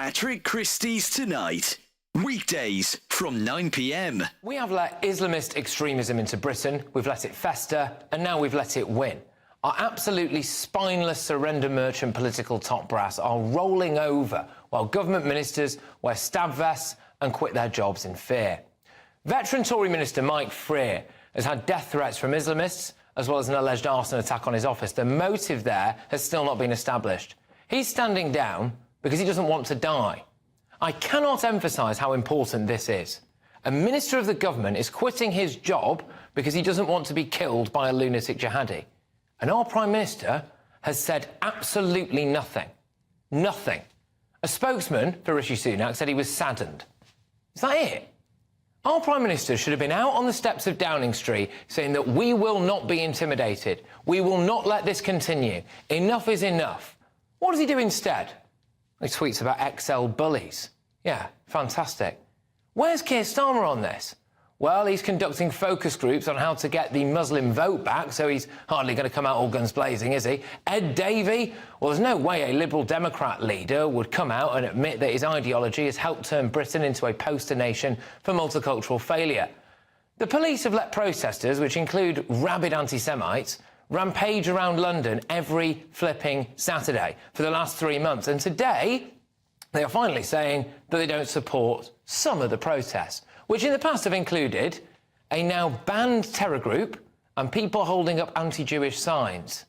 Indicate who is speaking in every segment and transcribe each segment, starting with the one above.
Speaker 1: Patrick Christie's Tonight. Weekdays from 9 p.m.
Speaker 2: We have let Islamist extremism into Britain, we've let it fester, and now we've let it win. Our absolutely spineless surrender merchant political top brass are rolling over while government ministers wear stab vests and quit their jobs in fear. Veteran Tory Minister Mike Freer has had death threats from Islamists, as well as an alleged arson attack on his office. The motive there has still not been established. He's standing down because he doesn't want to die. I cannot emphasise how important this is. A minister of the government is quitting his job because he doesn't want to be killed by a lunatic jihadi. And our Prime Minister has said absolutely nothing. Nothing. A spokesman for Rishi Sunak said he was saddened. Is that it? Our Prime Minister should have been out on the steps of Downing Street saying that we will not be intimidated. We will not let this continue. Enough is enough. What does he do instead? He tweets about XL bullies. Yeah, fantastic. Where's Keir Starmer on this? Well, he's conducting focus groups on how to get the Muslim vote back, so he's hardly going to come out all guns blazing, is he? Ed Davey? Well, there's no way a Liberal Democrat leader would come out and admit that his ideology has helped turn Britain into a poster nation for multicultural failure. The police have let protesters, which include rabid anti-Semites, rampage around London every flipping Saturday for the last 3 months. And today, they are finally saying that they don't support some of the protests, which in the past have included a now banned terror group and people holding up anti-Jewish signs.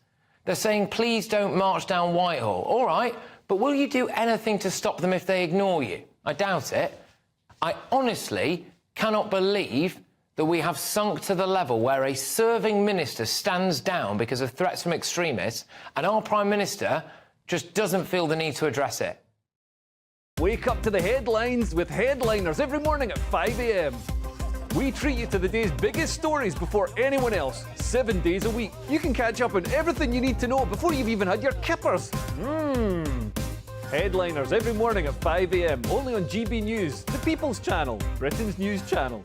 Speaker 2: They're saying, please don't march down Whitehall. All right, but will you do anything to stop them if they ignore you? I doubt it. I honestly cannot believe that we have sunk to the level where a serving minister stands down because of threats from extremists and our Prime Minister just doesn't feel the need to address it.
Speaker 3: Wake up to the headlines with Headliners every morning at 5 a.m. We treat you to the day's biggest stories before anyone else, 7 days a week. You can catch up on everything you need to know before you've even had your kippers. Headliners every morning at 5 a.m. only on GBNews, the People's Channel, Britain's news channel.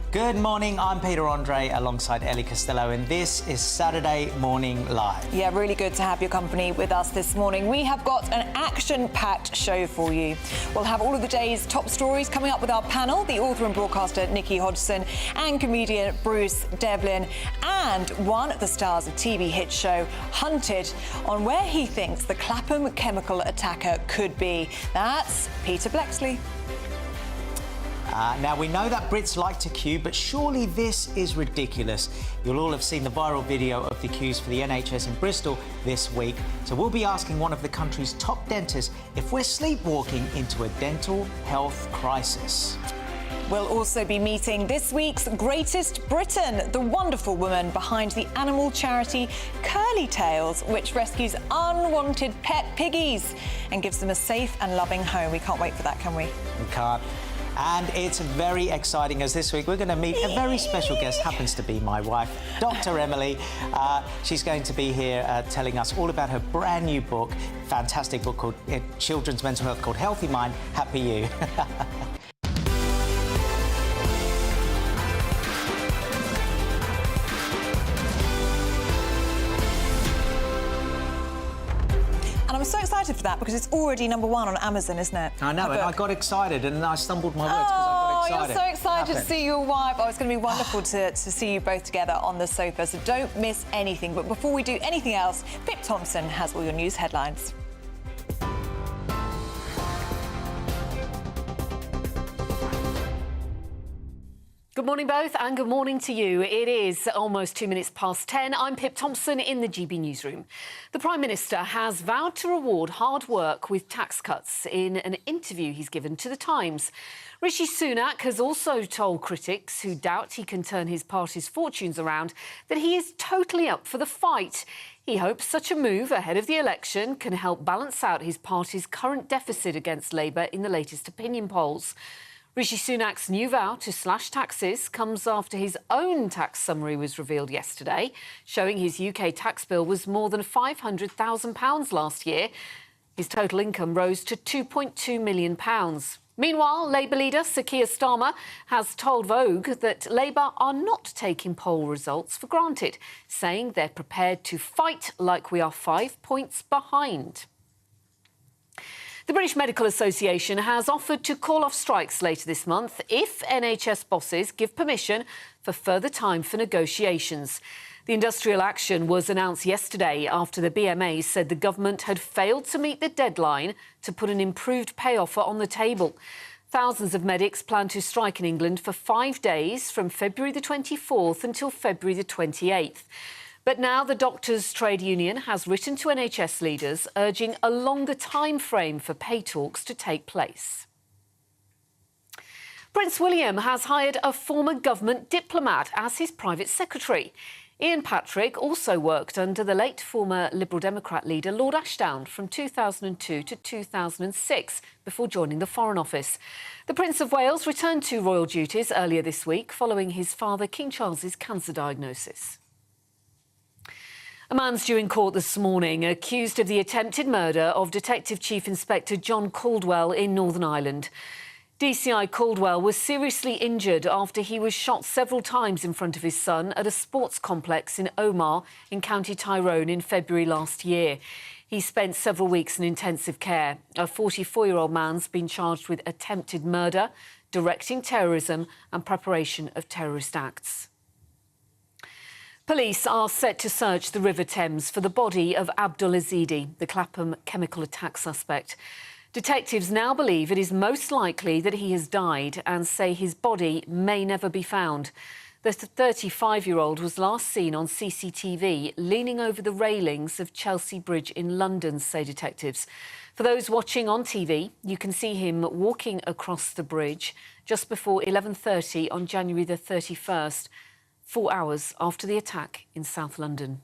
Speaker 4: Good morning, I'm Peter Andre alongside Ellie Costello, and this is Saturday Morning Live.
Speaker 5: Yeah, really good to have your company with us this morning. We have got an action-packed show for you. We'll have all of the day's top stories coming up with our panel, the author and broadcaster Nikki Hodgson and comedian Bruce Devlin, and one of the stars of TV hit show Hunted on where he thinks the Clapham chemical attacker could be. That's Peter Blexley.
Speaker 4: Now, we know that Brits like to queue, but surely this is ridiculous. You'll all have seen the viral video of the queues for the NHS in Bristol this week. So we'll be asking one of the country's top dentists if we're sleepwalking into a dental health crisis.
Speaker 5: We'll also be meeting this week's Greatest Britain, the wonderful woman behind the animal charity Curly Tails, which rescues unwanted pet piggies and gives them a safe and loving home. We can't wait for that, can we?
Speaker 4: We can't. And it's very exciting, as this week we're going to meet a very special guest, happens to be my wife, Dr. Emily. She's going to be here telling us all about her brand new book, fantastic book called Children's Mental Health, called Healthy Mind, Happy You.
Speaker 5: I'm so excited for that because it's already #1 on Amazon, isn't it?
Speaker 4: I know, and I got excited and I stumbled my words because I got excited.
Speaker 5: You're so excited to see your wife. Oh, it's going to be wonderful to see you both together on the sofa, so don't miss anything. But before we do anything else, Pip Thompson has all your news headlines.
Speaker 6: Good morning both, and good morning to you. It is almost 2 minutes past 10. I'm Pip Thompson in the GB Newsroom. The Prime Minister has vowed to reward hard work with tax cuts in an interview he's given to The Times. Rishi Sunak has also told critics who doubt he can turn his party's fortunes around that he is totally up for the fight. He hopes such a move ahead of the election can help balance out his party's current deficit against Labour in the latest opinion polls. Rishi Sunak's new vow to slash taxes comes after his own tax summary was revealed yesterday, showing his UK tax bill was more than £500,000 last year. His total income rose to £2.2 million. Meanwhile, Labour leader Sir Keir Starmer has told Vogue that Labour are not taking poll results for granted, saying they're prepared to fight like we are 5 points behind. The British Medical Association has offered to call off strikes later this month if NHS bosses give permission for further time for negotiations. The industrial action was announced yesterday after the BMA said the government had failed to meet the deadline to put an improved pay offer on the table. Thousands of medics plan to strike in England for 5 days from February the 24th until February the 28th. But now the Doctors' Trade Union has written to NHS leaders urging a longer time frame for pay talks to take place. Prince William has hired a former government diplomat as his private secretary. Ian Patrick also worked under the late former Liberal Democrat leader Lord Ashdown from 2002 to 2006 before joining the Foreign Office. The Prince of Wales returned to royal duties earlier this week following his father King Charles's cancer diagnosis. A man's due in court this morning accused of the attempted murder of Detective Chief Inspector John Caldwell in Northern Ireland. DCI Caldwell was seriously injured after he was shot several times in front of his son at a sports complex in Omagh in County Tyrone in February last year. He spent several weeks in intensive care. A 44-year-old man's been charged with attempted murder, directing terrorism and preparation of terrorist acts. Police are set to search the River Thames for the body of Abdul Azidi, the Clapham chemical attack suspect. Detectives now believe it is most likely that he has died and say his body may never be found. The 35-year-old was last seen on CCTV leaning over the railings of Chelsea Bridge in London, say detectives. For those watching on TV, you can see him walking across the bridge just before 11:30 on January the 31st, 4 hours after the attack in South London.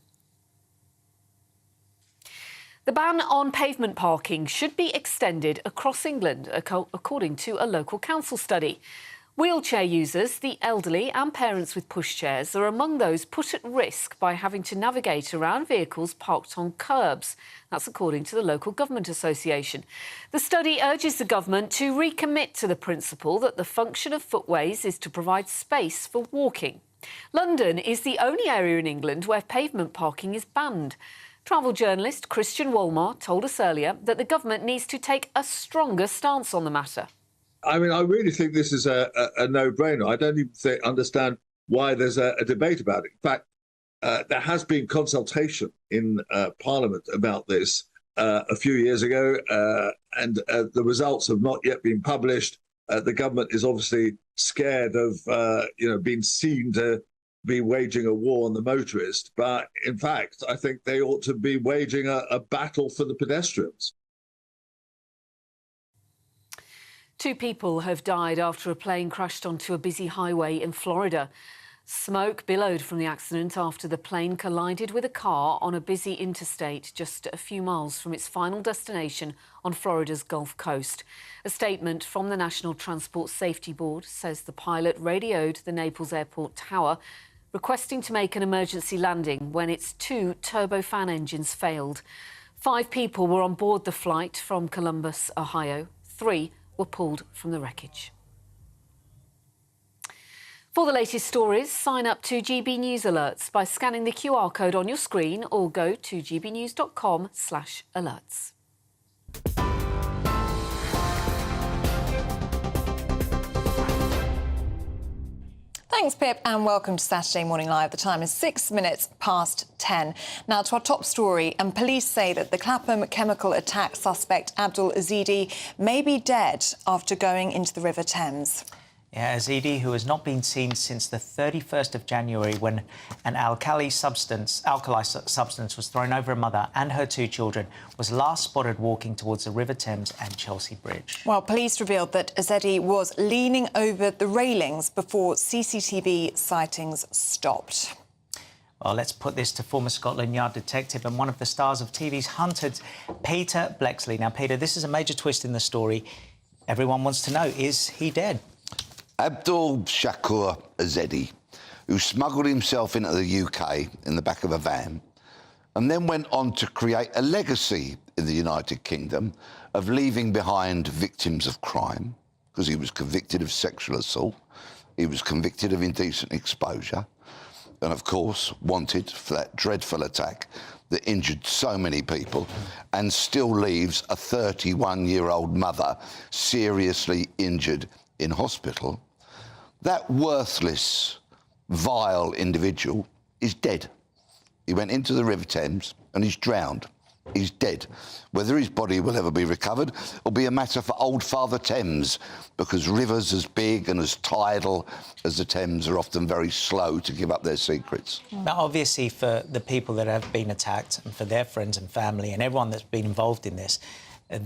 Speaker 6: The ban on pavement parking should be extended across England, according to a local council study. Wheelchair users, the elderly and parents with pushchairs are among those put at risk by having to navigate around vehicles parked on curbs. That's according to the Local Government Association. The study urges the government to recommit to the principle that the function of footways is to provide space for walking. London is the only area in England where pavement parking is banned. Travel journalist Christian Wolmar told us earlier that the government needs to take a stronger stance on the matter.
Speaker 7: I mean, I really think this is a no-brainer. I don't even understand why there's a debate about it. In fact, there has been consultation in Parliament about this a few years ago, and the results have not yet been published. The government is obviously scared of, being seen to be waging a war on the motorist. But in fact, I think they ought to be waging a battle for the pedestrians.
Speaker 6: 2 people have died after a plane crashed onto a busy highway in Florida. Smoke billowed from the accident after the plane collided with a car on a busy interstate just a few miles from its final destination on Florida's Gulf Coast. A statement from the National Transport Safety Board says the pilot radioed the Naples Airport tower requesting to make an emergency landing when its 2 turbofan engines failed. 5 people were on board the flight from Columbus, Ohio. 3 were pulled from the wreckage. For the latest stories, sign up to GB News Alerts by scanning the QR code on your screen or go to gbnews.com/alerts.
Speaker 5: Thanks, Pip, and welcome to Saturday Morning Live. The time is 6 minutes past 10. Now to our top story, and police say that the Clapham chemical attack suspect Abdul Azidi may be dead after going into the River Thames.
Speaker 4: Yeah, Azidi, who has not been seen since the 31st of January when an alkali substance was thrown over a mother and her 2 children, was last spotted walking towards the River Thames and Chelsea Bridge.
Speaker 5: Well, police revealed that Azidi was leaning over the railings before CCTV sightings stopped.
Speaker 4: Well, let's put this to former Scotland Yard detective and one of the stars of TV's Hunted, Peter Bleksley. Now, Peter, this is a major twist in the story. Everyone wants to know, is he dead?
Speaker 8: Abdul Shakur Azedi, who smuggled himself into the UK in the back of a van and then went on to create a legacy in the United Kingdom of leaving behind victims of crime, because he was convicted of sexual assault, he was convicted of indecent exposure, and of course wanted for that dreadful attack that injured so many people and still leaves a 31-year-old mother seriously injured in hospital. That worthless, vile individual is dead. He went into the River Thames and he's drowned. He's dead. Whether his body will ever be recovered will be a matter for old Father Thames, because rivers as big and as tidal as the Thames are often very slow to give up their secrets.
Speaker 4: Now, obviously, for the people that have been attacked and for their friends and family and everyone that's been involved in this, are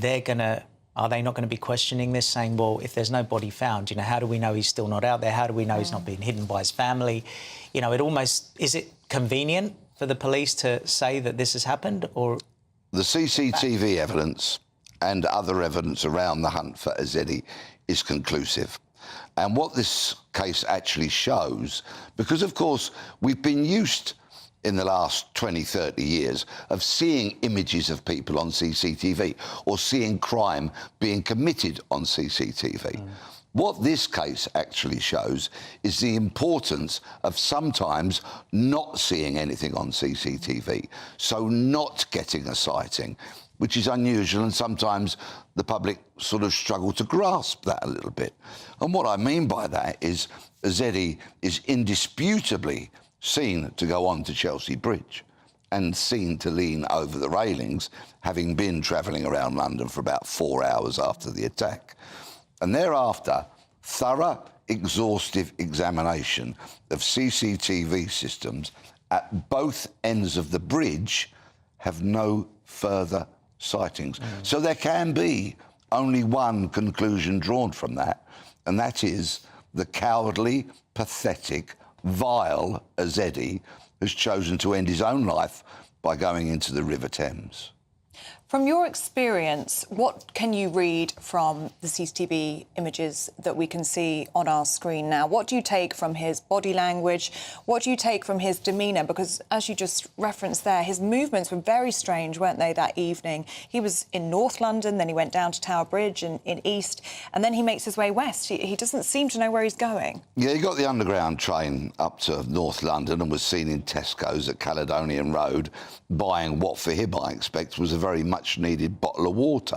Speaker 4: they not going to be questioning this, saying, well, if there's no body found, how do we know he's still not out there? How do we know he's not being hidden by his family? Is it convenient for the police to say that this has happened, or...?
Speaker 8: The CCTV evidence and other evidence around the hunt for Ezedi is conclusive. And what this case actually shows, because, of course, we've been used in the last 20, 30 years of seeing images of people on CCTV or seeing crime being committed on CCTV. What this case actually shows is the importance of sometimes not seeing anything on CCTV, so not getting a sighting, which is unusual, and sometimes the public sort of struggle to grasp that a little bit. And what I mean by that is Ezedi is indisputably seen to go on to Chelsea Bridge and seen to lean over the railings, having been travelling around London for about 4 hours after the attack. And thereafter, thorough, exhaustive examination of CCTV systems at both ends of the bridge have no further sightings. So there can be only one conclusion drawn from that, and that is the cowardly, pathetic, vile Ezedi has chosen to end his own life by going into the River Thames.
Speaker 5: From your experience, what can you read from the CCTV images that we can see on our screen now? What do you take from his body language? What do you take from his demeanour? Because, as you just referenced there, his movements were very strange, weren't they, that evening? He was in North London, then he went down to Tower Bridge in East, and then he makes his way west. He doesn't seem to know where he's going.
Speaker 8: Yeah, he got the underground train up to North London and was seen in Tesco's at Caledonian Road buying what, for him, I expect, was a very much-needed bottle of water.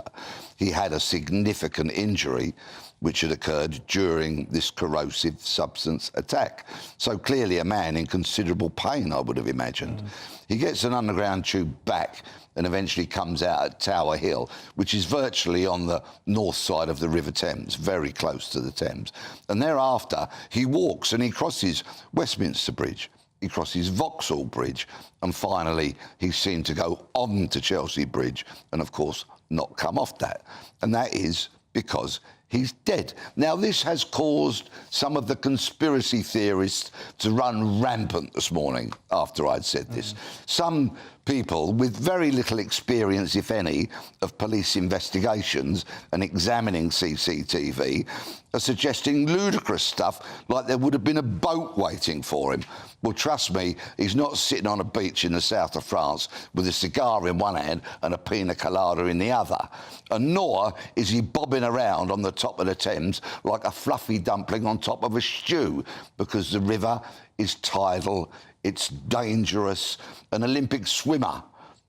Speaker 8: He had a significant injury which had occurred during this corrosive substance attack. So clearly a man in considerable pain, I would have imagined. He gets an underground tube back and eventually comes out at Tower Hill, which is virtually on the north side of the River Thames, very close to the Thames. And thereafter, he walks and he crosses Westminster Bridge. He crosses Vauxhall Bridge, and finally he's seen to go on to Chelsea Bridge and, of course, not come off that. And that is because he's dead. Now, this has caused some of the conspiracy theorists to run rampant this morning after I'd said this. Some people with very little experience, if any, of police investigations and examining CCTV are suggesting ludicrous stuff like there would have been a boat waiting for him. Well, trust me, he's not sitting on a beach in the south of France with a cigar in one hand and a pina colada in the other. And nor is he bobbing around on the top of the Thames like a fluffy dumpling on top of a stew, because the river is tidal, it's dangerous. An Olympic swimmer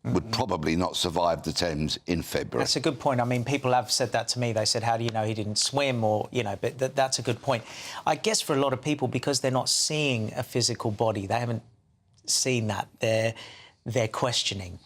Speaker 8: would probably not survive the Thames in February.
Speaker 4: That's a good point. I mean, people have said that to me. They said, how do you know he didn't swim? Or, but that's a good point. I guess for a lot of people, because they're not seeing a physical body, they haven't seen that, they're questioning.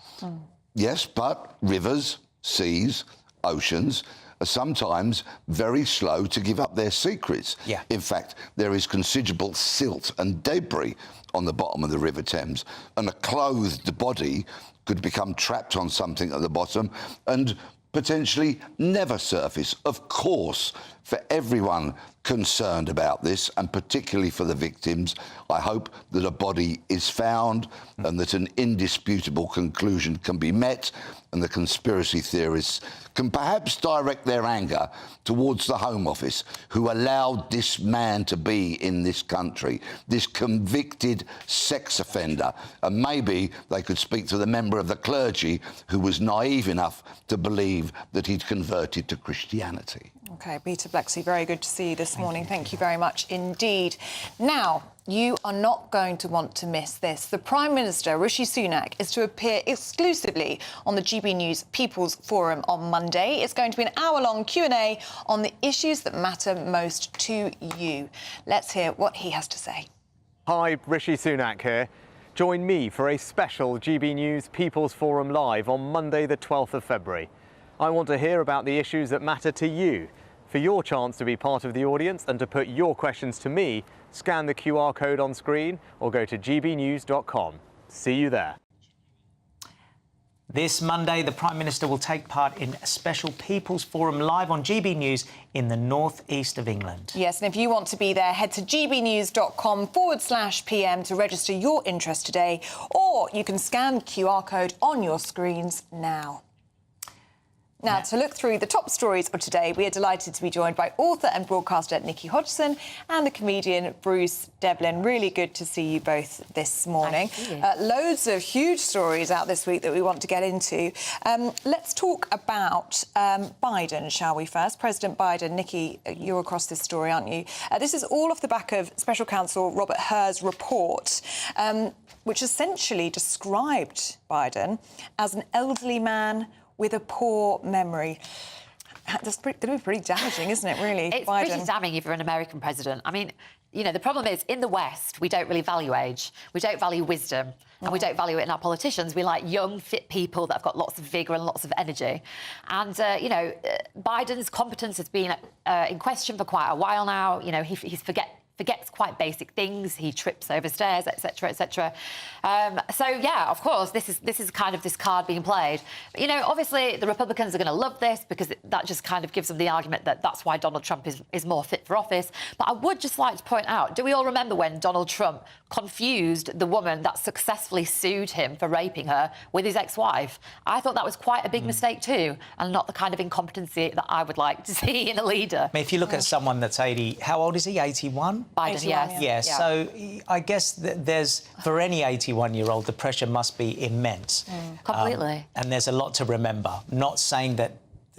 Speaker 8: Yes, but rivers, seas, oceans are sometimes very slow to give up their secrets.
Speaker 4: Yeah.
Speaker 8: In fact, there is considerable silt and debris on the bottom of the River Thames, and a clothed body could become trapped on something at the bottom and potentially never surface. Of course, for everyone concerned about this, and particularly for the victims, I hope that a body is found and that an indisputable conclusion can be met, and the conspiracy theorists can perhaps direct their anger towards the Home Office, who allowed this man to be in this country, this convicted sex offender. And maybe they could speak to the member of the clergy who was naive enough to believe that he'd converted to Christianity.
Speaker 5: OK, Peter Blexley, very good to see you this morning. Thank you very much indeed. Now, you are not going to want to miss this. The Prime Minister, Rishi Sunak, is to appear exclusively on the GB News People's Forum on Monday. It's going to be an hour-long Q&A on the issues that matter most to you. Let's hear what he has to say.
Speaker 9: Hi, Rishi Sunak here. Join me for a special GB News People's Forum Live on Monday the 12th of February. I want to hear about the issues that matter to you. For your chance to be part of the audience and to put your questions to me, scan the QR code on screen or go to gbnews.com. See you there.
Speaker 4: This Monday, the Prime Minister will take part in a special People's Forum live on GB News in the north-east of England.
Speaker 5: Yes, and if you want to be there, head to gbnews.com/PM to register your interest today, or you can scan the QR code on your screens now. Now, to look through the top stories of today, we are delighted to be joined by author and broadcaster Nikki Hodgson and the comedian Bruce Devlin. Really good to see you both this morning. Loads of huge stories out this week that we want to get into. Let's talk about Biden, shall we first? President Biden. Nikki, you're across this story, aren't you? This is all off the back of Special Counsel Robert Hur's report, which essentially described Biden as an elderly man with a poor memory. That's going to be pretty damaging, isn't it, really?
Speaker 10: It's
Speaker 5: Biden.
Speaker 10: pretty damning if you're an American president. I mean, you know, the problem is, in the West, we don't really value age. We don't value wisdom. And we don't value it in our politicians. We like young, fit people that have got lots of vigour and lots of energy. And, you know, Biden's competence has been in question for quite a while now. You know, he forgets quite basic things. He trips over stairs, etc., etc. So, yeah, of course, this is kind of this card being played. But, you know, obviously, the Republicans are going to love this because that just kind of gives them the argument that that's why Donald Trump is more fit for office. But I would just like to point out, do we all remember when Donald Trump confused the woman that successfully sued him for raping her with his ex-wife? I thought that was quite a big mistake too, and not the kind of incompetency that I would like to see in a leader.
Speaker 4: I mean, if you look at someone that's 80... How old is he? 81?
Speaker 10: Biden,
Speaker 5: 81,
Speaker 10: yes.
Speaker 4: Yeah, so I guess there's, for any 81-year-old, the pressure must be immense.
Speaker 10: Completely.
Speaker 4: And there's a lot to remember. Not saying that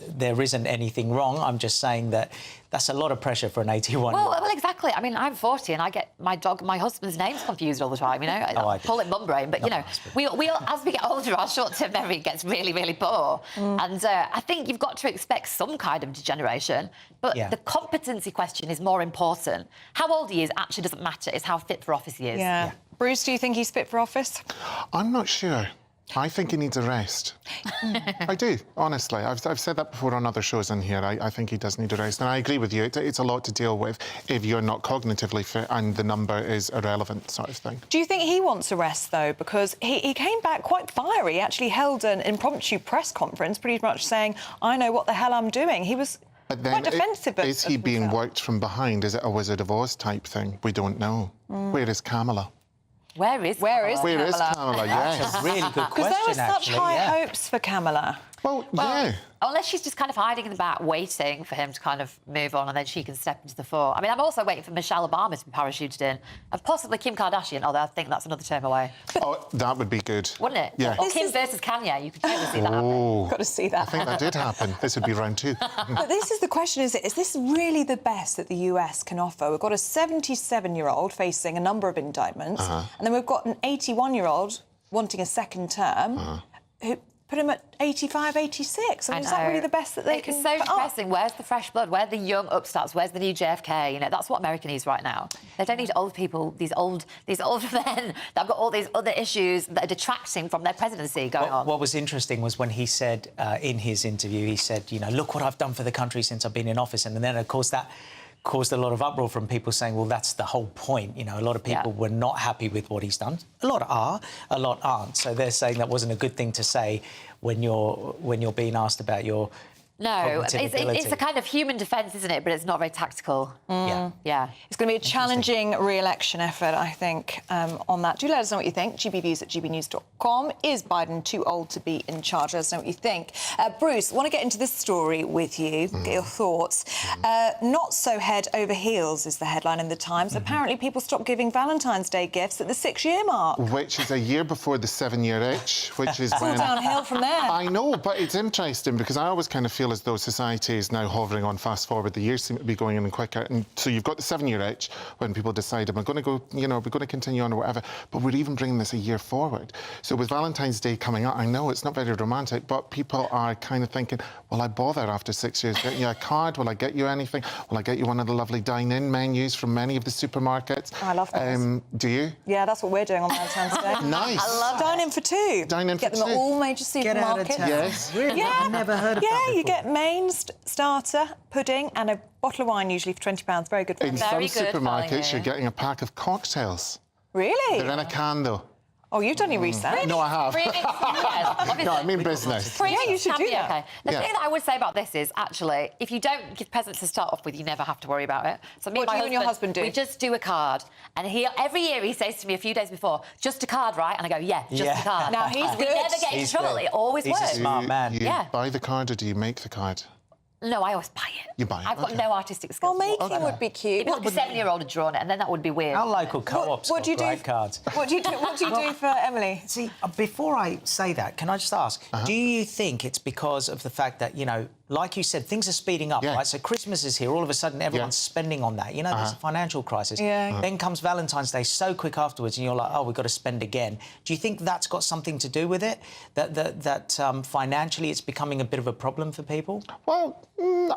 Speaker 4: there isn't anything wrong, I'm just saying that that's a lot of pressure for an 81-year-old.
Speaker 10: Well, exactly. I mean, I'm 40 and I get my husband's names confused all the time, you know? I call it mum brain, but, you know, we all, as we get older, our short-term memory gets really, really poor. And I think you've got to expect some kind of degeneration, but the competency question is more important. How old he is actually doesn't matter, it's how fit for office he is.
Speaker 5: Yeah. Bruce, do you think he's fit for office?
Speaker 11: I'm not sure. I think he needs a rest. I do, honestly. I've said that before on other shows in here. I think he does need a rest. And I agree with you. It's a lot to deal with if you're not cognitively fit and the number is irrelevant, sort of thing.
Speaker 5: Do you think he wants a rest, though? Because he came back quite fiery. He actually held an impromptu press conference pretty much saying, I know what the hell I'm doing. He was quite defensive.
Speaker 11: Is he being worked from behind? Is it a Wizard of Oz type thing? We don't know. Where is Kamala?
Speaker 10: Where is
Speaker 11: Kamala? Yes.
Speaker 4: That's a really good question,
Speaker 5: Because there were such
Speaker 4: actually,
Speaker 5: high hopes for Kamala.
Speaker 11: Well, yeah.
Speaker 10: Unless she's just kind of hiding in the back, waiting for him to kind of move on and then she can step into the fore. I mean, I'm also waiting for Michelle Obama to be parachuted in. And possibly Kim Kardashian, although I think that's another term away.
Speaker 11: Oh, that would be good.
Speaker 10: Wouldn't it?
Speaker 11: Yeah.
Speaker 10: Or Kim versus Kanye. You could totally see that happen.
Speaker 5: Got to see that.
Speaker 11: I think that did happen. This would be round 2.
Speaker 5: But this is the question, is this really the best that the US can offer? We've got a 77-year-old facing a number of indictments, and then we've got an 81-year-old wanting a second term who put him at 85, 86. I mean, is that really the best that they can
Speaker 10: It's so
Speaker 5: put up?
Speaker 10: depressing. Where's the fresh blood? Where are the young upstarts? Where's the new JFK? You know, that's what America needs right now. They don't need old people, these old men that have got all these other issues that are detracting from their presidency going on.
Speaker 4: What was interesting was when he said in his interview, he said, you know, look what I've done for the country since I've been in office. And then, of course, that caused a lot of uproar from people saying, well, that's the whole point. You know, a lot of people were not happy with what he's done. A lot are, a lot aren't. So they're saying that wasn't a good thing to say when you're being asked about your
Speaker 10: No, it's a kind of human defence, isn't it? But it's not very tactical. Yeah.
Speaker 5: It's going to be a challenging re-election effort, I think, on that. Do let us know what you think. GBnews at gbnews.com. Is Biden too old to be in charge? Let us know what you think. Bruce, I want to get into this story with you, get your thoughts. Not so head over heels is the headline in The Times. Apparently, people stopped giving Valentine's Day gifts at the 6-year mark.
Speaker 11: Which is a year before the 7-year itch, which is
Speaker 5: It's all downhill from there.
Speaker 11: I know, but it's interesting because I always kind of feel feel as though society is now hovering on fast forward. The years seem to be going in quicker. And so you've got the 7-year itch when people decide, am I going to go, you know, we're going to continue on or whatever. But we're even bringing this a year forward. So with Valentine's Day coming up, I know it's not very romantic, but people are kind of thinking, will I bother after 6 years getting you a card? Will I get you anything? Will I get you one of the lovely dine-in menus from many of the supermarkets?
Speaker 5: Oh, I love those.
Speaker 11: Do you?
Speaker 5: Yeah, that's what we're doing on Valentine's Day.
Speaker 11: Nice.
Speaker 5: I love dine in for two.
Speaker 11: Dine in
Speaker 5: Get
Speaker 11: for
Speaker 5: them
Speaker 11: two.
Speaker 5: at all major supermarkets.
Speaker 4: Get out of town.
Speaker 11: Yes.
Speaker 4: Really?
Speaker 5: Yeah.
Speaker 4: I've never heard of that
Speaker 5: Yeah,
Speaker 4: before.
Speaker 5: you get main, starter, pudding, and a bottle of wine, usually for £20. Very good.
Speaker 11: In some
Speaker 10: Very good
Speaker 11: supermarkets,
Speaker 10: value.
Speaker 11: you're getting a pack of cocktails.
Speaker 5: Really?
Speaker 11: They're in a can, though.
Speaker 5: Oh, you've done your research.
Speaker 11: No, I have. No, I mean business.
Speaker 5: Yeah, you should do that.
Speaker 10: Okay. The
Speaker 11: Yeah.
Speaker 10: thing that I would say about this is, actually, if you don't give presents to start off with, you never have to worry about it. So me
Speaker 5: What
Speaker 10: and my
Speaker 5: do you and your husband do?
Speaker 10: We just do a card. And every year he says to me a few days before, just a card, right? And I go, yeah, just
Speaker 4: Yeah.
Speaker 10: a card.
Speaker 5: Now, he's
Speaker 10: We
Speaker 5: good.
Speaker 10: never get in
Speaker 4: He's
Speaker 10: trouble.
Speaker 4: good.
Speaker 10: It always
Speaker 4: He's a
Speaker 10: works.
Speaker 4: smart man.
Speaker 11: You
Speaker 10: Yeah.
Speaker 11: buy the card or do you make the card?
Speaker 10: No, I always buy it.
Speaker 11: You buy it,
Speaker 10: I've got
Speaker 11: okay.
Speaker 10: no artistic skills.
Speaker 5: Well, making would be cute.
Speaker 10: It'd be like a 7-year-old had drawn it, and then that would be weird.
Speaker 4: Our local co-ops
Speaker 5: What do you
Speaker 4: got
Speaker 5: do?
Speaker 4: great cards.
Speaker 5: What do you do? What do you do for Emily?
Speaker 4: See, before I say that, can I just ask, do you think it's because of the fact that, you know, like you said, things are speeding up,
Speaker 11: Yeah.
Speaker 4: right? So Christmas is here, all of a sudden everyone's spending on that. You know, there's a financial crisis.
Speaker 5: Yeah.
Speaker 4: Then comes Valentine's Day so quick afterwards and you're like, oh, we've got to spend again. Do you think that's got something to do with it? That financially it's becoming a bit of a problem for people?
Speaker 11: Well,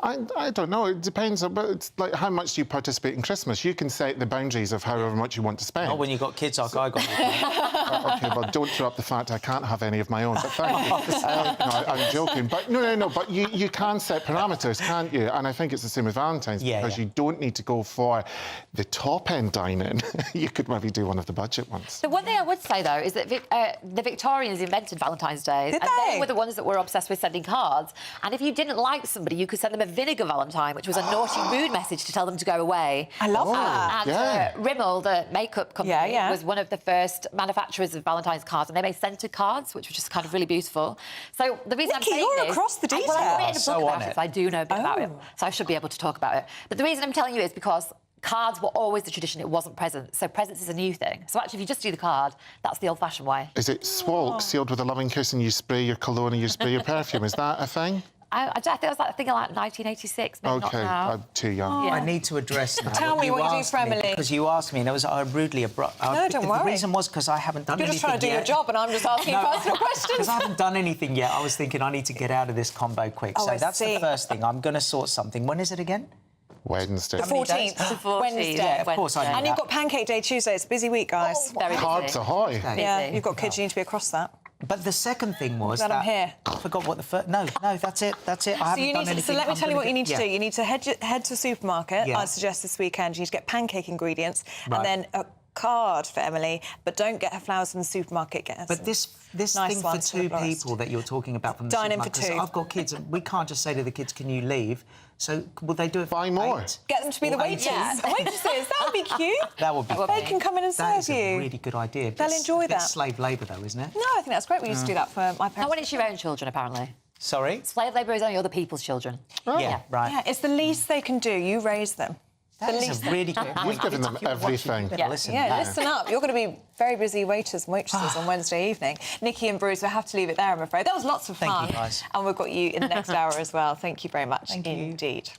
Speaker 11: I don't know. It depends. But it's like, how much do you participate in Christmas? You can set the boundaries of however much you want to spend.
Speaker 4: Not when you've got kids like I got.
Speaker 11: Okay, well, don't throw up the fact I can't have any of my own. But thank you. No, I'm joking. But no. But you can set parameters, can't you? And I think it's the same with Valentine's because you don't need to go for the top-end dine-in. You could maybe do one of the budget ones.
Speaker 10: The one thing I would say, though, is that the Victorians invented Valentine's Day.
Speaker 5: Did
Speaker 10: and
Speaker 5: they?
Speaker 10: they were the ones that were obsessed with sending cards. And if you didn't like somebody, you could send them a vinegar Valentine, which was a naughty, rude message to tell them to go away.
Speaker 5: I love that.
Speaker 10: And Rimmel, the makeup company, was one of the first manufacturers of Valentine's cards, and they made scented cards, which was just kind of really beautiful. So the reason I'm
Speaker 5: Nikki,
Speaker 10: saying
Speaker 5: you're
Speaker 10: this...
Speaker 5: across the
Speaker 10: Well, I've written a
Speaker 5: details.
Speaker 10: book
Speaker 4: So on
Speaker 10: about
Speaker 4: it.
Speaker 10: it, so I do know a bit about it. So I should be able to talk about it. But the reason I'm telling you is because cards were always the tradition, it wasn't presents. So presents is a new thing. So actually, if you just do the card, that's the old-fashioned way.
Speaker 11: Is it swalk sealed with a loving kiss and you spray your cologne and you spray your perfume? Is that a thing?
Speaker 10: I think it was like a thing like 1986, maybe not
Speaker 11: Okay,
Speaker 10: now.
Speaker 11: I'm too young.
Speaker 10: Yeah.
Speaker 4: I need to address now.
Speaker 5: Tell me what you do
Speaker 4: asked
Speaker 5: for
Speaker 4: me,
Speaker 5: Emily.
Speaker 4: Because you asked me, and it was rudely abrupt.
Speaker 5: No, don't worry.
Speaker 4: The reason was because I haven't done
Speaker 5: You're
Speaker 4: anything
Speaker 5: just trying to do
Speaker 4: yet.
Speaker 5: your job, and I'm just asking you personal questions.
Speaker 4: Because I haven't done anything yet. I was thinking I need to get out of this combo quick.
Speaker 5: Oh,
Speaker 4: So
Speaker 5: I
Speaker 4: that's
Speaker 5: see.
Speaker 4: the first thing. I'm going to sort something. When is it again?
Speaker 11: Wednesday.
Speaker 5: The 14th,
Speaker 10: The 14th,
Speaker 5: Wednesday.
Speaker 10: yeah,
Speaker 4: of course I know
Speaker 5: And you've
Speaker 4: that.
Speaker 5: got Pancake Day Tuesday. It's a busy week, guys.
Speaker 10: Very
Speaker 11: Cards
Speaker 10: busy.
Speaker 11: ahoy.
Speaker 5: Yeah,
Speaker 10: busy.
Speaker 5: you've got kids. You need to be across that.
Speaker 4: But the second thing was
Speaker 5: Glad I'm here.
Speaker 4: I forgot what the first... No, that's it. That's it. I
Speaker 5: So
Speaker 4: haven't
Speaker 5: you
Speaker 4: done
Speaker 5: need to,
Speaker 4: anything.
Speaker 5: so let me
Speaker 4: I'm
Speaker 5: tell you
Speaker 4: gonna
Speaker 5: what you need to
Speaker 4: get-
Speaker 5: do.
Speaker 4: yeah.
Speaker 5: You need to head to a supermarket.
Speaker 4: Yeah.
Speaker 5: I'd suggest this weekend. You need to get pancake ingredients
Speaker 4: Right.
Speaker 5: and then a card for Emily. But don't get her flowers from the supermarket. Get her
Speaker 4: But
Speaker 5: some
Speaker 4: this
Speaker 5: nice
Speaker 4: thing for
Speaker 5: ones from the
Speaker 4: two
Speaker 5: florist.
Speaker 4: people that you're talking about from the
Speaker 5: Dine in for
Speaker 4: supermarket, 'cause
Speaker 5: two.
Speaker 4: I've got kids, and we can't just say to the kids, "Can you leave?" So will they do it?
Speaker 11: Buy
Speaker 4: for
Speaker 11: more.
Speaker 4: 8?
Speaker 5: Get them to be the
Speaker 4: Or 8?
Speaker 5: waiters. Waitresses, that would be cute.
Speaker 4: That would be.
Speaker 5: They can come in and
Speaker 4: That
Speaker 5: serve
Speaker 4: is
Speaker 5: you.
Speaker 4: a really good idea.
Speaker 5: They'll
Speaker 4: It's
Speaker 5: enjoy
Speaker 4: a bit
Speaker 5: that.
Speaker 4: slave labour, though, isn't it?
Speaker 5: No, I think that's great. We used to do that for my
Speaker 10: Not
Speaker 5: parents.
Speaker 10: when it's your own children, apparently.
Speaker 4: Sorry.
Speaker 10: Slave labour is only other people's children.
Speaker 4: Yeah, right.
Speaker 5: Yeah, it's the least they can do. You raise them.
Speaker 4: That
Speaker 5: the
Speaker 4: is
Speaker 5: least
Speaker 4: a really good.
Speaker 11: You've given them everything.
Speaker 10: Yeah.
Speaker 4: Listen.
Speaker 5: Yeah, listen up. You're going to be very busy waiters and waitresses on Wednesday evening. Nikki and Bruce, we'll have to leave it there, I'm afraid. That was lots of
Speaker 4: Thank
Speaker 5: fun.
Speaker 4: you, guys.
Speaker 5: And we've got you in the next hour as well. Thank you very much
Speaker 4: Thank you.
Speaker 5: indeed.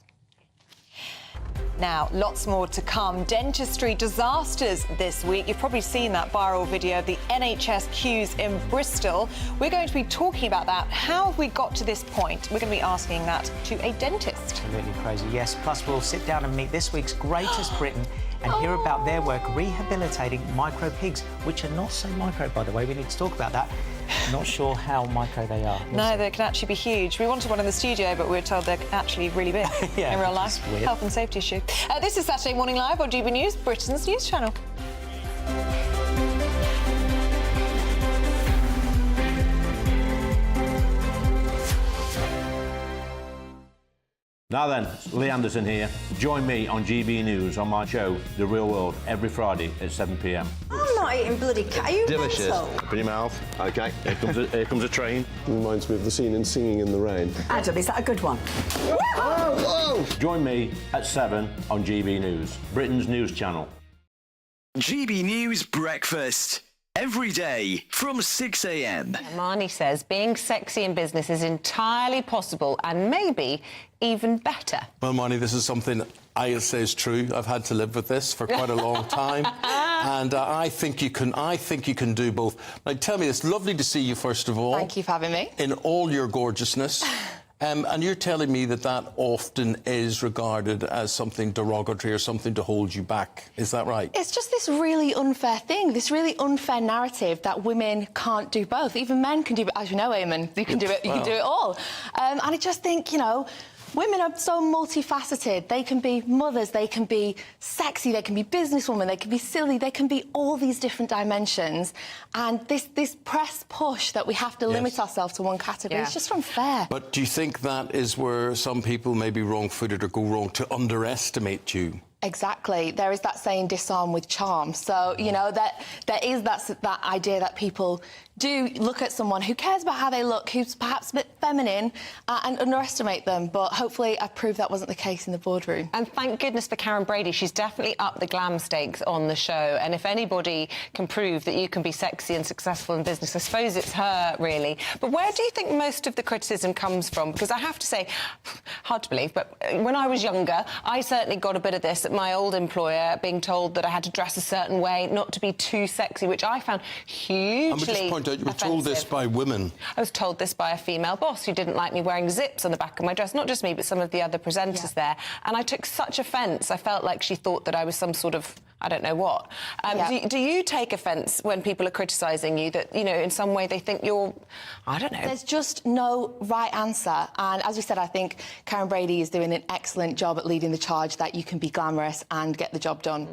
Speaker 5: Now, lots more to come. Dentistry disasters this week. You've probably seen that viral video of the NHS queues in Bristol. We're going to be talking about that. How have we got to this point? We're going to be asking that to a dentist.
Speaker 4: Absolutely crazy. Yes. Plus, we'll sit down and meet this week's greatest Britain and hear about their work rehabilitating micro pigs, which are not so micro, by the way. We need to talk about that. Not sure how micro they are. We'll
Speaker 5: No,
Speaker 4: see.
Speaker 5: they can actually be huge. We wanted one in the studio, but we were told they're actually really big
Speaker 4: Yeah,
Speaker 5: in real
Speaker 4: which
Speaker 5: life.
Speaker 4: is weird.
Speaker 5: Health and safety issue. This is Saturday Morning Live on GB News, Britain's news channel.
Speaker 12: Now then, Lee Anderson here. Join me on GB News on my show, The Real World, every Friday at 7 p.m.
Speaker 13: I'm not eating bloody cat. Are you
Speaker 14: Delicious.
Speaker 13: mental?
Speaker 14: Open your mouth. OK, here comes a train.
Speaker 15: Reminds me of the scene in Singing in the Rain.
Speaker 13: Adam, is that a good one?
Speaker 14: Whoa!
Speaker 12: Join me at 7 on GB News, Britain's news channel.
Speaker 1: GB News Breakfast. Every day from 6 a.m.
Speaker 16: Marnie says being sexy in business is entirely possible and maybe even better.
Speaker 17: Well, Marnie, this is something I say is true. I've had to live with this for quite a long time. And I think you can do both. Now, tell me, it's lovely to see you, first of all.
Speaker 16: Thank you for having me.
Speaker 17: In all your gorgeousness. And you're telling me that that often is regarded as something derogatory or something to hold you back. Is that right?
Speaker 16: It's just this really unfair thing, this really unfair narrative that women can't do both. Even men can do it, as you know, Eamon. You can do it. You can do it all. And I just think, you know, women are so multifaceted. They can be mothers, they can be sexy, they can be businesswomen, they can be silly, they can be all these different dimensions. And this press push that we have to limit ourselves to one category is just unfair.
Speaker 17: But do you think that is where some people may be wrong-footed or go wrong to underestimate you?
Speaker 16: Exactly. There is that saying, disarm with charm. So, you know, that there is that idea that people do look at someone who cares about how they look, who's perhaps a bit feminine, and underestimate them. But hopefully I've proved that wasn't the case in the boardroom.
Speaker 18: And thank goodness for Karen Brady. She's definitely upped the glam stakes on the show. And if anybody can prove that you can be sexy and successful in business, I suppose it's her, really. But where do you think most of the criticism comes from? Because I have to say, hard to believe, but when I was younger, I certainly got a bit of this at my old employer, being told that I had to dress a certain way, not to be too sexy, which I found hugely
Speaker 17: I would just point out you were told this by women.
Speaker 16: I was told this by a female boss who didn't like me wearing zips on the back of my dress. Not just me, but some of the other presenters there. And I took such offence. I felt like she thought that I was some sort of, I don't know what. Do you take offence when people are criticising you, that, you know, in some way they think you're, I don't know? There's just no right answer. And as we said, I think Karen Brady is doing an excellent job at leading the charge that you can be glamorous and get the job done.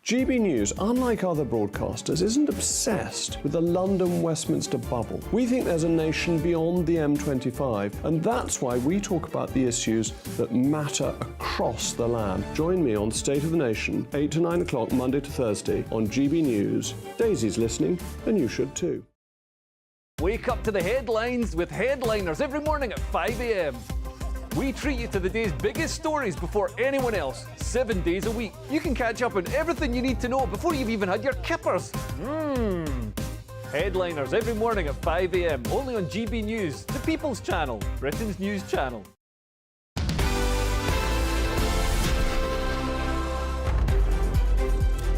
Speaker 15: GB News, unlike other broadcasters, isn't obsessed with the London-Westminster bubble. We think there's a nation beyond the M25, and that's why we talk about the issues that matter across the land. Join me on State of the Nation, 8 to 9 o'clock, Monday to Thursday, on GB News. Daisy's listening, and you should too.
Speaker 3: Wake up to the headlines with headliners every morning at 5 a.m. We treat you to the day's biggest stories before anyone else, 7 days a week. You can catch up on everything you need to know before you've even had your kippers. Headliners every morning at 5 a.m, only on GB News, the People's Channel, Britain's news channel.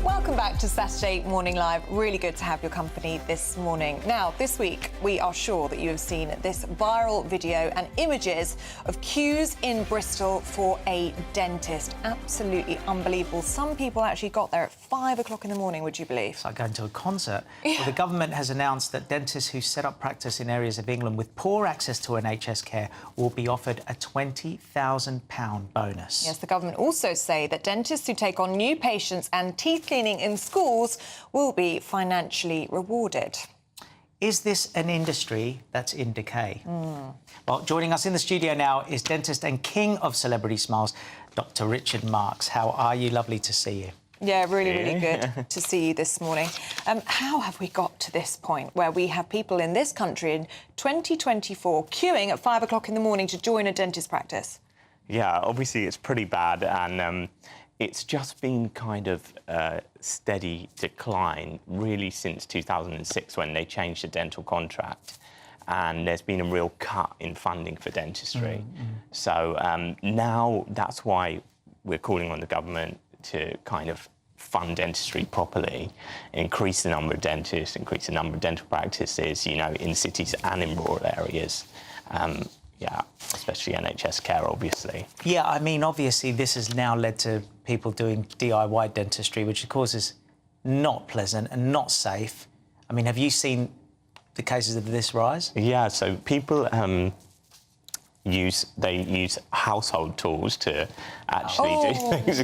Speaker 5: Welcome back to Saturday Morning Live. Really good to have your company this morning. Now, this week, we are sure that you have seen this viral video and images of queues in Bristol for a dentist. Absolutely unbelievable. Some people actually got there at 5 o'clock in the morning, would you believe?
Speaker 4: It's like going to a concert. Well, the government has announced that dentists who set up practice in areas of England with poor access to NHS care will be offered a £20,000 bonus.
Speaker 5: Yes, the government also say that dentists who take on new patients and teeth cleaning in schools will be financially rewarded.
Speaker 4: Is this an industry that's in decay? Well, joining us in the studio now is dentist and king of celebrity smiles, Dr. Richard Marks. How are you? Lovely to see you.
Speaker 5: Yeah, really good to see you this morning. How have we got to this point where we have people in this country in 2024 queuing at 5 o'clock in the morning to join a dentist practice?
Speaker 19: Yeah, obviously it's pretty bad, and it's just been kind of steady decline really since 2006 when they changed the dental contract, and there's been a real cut in funding for dentistry. So now that's why we're calling on the government to kind of fund dentistry properly, increase the number of dentists, increase the number of dental practices, you know, in cities and in rural areas. Yeah, especially NHS care, obviously.
Speaker 4: Yeah, I mean, obviously this has now led to people doing DIY dentistry, which of course is not pleasant and not safe. I mean, have you seen the cases of this rise?
Speaker 19: Yeah, so people use household tools to actually do things,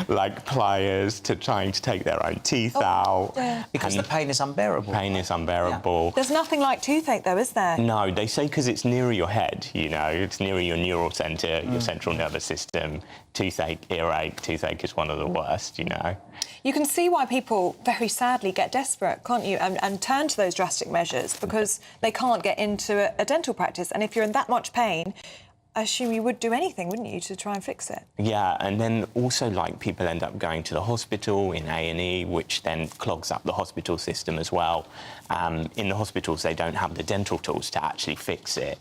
Speaker 19: like pliers to trying to take their own teeth out.
Speaker 4: Because the pain is unbearable.
Speaker 19: Pain is unbearable.
Speaker 5: There's nothing like toothache, though, is there?
Speaker 19: No, they say because it's nearer your head, you know, it's nearer your neural centre, your central nervous system. Toothache, earache, toothache is one of the worst, you know.
Speaker 5: You can see why people, very sadly, get desperate, can't you, and turn to those drastic measures because they can't get into a dental practice. And if you're in that much pain, I assume you would do anything, wouldn't you, to try and fix it?
Speaker 19: Yeah, and then also, like, people end up going to the hospital in A&E, which then clogs up the hospital system as well. In the hospitals, they don't have the dental tools to actually fix it.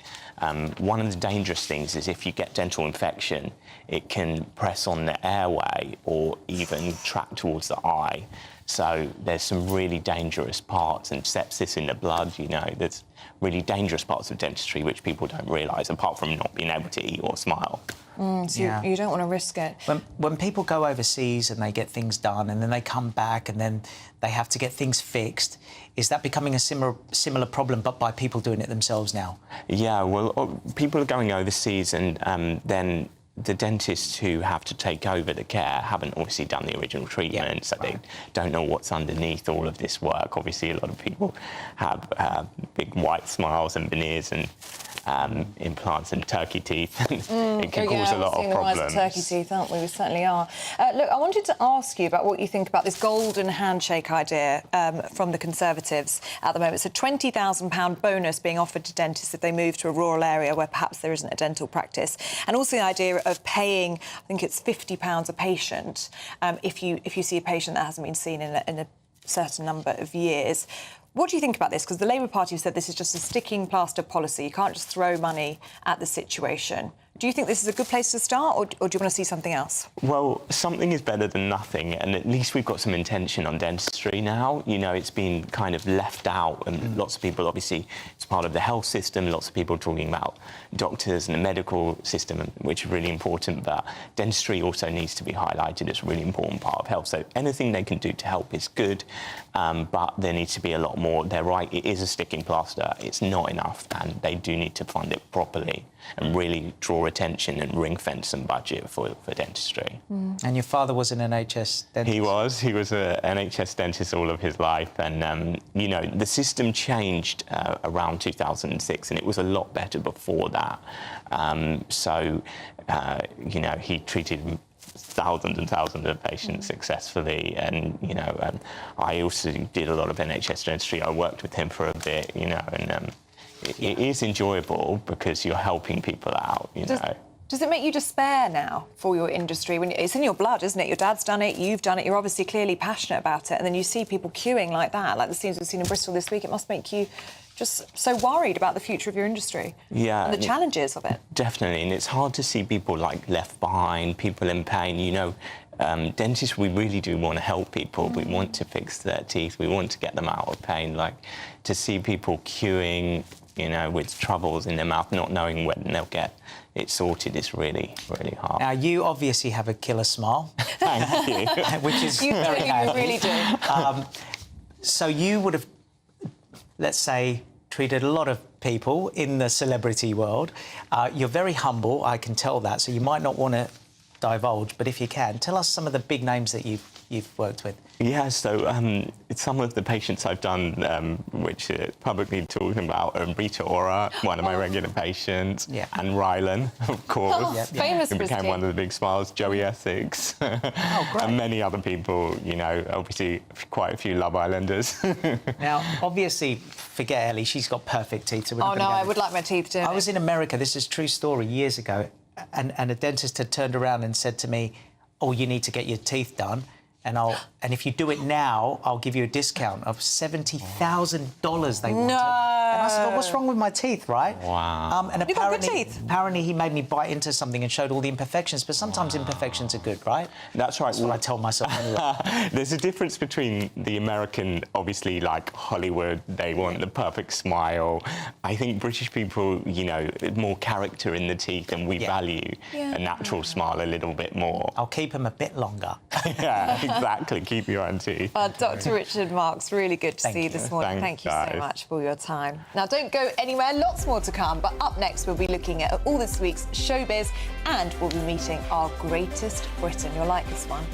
Speaker 19: One of the dangerous things is if you get dental infection, it can press on the airway or even track towards the eye. So there's some really dangerous parts, and sepsis in the blood, you know, there's really dangerous parts of dentistry which people don't realise, apart from not being able to eat or smile.
Speaker 5: So you don't want to risk it.
Speaker 4: When people go overseas and they get things done and then they come back and then they have to get things fixed, is that becoming a similar problem but by people doing it themselves now?
Speaker 19: Yeah, well, people are going overseas and then the dentists who have to take over the care haven't obviously done the original treatment, so they don't know what's underneath all of this work. Obviously, a lot of people have big white smiles and veneers and implants and turkey teeth. It can cause a lot of problems.
Speaker 5: Turkey teeth, aren't we? We certainly are. Look, I wanted to ask you about what you think about this golden handshake idea from the Conservatives at the moment. It's a £20,000 bonus being offered to dentists if they move to a rural area where perhaps there isn't a dental practice, and also the idea of paying, I think it's £50 a patient if you see a patient that hasn't been seen in a certain number of years. What do you think about this? Because the Labour Party have said this is just a sticking plaster policy. You can't just throw money at the situation. Do you think this is a good place to start, or do you want to see something else?
Speaker 19: Well, something is better than nothing, and at least we've got some intention on dentistry now. You know, it's been kind of left out, and lots of people, obviously, it's part of the health system. Lots of people talking about doctors and the medical system, which is really important, but dentistry also needs to be highlighted as a really important part of health. So anything they can do to help is good, but there needs to be a lot more. They're right, it is a sticking plaster. It's not enough, and they do need to fund it properly and really draw attention and ring-fence some budget for dentistry.
Speaker 4: And your father was an NHS dentist?
Speaker 19: He was an NHS dentist all of his life, and, you know, the system changed around 2006, and it was a lot better before that. You know, he treated thousands and thousands of patients successfully, and, you know, I also did a lot of NHS dentistry. I worked with him for a bit, you know, and it is enjoyable because you're helping people out, you know.
Speaker 5: Does it make you despair now for your industry? When it's in your blood, isn't it? Your dad's done it, you've done it, you're obviously clearly passionate about it, and then you see people queuing like that, like the scenes we've seen in Bristol this week. It must make you just so worried about the future of your industry.
Speaker 19: Yeah.
Speaker 5: And the challenges of it.
Speaker 19: Definitely, and it's hard to see people, like, left behind, people in pain, you know. Dentists, we really do want to help people. We want to fix their teeth. We want to get them out of pain. Like, to see people queuing, you know, with troubles in their mouth, not knowing when they'll get it sorted is really, really hard.
Speaker 4: Now, you obviously have a killer smile.
Speaker 19: Thank you.
Speaker 4: Which is
Speaker 5: you
Speaker 4: very handy.
Speaker 5: really do.
Speaker 4: So you would have, let's say, treated a lot of people in the celebrity world. You're very humble, I can tell that, so you might not want to divulge, but if you can, tell us some of the big names that you've worked with.
Speaker 19: Yeah, so some of the patients I've done, which are publicly talking about, Rita Ora, one of my regular patients, and Rylan, of course,
Speaker 5: famous
Speaker 19: who became one of the big smiles, Joey Essex, and many other people, you know, obviously quite a few Love Islanders.
Speaker 4: Now, obviously, forget Ellie, she's got perfect teeth. So
Speaker 5: oh, no, I would like my teeth too.
Speaker 4: I was in America, this is a true story, years ago, and a dentist had turned around and said to me, oh, you need to get your teeth done. And if you do it now, I'll give you a discount of $70,000 they wanted. And I said, well, what's wrong with my teeth, right?
Speaker 19: Wow.
Speaker 4: And
Speaker 5: You've got good teeth.
Speaker 4: apparently he made me bite into something and showed all the imperfections, but sometimes imperfections are good, right?
Speaker 19: That's right.
Speaker 4: That's what I tell myself anyway.
Speaker 19: There's a difference between the American, obviously, like Hollywood, they want the perfect smile. I think British people, you know, more character in the teeth, and we value a natural smile a little bit more.
Speaker 4: I'll keep them a bit longer.
Speaker 19: Yeah, exactly. Keep your own teeth.
Speaker 5: Dr. Richard Marks, really good to see you this morning. Thank you so much for your time. Now, don't go anywhere. Lots more to come. But up next, we'll be looking at all this week's showbiz, and we'll be meeting our greatest Britain. You'll like this one,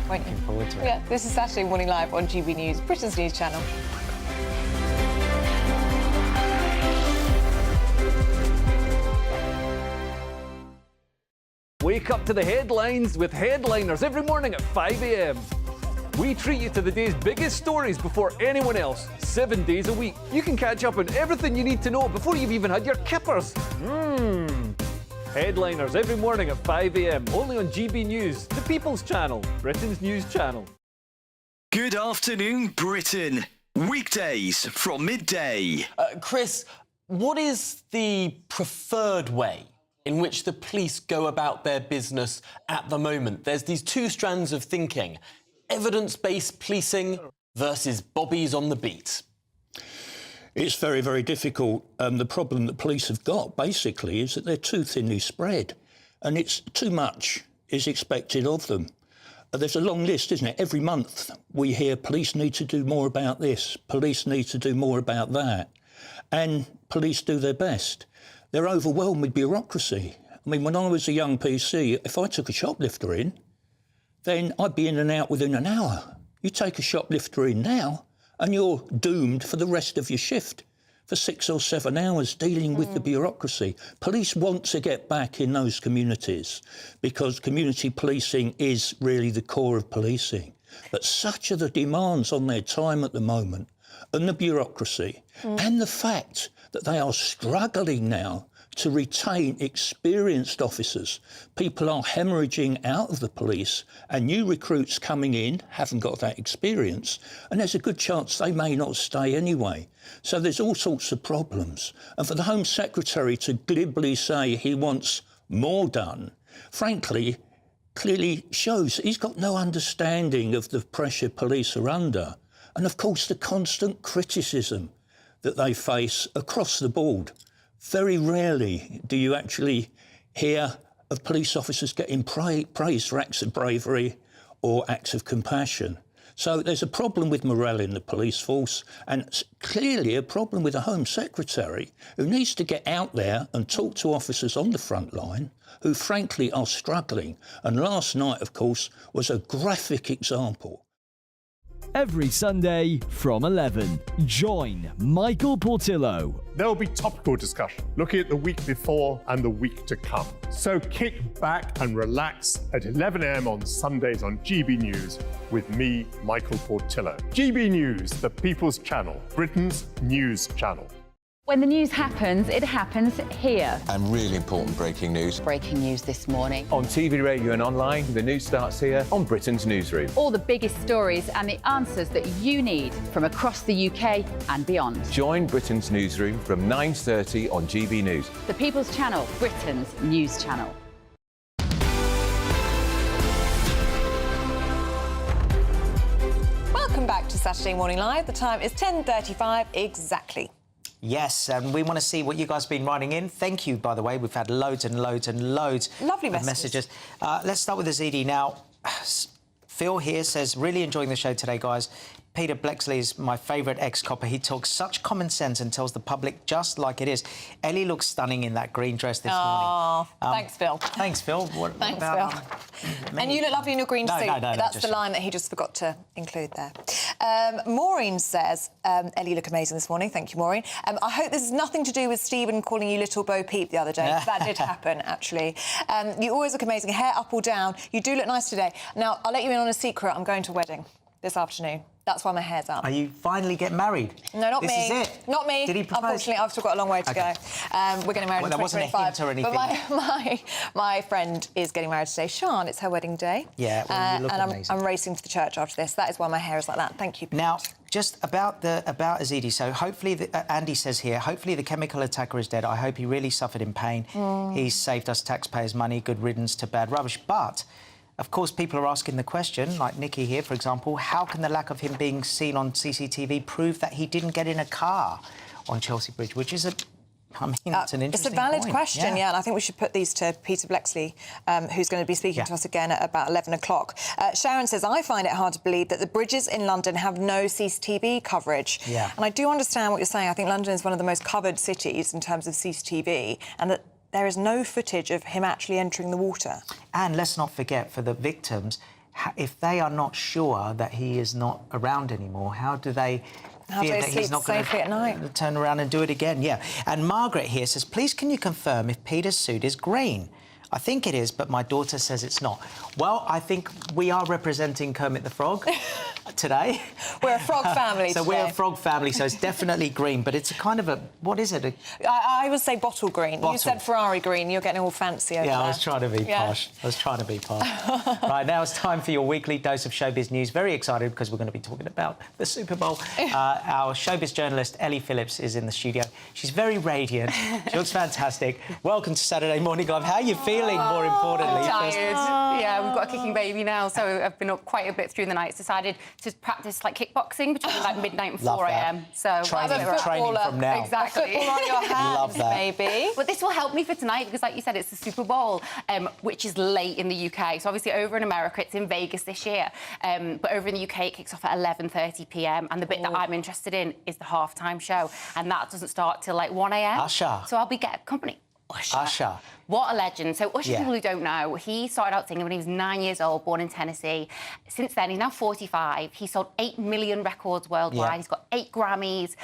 Speaker 5: won't you?
Speaker 4: Looking forward to it.
Speaker 5: Yeah, this is Saturday Morning Live on GB News, Britain's news channel.
Speaker 3: Wake up to the headlines with Headliners every morning at 5 a.m. We treat you to the day's biggest stories before anyone else, 7 days a week. You can catch up on everything you need to know before you've even had your kippers. Headliners every morning at 5 a.m. only on GB News, the People's Channel, Britain's news channel.
Speaker 1: Good afternoon, Britain. Weekdays from midday.
Speaker 20: Chris, what is the preferred way in which the police go about their business at the moment? There's these two strands of thinking: evidence-based policing versus bobbies on the beat.
Speaker 21: It's very, very difficult. The problem that police have got, basically, is that they're too thinly spread, and it's too much is expected of them. There's a long list, isn't it? Every month we hear police need to do more about this, police need to do more about that, and police do their best. They're overwhelmed with bureaucracy. I mean, when I was a young PC, if I took a shoplifter in, then I'd be in and out within an hour. You take a shoplifter in now, and you're doomed for the rest of your shift for 6 or 7 hours dealing with the bureaucracy. Police want to get back in those communities because community policing is really the core of policing. But such are the demands on their time at the moment, and the bureaucracy, and the fact that they are struggling now to retain experienced officers. People are hemorrhaging out of the police, and new recruits coming in haven't got that experience, and there's a good chance they may not stay anyway. So there's all sorts of problems. And for the Home Secretary to glibly say he wants more done, frankly, clearly shows he's got no understanding of the pressure police are under, and of course the constant criticism that they face across the board. Very rarely do you actually hear of police officers getting praised for acts of bravery or acts of compassion. So there's a problem with morale in the police force, and it's clearly a problem with the Home Secretary, who needs to get out there and talk to officers on the front line who frankly are struggling. And last night, of course, was a graphic example.
Speaker 22: Every Sunday from 11, join Michael Portillo.
Speaker 23: There will be topical discussion, looking at the week before and the week to come. So kick back and relax at 11 a.m. on Sundays on GB News with me, Michael Portillo. GB News, the People's Channel, Britain's news channel.
Speaker 24: When the news happens, it happens here.
Speaker 25: And really important breaking news.
Speaker 24: Breaking news this morning.
Speaker 12: On TV, radio and online, the news starts here on Britain's Newsroom.
Speaker 24: All the biggest stories and the answers that you need from across the UK and beyond.
Speaker 12: Join Britain's Newsroom from 9:30 on GB News.
Speaker 24: The People's Channel, Britain's news channel.
Speaker 5: Welcome back to Saturday Morning Live. The time is 10:35 exactly.
Speaker 4: Yes, and we want to see what you guys have been writing in. Thank you, by the way. We've had loads and loads and loads
Speaker 5: Lovely
Speaker 4: of messages. Let's start with Azidi now. Phil here says, really enjoying the show today, guys. Peter Blexley is my favourite ex-copper. He talks such common sense and tells the public just like it is. Ellie looks stunning in that green dress this morning.
Speaker 5: Thanks, Phil.
Speaker 4: Thanks, Phil.
Speaker 5: Thanks, Phil. And you look lovely in your green suit.
Speaker 4: No,
Speaker 5: That's the line that he just forgot to include there. Maureen says, Ellie, look amazing this morning. Thank you, Maureen. I hope this has nothing to do with Stephen calling you Little Bo Peep the other day. That did happen, actually. You always look amazing, hair up or down. You do look nice today. Now, I'll let you in on a secret. I'm going to a wedding this afternoon. That's why my hair's up.
Speaker 4: Are you finally getting married?
Speaker 5: No, not me.
Speaker 4: This is it?
Speaker 5: Not me.
Speaker 4: Did he propose?
Speaker 5: Unfortunately, I've still got a long way to go. We're getting married in 2025.
Speaker 4: That wasn't a hint or anything.
Speaker 5: But my friend is getting married today. Sian, it's her wedding day.
Speaker 4: Yeah, well, you look
Speaker 5: and
Speaker 4: amazing.
Speaker 5: I'm racing to the church after this. That is why my hair is like that. Thank you, Pete.
Speaker 4: Now, just about Azidi. So hopefully, Andy says here, hopefully the chemical attacker is dead. I hope he really suffered in pain. He's saved us taxpayers' money. Good riddance to bad rubbish. But of course, people are asking the question, like Nikki here, for example, how can the lack of him being seen on CCTV prove that he didn't get in a car on Chelsea Bridge, which is it's an interesting
Speaker 5: It's a valid
Speaker 4: point.
Speaker 5: question, yeah, and I think we should put these to Peter Blexley, who's going to be speaking to us again at about 11 o'clock. Sharon says, I find it hard to believe that the bridges in London have no CCTV coverage.
Speaker 4: Yeah.
Speaker 5: And I do understand what you're saying. I think London is one of the most covered cities in terms of CCTV, and that there is no footage of him actually entering the water.
Speaker 4: And let's not forget, for the victims, if they are not sure that he is not around anymore, how do they fear that he's not going to turn around and do it again? Yeah. And Margaret here says, please can you confirm if Peter's suit is green? I think it is, but my daughter says it's not. Well, I think we are representing Kermit the Frog today.
Speaker 5: We're a frog family
Speaker 4: So
Speaker 5: today.
Speaker 4: we're a frog family, so it's definitely green, but it's a kind of a... What is it?
Speaker 5: I would say bottle green.
Speaker 4: Bottle.
Speaker 5: You said Ferrari green. You're getting all fancy over there.
Speaker 4: I was trying to be posh. Right, now it's time for your weekly dose of showbiz news. Very excited because we're going to be talking about the Super Bowl. Our showbiz journalist, Ellie Phillips, is in the studio. She's very radiant. She looks fantastic. Welcome to Saturday Morning Live. How are you feeling, more importantly?
Speaker 2: I'm tired. Yeah, we've got a kicking baby now, so I've been up quite a bit through the night. Decided to practice like kickboxing between like midnight and 4 a.m. So
Speaker 4: training from now.
Speaker 2: Exactly.
Speaker 5: Football on your hands,
Speaker 4: Love that.
Speaker 5: maybe.
Speaker 2: But this will help me for tonight because, like you said, it's the Super Bowl, which is late in the UK. So obviously over in America, it's in Vegas this year. But over in the UK, it kicks off at 11:30 p.m. And the bit that I'm interested in is the halftime show, and that doesn't start till like 1 a.m.
Speaker 4: Usher.
Speaker 2: So I'll be getting company.
Speaker 4: Usher.
Speaker 2: What a legend. So Usher,
Speaker 4: Yeah.
Speaker 2: people who don't know, he started out singing when he was 9 years old, born in Tennessee. Since then, he's now 45. He sold 8 million records worldwide.
Speaker 4: Yeah.
Speaker 2: He's got 8 Grammys.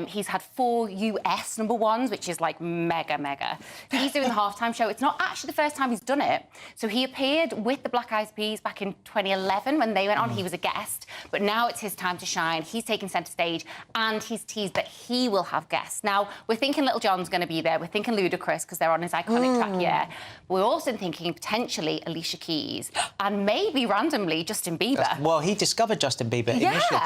Speaker 2: He's had 4 US #1s, which is like mega. He's doing the halftime show. It's not actually the first time he's done it. So he appeared with the Black Eyed Peas back in 2011 when they went on. He was a guest. But now it's his time to shine. He's taking centre stage and he's teased that he will have guests. Now, we're thinking Little John's going to be there. We're thinking Ludacris because they're on his iconic track. Yeah, we're also thinking potentially Alicia Keys and maybe randomly Justin Bieber.
Speaker 4: Well, he discovered Justin Bieber
Speaker 2: Yeah.
Speaker 4: initially.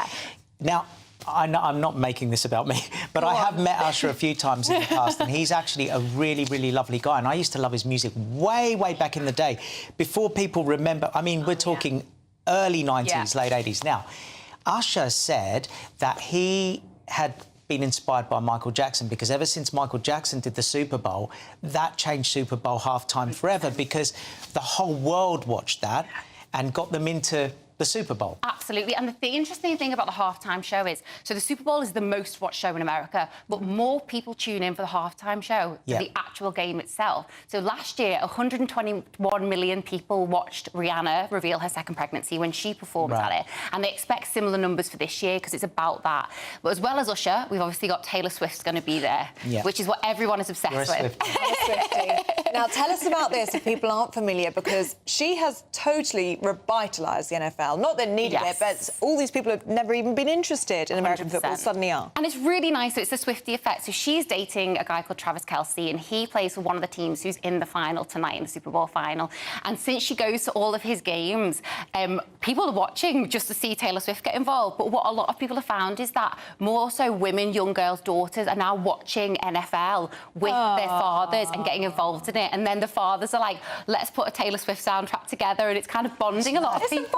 Speaker 4: Now, I'm not making this about me, but I have met Usher a few times in the past, and he's actually a really, really lovely guy. And I used to love his music way back in the day, before people remember. I mean, we're talking early 90s, late 80s. Now, Usher said that he had been inspired by Michael Jackson because ever since Michael Jackson did the Super Bowl, that changed Super Bowl halftime forever because the whole world watched that and got them into the Super Bowl.
Speaker 2: Absolutely. And the interesting thing about the halftime show is, so the Super Bowl is the most watched show in America, but more people tune in for the halftime show than the actual game itself. So last year, 121 million people watched Rihanna reveal her second pregnancy when she performed at it. And they expect similar numbers for this year because it's about that. But as well as Usher, we've obviously got Taylor Swift's going to be there, which is what everyone is obsessed with.
Speaker 5: Now, tell us about this if people aren't familiar, because she has totally revitalised the NFL. Not that it needed it, but all these people have never even been interested in American football suddenly are.
Speaker 2: And it's really nice. So it's the Swiftie effect. So she's dating a guy called Travis Kelce, and he plays for one of the teams who's in the final tonight, in the Super Bowl final. And since she goes to all of his games, people are watching just to see Taylor Swift get involved. But what a lot of people have found is that more so women, young girls, daughters are now watching NFL with their fathers and getting involved in it. And then the fathers are like, let's put a Taylor Swift soundtrack together, and it's kind of bonding a lot of people.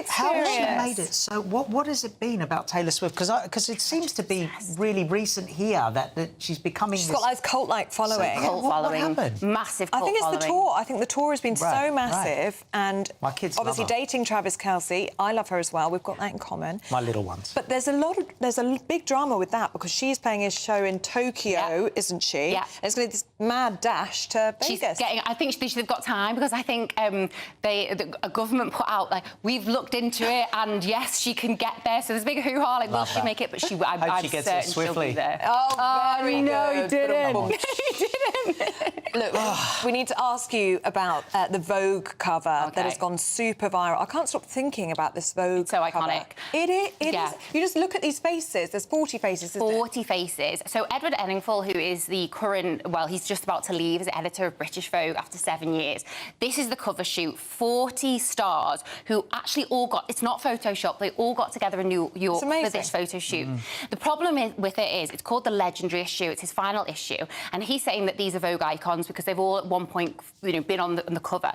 Speaker 4: How has she made it so? What has it been about Taylor Swift? Because it seems to be really recent here that she's becoming.
Speaker 5: She's got like this cult-like following.
Speaker 2: Following.
Speaker 4: What happened?
Speaker 2: Massive cult
Speaker 5: I think it's
Speaker 2: following.
Speaker 5: the tour. I think the tour has been so massive, and
Speaker 4: my kids
Speaker 5: obviously
Speaker 4: love her.
Speaker 5: dating Travis Kelce. I love her as well. We've got that in common.
Speaker 4: My little ones.
Speaker 5: But there's a big drama with that because she's playing his show in Tokyo, isn't she?
Speaker 2: Yeah.
Speaker 5: And it's going to be this mad dash to Vegas.
Speaker 2: I think they've got time because I think a government put out like, we've looked into it and yes, she can get there. So there's a big hoo-ha, like, will she make it? But I'm
Speaker 4: she gets
Speaker 2: certain
Speaker 4: it swiftly.
Speaker 2: she'll be there.
Speaker 5: Oh, very
Speaker 2: no,
Speaker 5: good.
Speaker 2: he didn't.
Speaker 5: He didn't. Look, we need to ask you about the Vogue cover that has gone super viral. I can't stop thinking about this Vogue cover.
Speaker 2: So iconic.
Speaker 5: It is. You just look at these faces. There's 40 faces, isn't
Speaker 2: 40 faces. So Edward Enningful, who is the current, well, he's just about to leave as editor of British Vogue after 7 years. This is the cover shoot. 40 stars who actually all got, it's not Photoshop, they all got together in New York for this photo shoot. The problem with it is, it's called the Legendary issue. It's his final issue. And he's saying that these are Vogue icons because they've all at one point, been on the cover.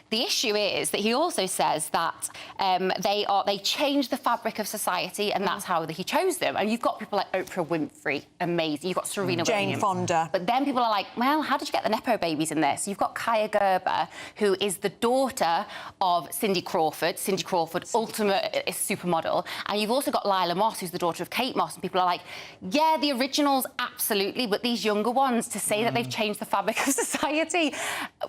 Speaker 2: The issue is that he also says that they change the fabric of society, and that's how he chose them. And you've got people like Oprah Winfrey, amazing. You've got Serena
Speaker 5: Jane
Speaker 2: Williams.
Speaker 5: Fonda.
Speaker 2: But then people are like, well, how did you get the Nepo babies in there? So you've got Kaya Gerber, who is the daughter of Cindy Crawford. Cindy Crawford, ultimate supermodel. And you've also got Lila Moss, who's the daughter of Kate Moss. And people are like, yeah, the originals, absolutely, but these younger ones, to say that they've changed the fabric of society,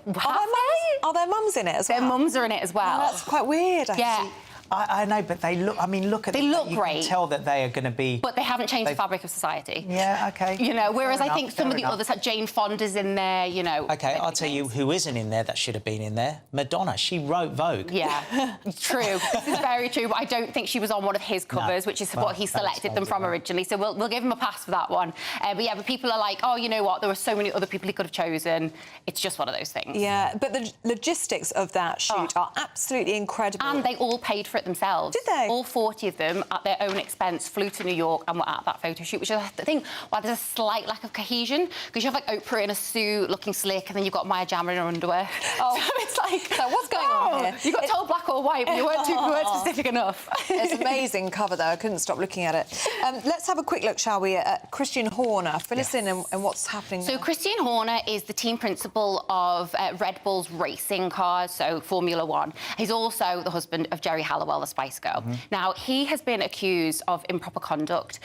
Speaker 5: are their mums in it as well?
Speaker 2: Their mums are in it as well.
Speaker 5: Oh, that's quite weird, actually.
Speaker 2: Yeah.
Speaker 4: I know, but they look. I mean, look at
Speaker 2: They
Speaker 4: them.
Speaker 2: look
Speaker 4: You
Speaker 2: great.
Speaker 4: can tell that they are going to be.
Speaker 2: But they haven't changed the fabric of society.
Speaker 4: Yeah, OK.
Speaker 2: You know, whereas
Speaker 4: Fair
Speaker 2: I think
Speaker 4: enough,
Speaker 2: some of
Speaker 4: fair
Speaker 2: the
Speaker 4: enough.
Speaker 2: others, like Jane Fonda's in there, you know.
Speaker 4: OK, I'll tell you who isn't in there that should have been in there. Madonna. She wrote Vogue.
Speaker 2: Yeah, true. This is very true, but I don't think she was on one of his covers, which is what he selected them from originally. So we'll give him a pass for that one. But people are like, oh, you know what? There were so many other people he could have chosen. It's just one of those things.
Speaker 5: Yeah, but the logistics of that shoot are absolutely incredible.
Speaker 2: And they all paid for it themselves.
Speaker 5: Did they?
Speaker 2: All 40 of them, at their own expense, flew to New York and were at that photo shoot, which is the thing why there's a slight lack of cohesion, because you have, like, Oprah in a suit looking slick, and then you've got Maya Jama in her underwear.
Speaker 5: Oh.
Speaker 2: So it's like...
Speaker 5: So what's going on here?
Speaker 2: You got told black or white, but you weren't specific enough.
Speaker 5: It's an amazing cover, though. I couldn't stop looking at it. Let's have a quick look, shall we, at Christian Horner. Fill us in and what's happening
Speaker 2: So
Speaker 5: there.
Speaker 2: Christian Horner is the team principal of Red Bull's racing cars, so Formula One. He's also the husband of Jerry Halliwell, the Spice Girl. Now, he has been accused of improper conduct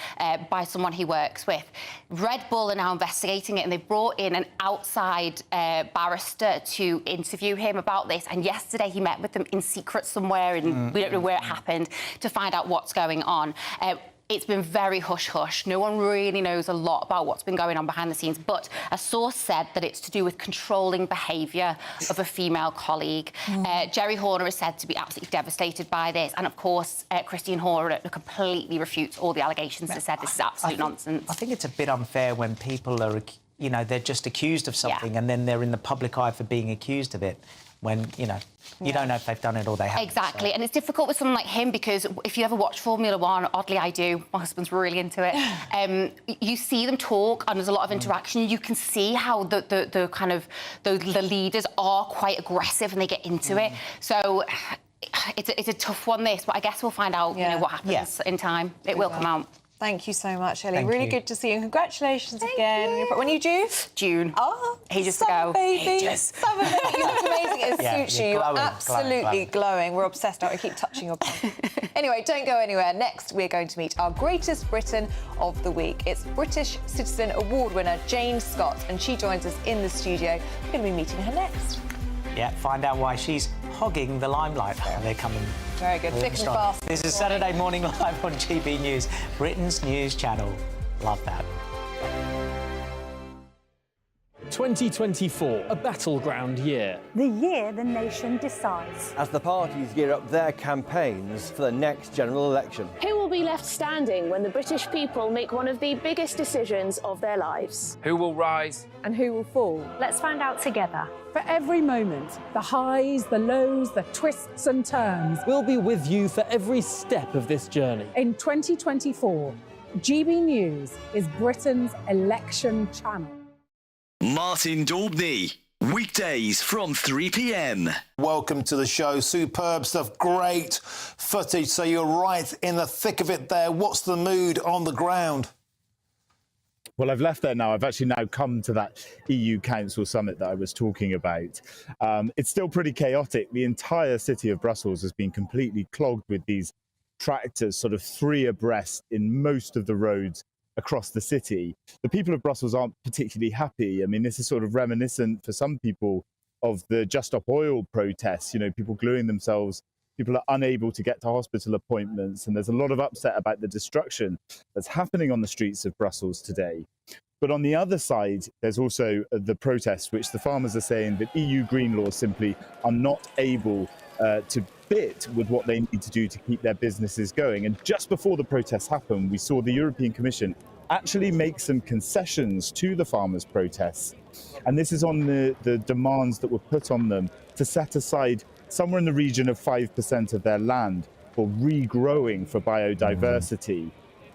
Speaker 2: by someone he works with. Red Bull are now investigating it, and they've brought in an outside barrister to interview him about this. And yesterday he met with them in secret somewhere, and we don't know where it happened, to find out what's going on. It's been very hush-hush. No one really knows a lot about what's been going on behind the scenes, but a source said that it's to do with controlling behaviour of a female colleague. Jerry Horner is said to be absolutely devastated by this, and, of course, Christian Horner completely refutes all the allegations and said this is absolute nonsense.
Speaker 4: I think it's a bit unfair when people are, you know, they're just accused of something and then they're in the public eye for being accused of it, when, you know, you don't know if they've done it or they haven't.
Speaker 2: Exactly,
Speaker 4: so.
Speaker 2: and it's difficult with someone like him, because if you ever watch Formula One, oddly I do, my husband's really into it, you see them talk and there's a lot of interaction. You can see how the kind of the leaders are quite aggressive and they get into it. So it's a tough one, this, but I guess we'll find out you know, what happens in time. It will come out.
Speaker 5: Thank you so much, Ellie.
Speaker 2: Thank
Speaker 5: really
Speaker 2: you.
Speaker 5: good to see you. And congratulations again. When are you due?
Speaker 2: June.
Speaker 5: Oh,
Speaker 2: ages to
Speaker 5: summer
Speaker 2: go.
Speaker 5: baby.
Speaker 2: Ages.
Speaker 5: Summer baby. You look amazing. It suits you.
Speaker 4: you're
Speaker 5: You're
Speaker 4: glowing,
Speaker 5: absolutely glowing. We're obsessed now. I keep touching your body. Anyway, don't go anywhere. Next, we're going to meet our greatest Briton of the week. It's British Citizen Award winner Jane Scott, and she joins us in the studio. We're going to be meeting her next.
Speaker 4: Yeah, find out why she's hogging the limelight there. They're coming.
Speaker 5: Very good. Thick and fast.
Speaker 4: This is Saturday Morning Live on GB News, Britain's news channel. Love that.
Speaker 22: 2024, a battleground year.
Speaker 6: The year the nation decides.
Speaker 7: As the parties gear up their campaigns for the next general election.
Speaker 8: Who will be left standing when the British people make one of the biggest decisions of their lives?
Speaker 9: Who will rise?
Speaker 6: And who will fall? Let's find out together. For every moment, the highs, the lows, the twists and turns.
Speaker 22: We'll be with you for every step of this journey.
Speaker 6: In 2024, GB News is Britain's election channel.
Speaker 1: Martin Daubney, weekdays from 3 p.m.
Speaker 11: Welcome to the show. Superb stuff, great footage. So you're right in the thick of it there. What's the mood on the ground?
Speaker 26: Well, I've left there now. I've actually now come to that EU Council summit that I was talking about. It's still pretty chaotic. The entire city of Brussels has been completely clogged with these tractors, sort of three abreast in most of the roads across the city. The people of Brussels aren't particularly happy. I mean, this is sort of reminiscent for some people of the Just Stop Oil protests, you know, people gluing themselves. People are unable to get to hospital appointments, and there's a lot of upset about the destruction that's happening on the streets of Brussels today. But on the other side, there's also the protests, which the farmers are saying that EU green laws simply are not able to fit with what they need to do to keep their businesses going. And just before the protests happened, we saw the European Commission actually make some concessions to the farmers' protests. And this is on the demands that were put on them to set aside somewhere in the region of 5% of their land for regrowing for biodiversity.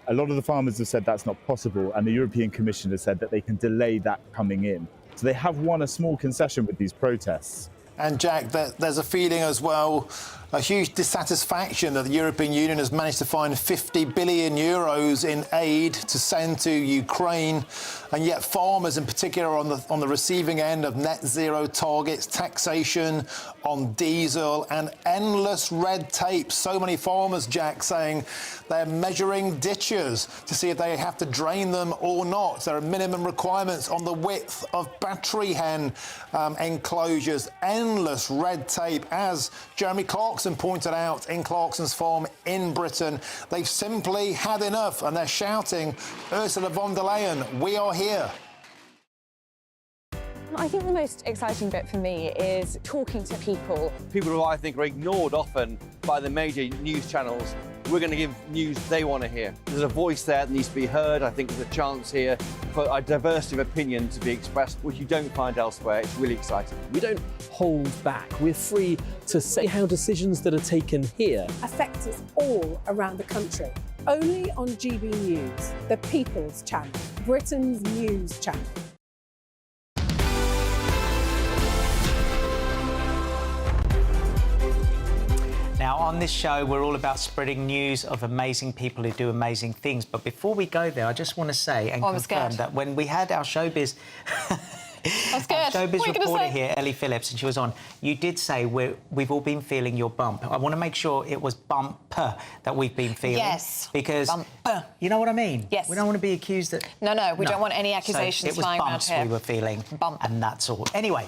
Speaker 26: A lot of the farmers have said that's not possible, and the European Commission has said that they can delay that coming in. So they have won a small concession with these protests.
Speaker 11: And Jack, there's a feeling as well, a huge dissatisfaction that the European Union has managed to find 50 billion euros in aid to send to Ukraine, and yet farmers in particular are on the receiving end of net zero targets, taxation on diesel and endless red tape. So many farmers, Jack, saying they're measuring ditches to see if they have to drain them or not. There are minimum requirements on the width of battery hen enclosures, endless endless red tape. As Jeremy Clarkson pointed out in Clarkson's farm in Britain, they've simply had enough and they're shouting, Ursula von der Leyen, we are here.
Speaker 9: I think the most exciting bit for me is talking to people.
Speaker 10: People who I think are ignored often by the major news channels. We're going to give news they want to hear. There's a voice there that needs to be heard. I think there's a chance here for a diversity of opinion to be expressed, which you don't find elsewhere. It's really exciting.
Speaker 22: We don't hold back. We're free to say how decisions that are taken here
Speaker 6: affect us all around the country. Only on GB News, the People's Channel, Britain's news channel.
Speaker 4: Now, on this show, we're all about spreading news of amazing people who do amazing things. But before we go there, I just want to say and confirm that when we had our showbiz...
Speaker 9: I'm scared.
Speaker 4: Showbiz reporter here, Ellie Phillips, and she was on. You did say we've all been feeling your bump. I want to make sure it was bumper that we've been feeling.
Speaker 5: Yes.
Speaker 4: Because
Speaker 5: bumper.
Speaker 4: You know what I mean?
Speaker 5: Yes.
Speaker 4: We don't want to be accused that.
Speaker 5: No, we don't want any accusations flying around here.
Speaker 4: It was bumps we were feeling, and that's all. Anyway,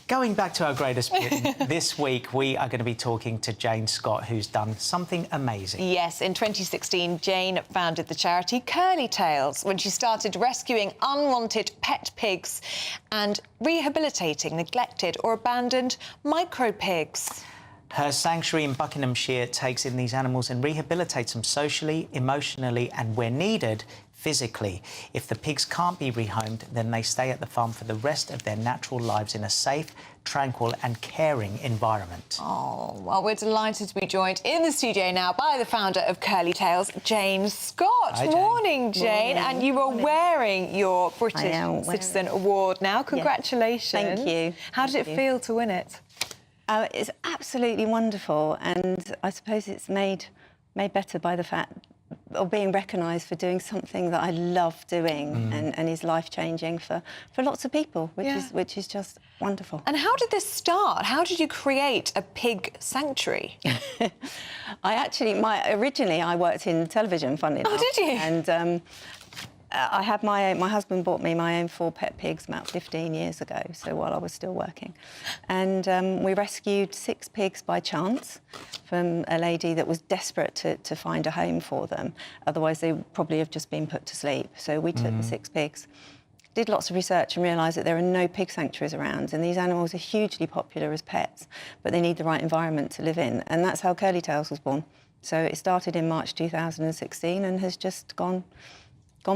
Speaker 4: going back to our greatest Britain, this week we are going to be talking to Jane Scott, who's done something amazing.
Speaker 5: Yes, in 2016, Jane founded the charity Curly Tails when she started rescuing unwanted pet pigs and rehabilitating neglected or abandoned micro pigs.
Speaker 4: Her sanctuary in Buckinghamshire takes in these animals and rehabilitates them socially, emotionally and, where needed, physically. If the pigs can't be rehomed, then they stay at the farm for the rest of their natural lives in a safe, tranquil and caring environment.
Speaker 5: Oh, well, we're delighted to be joined in the studio now by the founder of Curly Tails, Jane Scott.
Speaker 13: Hi, Jane.
Speaker 5: Morning, Jane.
Speaker 13: Morning.
Speaker 5: And you are wearing your British Citizen Award now. Congratulations.
Speaker 13: Thank you.
Speaker 5: How did it feel to win it?
Speaker 13: It's absolutely wonderful, and I suppose it's made better by the fact of being recognised for doing something that I love doing and is life-changing for lots of people, which is just wonderful.
Speaker 5: And how did this start? How did you create a pig sanctuary?
Speaker 13: Originally I worked in television, funnily enough.
Speaker 5: Oh, did you?
Speaker 13: And I had my husband bought me my own 4 pet pigs about 15 years ago, so while I was still working. And we rescued 6 pigs by chance from a lady that was desperate to find a home for them. Otherwise, they would probably have just been put to sleep. So we took the 6 pigs, did lots of research and realised that there are no pig sanctuaries around, and these animals are hugely popular as pets, but they need the right environment to live in. And that's how Curly Tails was born. So it started in March 2016 and has just gone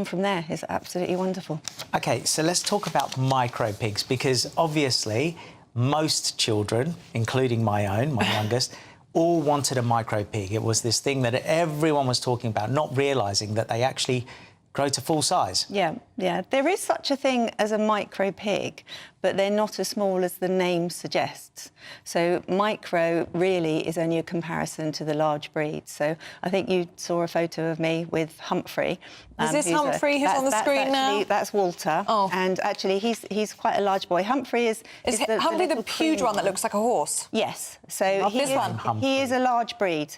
Speaker 13: from there. It's absolutely wonderful.
Speaker 4: OK, so let's talk about micro pigs, because obviously most children, including my own, my youngest, all wanted a micro pig. It was this thing that everyone was talking about, not realising that they actually grow to full size.
Speaker 13: Yeah. There is such a thing as a micro pig, but they're not as small as the name suggests. So micro really is only a comparison to the large breeds. So I think you saw a photo of me with Humphrey.
Speaker 5: Is this Humphrey who's on the screen now?
Speaker 13: That's Walter. Oh. And actually he's quite a large boy. Humphrey is
Speaker 5: Humphrey the huge one that looks like a horse?
Speaker 13: Yes. So he is a large breed.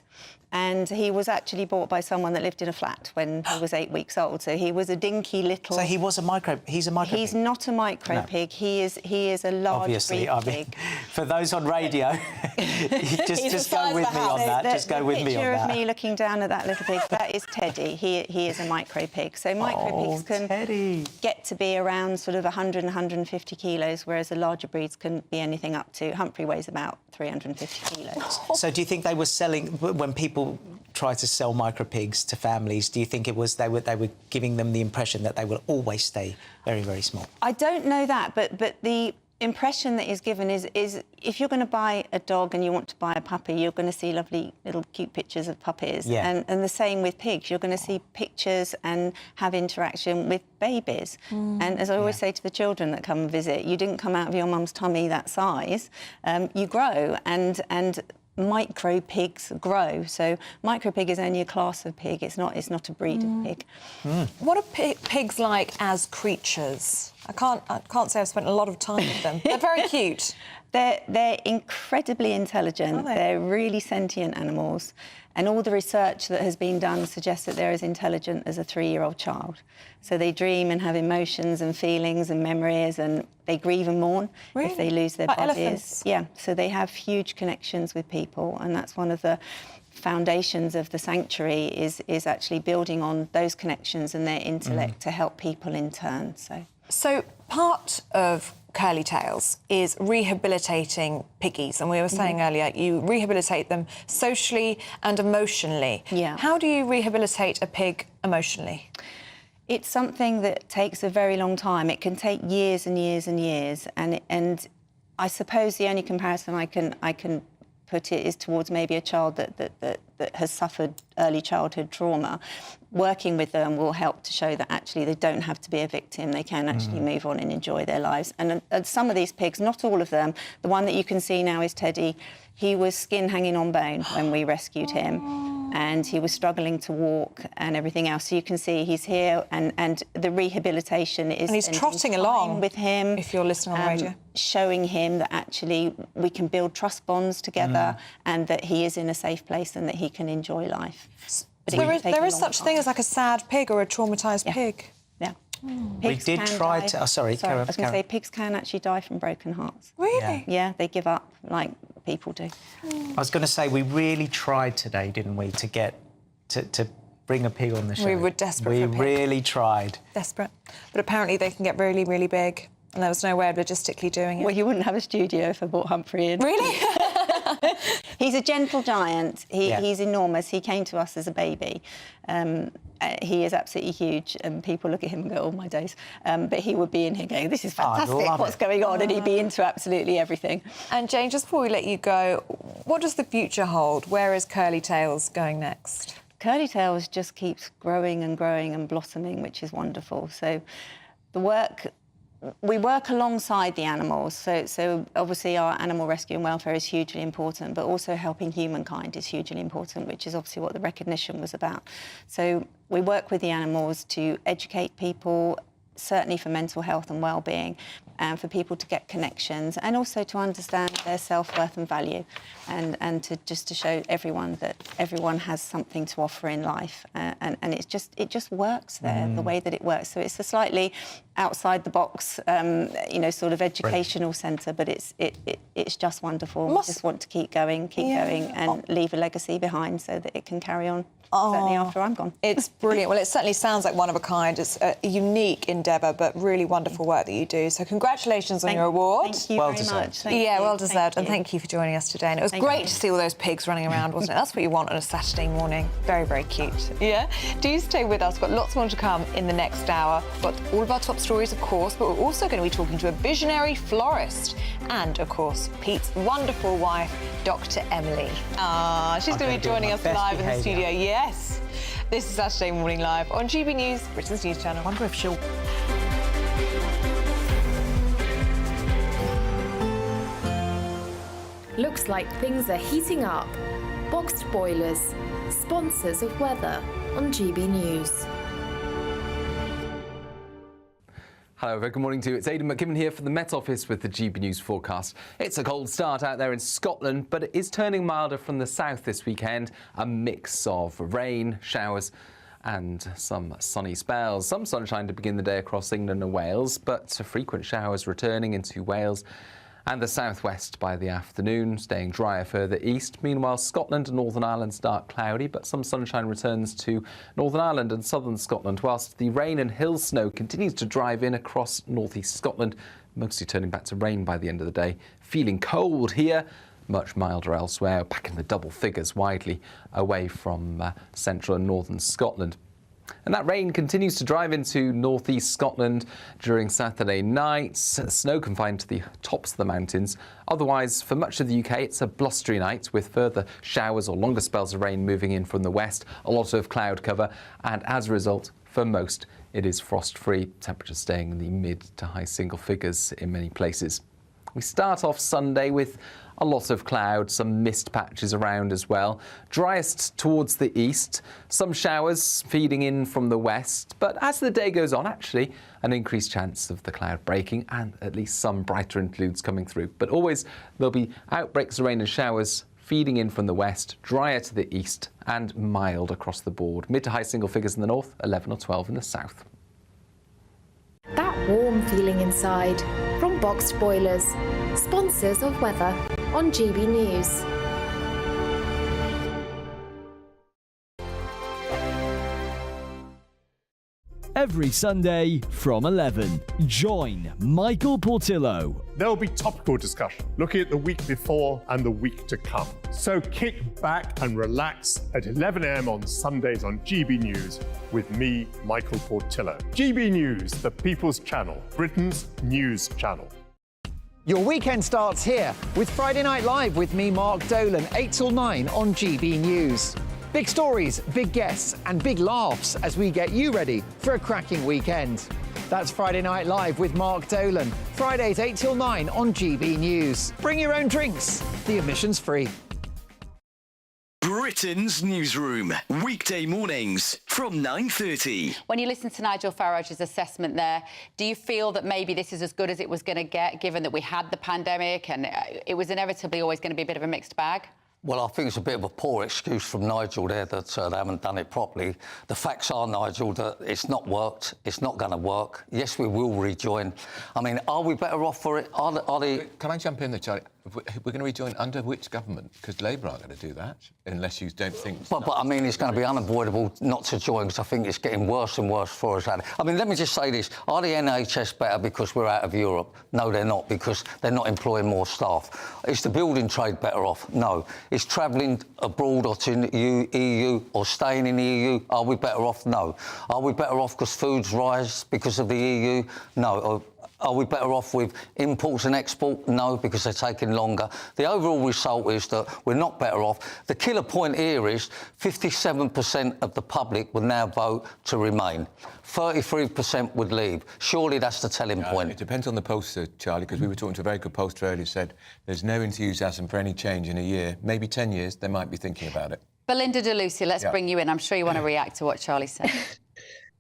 Speaker 13: And he was actually bought by someone that lived in a flat when he was 8 weeks old. So he was a dinky little...
Speaker 4: So he's a micro
Speaker 13: He's
Speaker 4: pig?
Speaker 13: not a micro pig. He is a large
Speaker 4: Obviously,
Speaker 13: breed pig.
Speaker 4: For those on radio, just go with me on that. Just go with me on that.
Speaker 13: The picture of me looking down at that little pig, that is Teddy. He is a micro pig. So micro pigs can get to be around sort of 100 and 150 kilos, whereas the larger breeds can be anything up to... Humphrey weighs about 350 kilos.
Speaker 4: So do you think they were selling... When people try to sell micro pigs to families, do you think it was they were giving them the impression that they will always stay very, very small?
Speaker 13: I don't know that, but the impression that is given is if you're going to buy a dog and you want to buy a puppy, you're going to see lovely little cute pictures of puppies.
Speaker 4: Yeah.
Speaker 13: And the same with pigs. You're going to see pictures and have interaction with babies. And as I always say to the children that come and visit, you didn't come out of your mum's tummy that size. You grow and micro pigs grow. So micro pig is only a class of pig. It's not a breed of pig.
Speaker 5: What are pigs like as creatures? I can't say I've spent a lot of time with them. They're very cute.
Speaker 13: They're incredibly intelligent. They're really sentient animals. And all the research that has been done suggests that they're as intelligent as a 3-year-old child. So they dream and have emotions and feelings and memories, and they grieve and mourn if they lose their bodies.
Speaker 5: Elephants?
Speaker 13: Yeah, so they have huge connections with people, and that's one of the foundations of the sanctuary is actually building on those connections and their intellect to help people in turn.
Speaker 5: So part of Curly Tails is rehabilitating piggies, and we were saying earlier you rehabilitate them socially and emotionally.
Speaker 13: Yeah.
Speaker 5: How do you rehabilitate a pig emotionally?
Speaker 13: It's something that takes a very long time. It can take years and years and years, and I suppose the only comparison I can put it is towards maybe a child that has suffered early childhood trauma. Working with them will help to show that actually they don't have to be a victim. They can actually move on and enjoy their lives. And some of these pigs, not all of them, the one that you can see now is Teddy. He was skin hanging on bone when we rescued him, and he was struggling to walk and everything else. So you can see he's here, and the rehabilitation is...
Speaker 5: And he's trotting along
Speaker 13: with him.
Speaker 5: If you're listening on the radio.
Speaker 13: Showing him that actually we can build trust bonds together and that he is in a safe place and that he can enjoy life.
Speaker 5: So there is such a thing as like a sad pig or a traumatised pig.
Speaker 13: Yeah.
Speaker 4: We did try to... Oh, sorry,
Speaker 13: I was going to say, pigs can actually die from broken hearts.
Speaker 5: Really?
Speaker 13: Yeah, they give up like people do.
Speaker 4: I was going to say, we really tried today, didn't we, to get... to bring a pig on the show.
Speaker 5: We were desperate for a pig.
Speaker 4: We really tried.
Speaker 5: Desperate. But apparently they can get really, really big, and there was no way of logistically doing it.
Speaker 13: Well, you wouldn't have a studio if I brought Humphrey in.
Speaker 5: Really?
Speaker 13: He's a gentle giant. He's enormous. He came to us as a baby. He is absolutely huge, and people look at him and go, oh, my days. But he would be in here going, this is fantastic, what's going on? And he'd be into absolutely everything.
Speaker 5: And Jane, just before we let you go, what does the future hold? Where is Curly Tails going next?
Speaker 13: Curly Tails just keeps growing and growing and blossoming, which is wonderful. So we work alongside the animals, so obviously our animal rescue and welfare is hugely important, but also helping humankind is hugely important, which is obviously what the recognition was about. So we work with the animals to educate people, certainly for mental health and well-being, and for people to get connections, and also to understand their self-worth and value, and to show everyone that everyone has something to offer in life, and it just works there the way that it works. So it's a slightly outside the box, sort of educational centre, but it's just wonderful. We just want to keep going, and leave a legacy behind so that it can carry on. Certainly after I'm gone.
Speaker 5: It's brilliant. Well, it certainly sounds like one of a kind. It's a unique endeavour, but really wonderful work that you do. So congratulations on your award.
Speaker 13: Thank you very much.
Speaker 5: Well deserved. And thank you for joining us today. And it was great to see all those pigs running around, wasn't it? That's what you want on a Saturday morning. Very, very cute. Yeah? Do stay with us. We've got lots more to come in the next hour. We've got all of our top stories, of course, but we're also going to be talking to a visionary florist and, of course, Pete's wonderful wife, Dr. Emily. She's going to be joining us live in the studio. Yes. This is Saturday Morning Live on GB News, Britain's news channel.
Speaker 4: I wonder if she'll...
Speaker 14: Looks like things are heating up. Boxed boilers, sponsors of weather on GB News.
Speaker 15: Hello, very good morning to you. It's Aidan McKibben here from the Met Office with the GB News forecast. It's a cold start out there in Scotland, but it is turning milder from the south this weekend. A mix of rain, showers and some sunny spells. Some sunshine to begin the day across England and Wales, but frequent showers returning into Wales and the southwest by the afternoon, staying drier further east. Meanwhile, Scotland and Northern Ireland's dark cloudy, but some sunshine returns to Northern Ireland and southern Scotland, whilst the rain and hill snow continues to drive in across northeast Scotland, mostly turning back to rain by the end of the day. Feeling cold here, much milder elsewhere, back in the double figures widely away from central and northern Scotland. And that rain continues to drive into northeast Scotland during Saturday night. Snow confined to the tops of the mountains. Otherwise, for much of the UK, it's a blustery night with further showers or longer spells of rain moving in from the west. A lot of cloud cover, and as a result, for most, it is frost-free. Temperatures staying in the mid to high single figures in many places. We start off Sunday with a lot of cloud, some mist patches around as well. Driest towards the east, some showers feeding in from the west. But as the day goes on, actually, an increased chance of the cloud breaking and at least some brighter interludes coming through. But always there'll be outbreaks of rain and showers feeding in from the west, drier to the east and mild across the board. Mid to high single figures in the north, 11 or 12 in the south.
Speaker 14: That warm feeling inside from Boxed Boilers, sponsors of weather on GB News.
Speaker 3: Every Sunday from 11, join Michael Portillo.
Speaker 23: There'll be topical discussion, looking at the week before and the week to come. So kick back and relax at 11 a.m. on Sundays on GB News with me, Michael Portillo. GB News, the People's Channel, Britain's news channel.
Speaker 16: Your weekend starts here with Friday Night Live with me, Mark Dolan, 8 till 9 on GB News. Big stories, big guests and big laughs as we get you ready for a cracking weekend. That's Friday Night Live with Mark Dolan. Fridays 8 till 9 on GB News. Bring your own drinks. The admission's free.
Speaker 1: Britain's newsroom, weekday mornings from 9:30.
Speaker 24: When you listen to Nigel Farage's assessment there, do you feel that maybe this is as good as it was going to get, given that we had the pandemic and it was inevitably always going to be a bit of a mixed bag?
Speaker 17: Well, I think it's a bit of a poor excuse from Nigel there that they haven't done it properly. The facts are, Nigel, that it's not worked. It's not going to work. Yes, we will rejoin. I mean, are we better off for it? Are they...
Speaker 25: Can I jump in there, Charlie? We're going to rejoin under which government? Because Labour aren't going to do that, unless you don't think...
Speaker 17: But I mean, it's going to be unavoidable not to join, because I think it's getting worse and worse for us. I mean, let me just say this. Are the NHS better because we're out of Europe? No, they're not, because they're not employing more staff. Is the building trade better off? No. Is travelling abroad or to the EU or staying in the EU, are we better off? No. Are we better off because foods rise because of the EU? No. Are we better off with imports and export? No, because they're taking longer. The overall result is that we're not better off. The killer point here is 57% of the public would now vote to remain. 33% would leave. Surely that's the telling point.
Speaker 25: It depends on the pollster, Charlie, because we were talking to a very good pollster earlier who said there's no enthusiasm for any change in a year. Maybe 10 years, they might be thinking about it.
Speaker 24: Belinda de Lucy, let's bring you in. I'm sure you want to react to what Charlie said.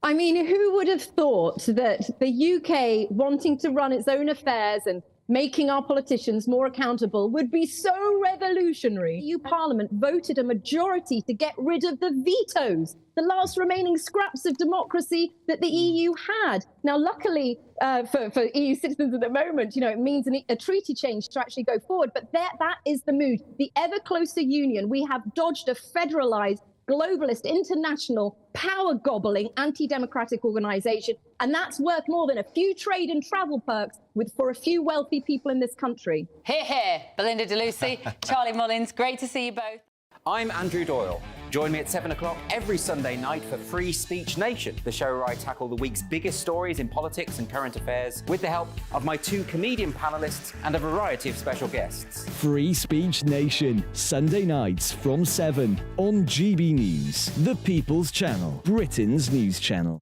Speaker 18: I mean, who would have thought that the UK wanting to run its own affairs and making our politicians more accountable would be so revolutionary? EU Parliament voted a majority to get rid of the vetoes, the last remaining scraps of democracy that the EU had. Now, luckily for EU citizens at the moment, you know, it means a treaty change to actually go forward. But that is the mood. The ever closer union. We have dodged a federalised, globalist, international, power-gobbling, anti-democratic organisation, and that's worth more than a few trade and travel perks for a few wealthy people in this country.
Speaker 24: Hear, hear. Belinda de Lucy, Charlie Mullins, great to see you both.
Speaker 19: I'm Andrew Doyle. Join me at 7 o'clock every Sunday night for Free Speech Nation, the show where I tackle the week's biggest stories in politics and current affairs with the help of my 2 comedian panellists and a variety of special guests.
Speaker 3: Free Speech Nation, Sunday nights from 7 on GB News, the People's Channel, Britain's news channel.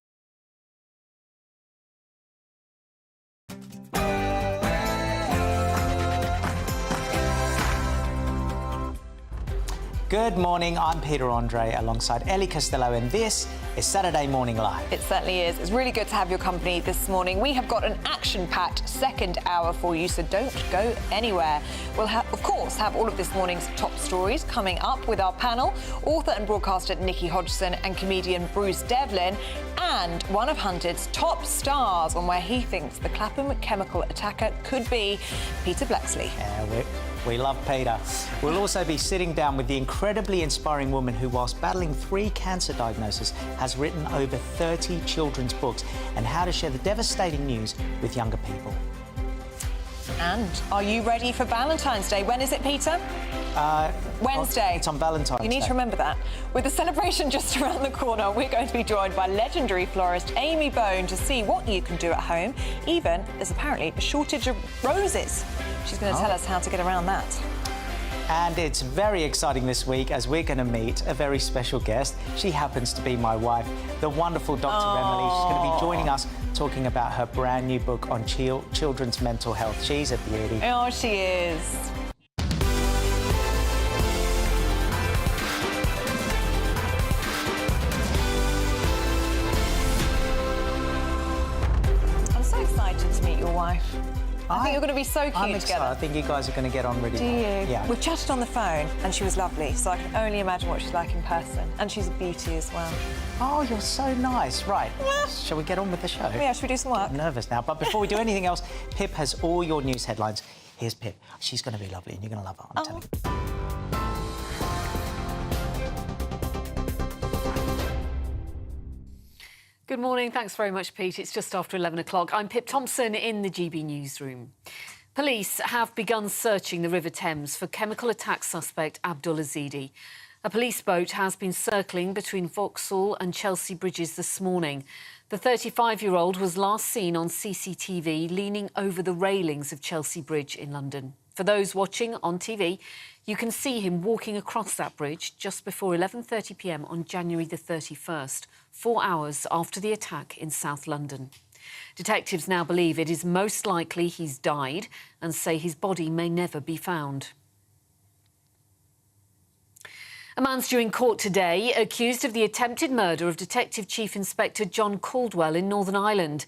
Speaker 4: Good morning, I'm Peter Andre alongside Ellie Costello, and this is Saturday Morning Live.
Speaker 5: It certainly is. It's really good to have your company this morning. We have got an action-packed second hour for you, so don't go anywhere. We'll, of course, have all of this morning's top stories coming up with our panel, author and broadcaster Nicky Hodgson and comedian Bruce Devlin, and one of Hunted's top stars on where he thinks the Clapham chemical attacker could be, Peter Bleksley.
Speaker 4: Yeah, we love Peter. We'll also be sitting down with the incredibly inspiring woman who, whilst battling 3 cancer diagnoses, has written over 30 children's books, and how to share the devastating news with younger people.
Speaker 5: And are you ready for Valentine's Day? When is it, Peter? Wednesday.
Speaker 4: It's on Valentine's Day.
Speaker 5: You need to remember that. With the celebration just around the corner, we're going to be joined by legendary florist Amy Bone to see what you can do at home, even there's apparently a shortage of roses. She's going to tell us how to get around that.
Speaker 4: And it's very exciting this week as we're going to meet a very special guest. She happens to be my wife, the wonderful Dr. Emily. She's going to be joining us talking about her brand new book on children's mental health. She's a beauty.
Speaker 5: Oh, she is. I'm so excited to meet your wife. I think you're going to be so cute
Speaker 4: I'm excited.
Speaker 5: together.
Speaker 4: I think you guys are going to get on really
Speaker 5: Do
Speaker 4: well.
Speaker 5: you?
Speaker 4: Yeah.
Speaker 5: We've chatted on the phone and she was lovely, so I can only imagine what she's like in person. And she's a beauty as well.
Speaker 4: Oh, you're so nice. Right. Shall we get on with the show?
Speaker 5: Yeah, should we do some work?
Speaker 4: I'm nervous now, but before we do anything else, Pip has all your news headlines. Here's Pip. She's going to be lovely and you're going to love her, I'm telling you.
Speaker 2: Good morning. Thanks very much, Pete. It's just after 11 o'clock. I'm Pip Thompson in the GB newsroom. Police have begun searching the River Thames for chemical attack suspect Abdul Azidi. A police boat has been circling between Vauxhall and Chelsea bridges this morning. The 35-year-old was last seen on CCTV leaning over the railings of Chelsea Bridge in London. For those watching on TV, you can see him walking across that bridge just before 11:30 p.m. on January the 31st, 4 hours after the attack in South London. Detectives now believe it is most likely he's died and say his body may never be found. A man's due in court today, accused of the attempted murder of Detective Chief Inspector John Caldwell in Northern Ireland.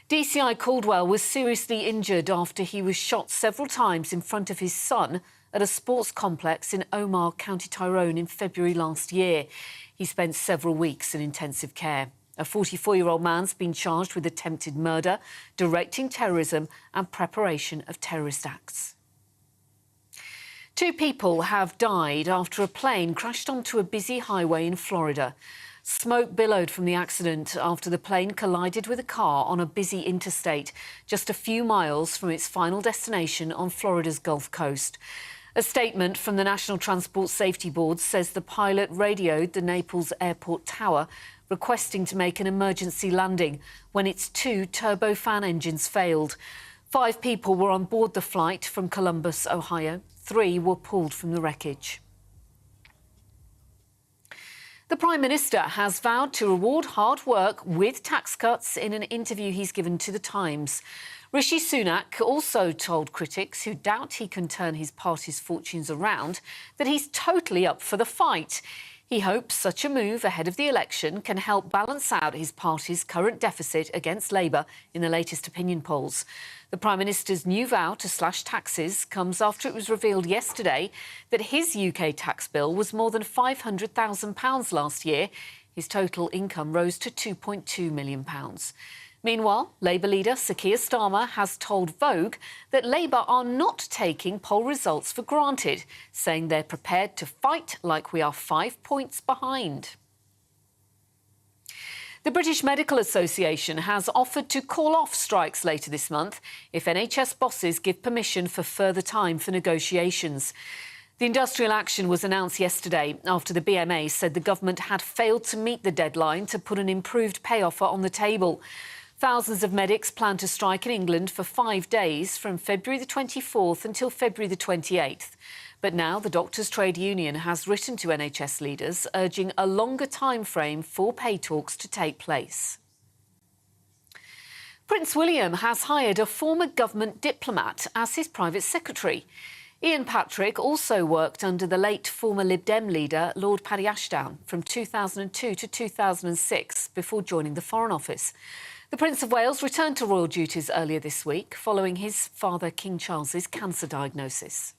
Speaker 2: DCI Caldwell was seriously injured after he was shot several times in front of his son at a sports complex in Omagh, County Tyrone in February last year. He spent several weeks in intensive care. A 44-year-old man's been charged with attempted murder, directing terrorism and preparation of terrorist acts. 2 people have died after a plane crashed onto a busy highway in Florida. Smoke billowed from the accident after the plane collided with a car on a busy interstate, just a few miles from its final destination on Florida's Gulf Coast. A statement from the National Transport Safety Board says the pilot radioed the Naples airport tower, requesting to make an emergency landing when its 2 turbofan engines failed. 5 people were on board the flight from Columbus, Ohio. 3 were pulled from the wreckage. The Prime Minister has vowed to reward hard work with tax cuts in an interview he's given to The Times. Rishi Sunak also told critics who doubt he can turn his party's fortunes around that he's totally up for the fight. He hopes such a move ahead of the election can help balance out his party's current deficit against Labour in the latest opinion polls. The Prime Minister's new vow to slash taxes comes after it was revealed yesterday that his UK tax bill was more than £500,000 last year. His total income rose to £2.2 million. Meanwhile, Labour leader Sir Keir Starmer has told Vogue that Labour are not taking poll results for granted, saying they're prepared to fight like we are 5 points behind. The British Medical Association has offered to call off strikes later this month if NHS bosses give permission for further time for negotiations. The industrial action was announced yesterday after the BMA said the government had failed to meet the deadline to put an improved pay offer on the table. Thousands of medics plan to strike in England for 5 days from February the 24th until February the 28th. But now the Doctors' Trade Union has written to NHS leaders urging a longer time frame for pay talks to take place. Prince William has hired a former government diplomat as his private secretary. Ian Patrick also worked under the late former Lib Dem leader Lord Paddy Ashdown from 2002 to 2006 before joining the Foreign Office. The Prince of Wales returned to royal duties earlier this week following his father King Charles's cancer diagnosis.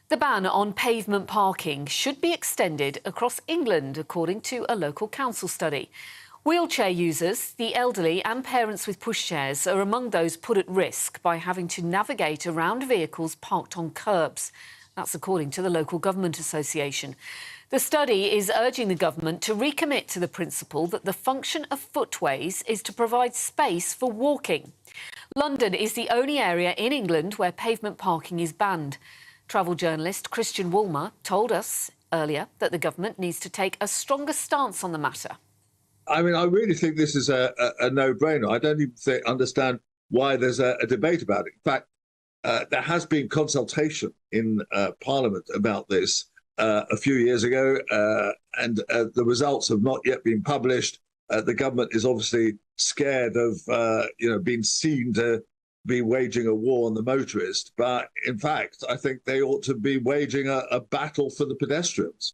Speaker 2: The ban on pavement parking should be extended across England, according to a local council study. Wheelchair users, the elderly and parents with pushchairs are among those put at risk by having to navigate around vehicles parked on curbs. That's according to the local government association. The study is urging the government to recommit to the principle that the function of footways is to provide space for walking. London is the only area in England where pavement parking is banned. Travel journalist Christian Woolmer told us earlier that the government needs to take a stronger stance on the matter.
Speaker 7: I mean, I really think this is a no-brainer. I don't even understand why there's a debate about it. In fact, there has been consultation in Parliament about this a few years ago, and the results have not yet been published. The government is obviously scared of, being seen to be waging a war on the motorist. But in fact, I think they ought to be waging a battle for the pedestrians.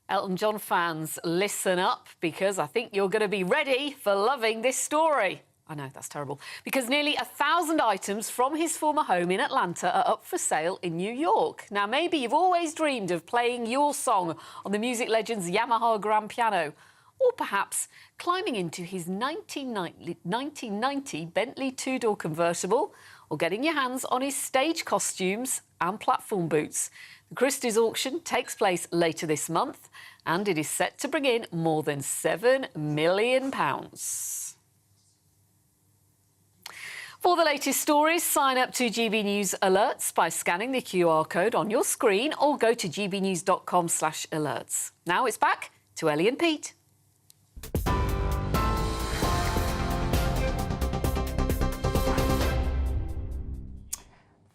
Speaker 2: Elton John fans, listen up, because I think you're going to be ready for loving this story. I know, that's terrible. Because nearly 1,000 items from his former home in Atlanta are up for sale in New York. Now, maybe you've always dreamed of playing your song on the music legend's Yamaha grand piano, or perhaps climbing into his 1990 Bentley two-door convertible, or getting your hands on his stage costumes and platform boots. The Christie's auction takes place later this month, and it is set to bring in more than £7 million. For the latest stories, sign up to GB News Alerts by scanning the QR code on your screen or go to gbnews.com/alerts. Now it's back to Ellie and Pete.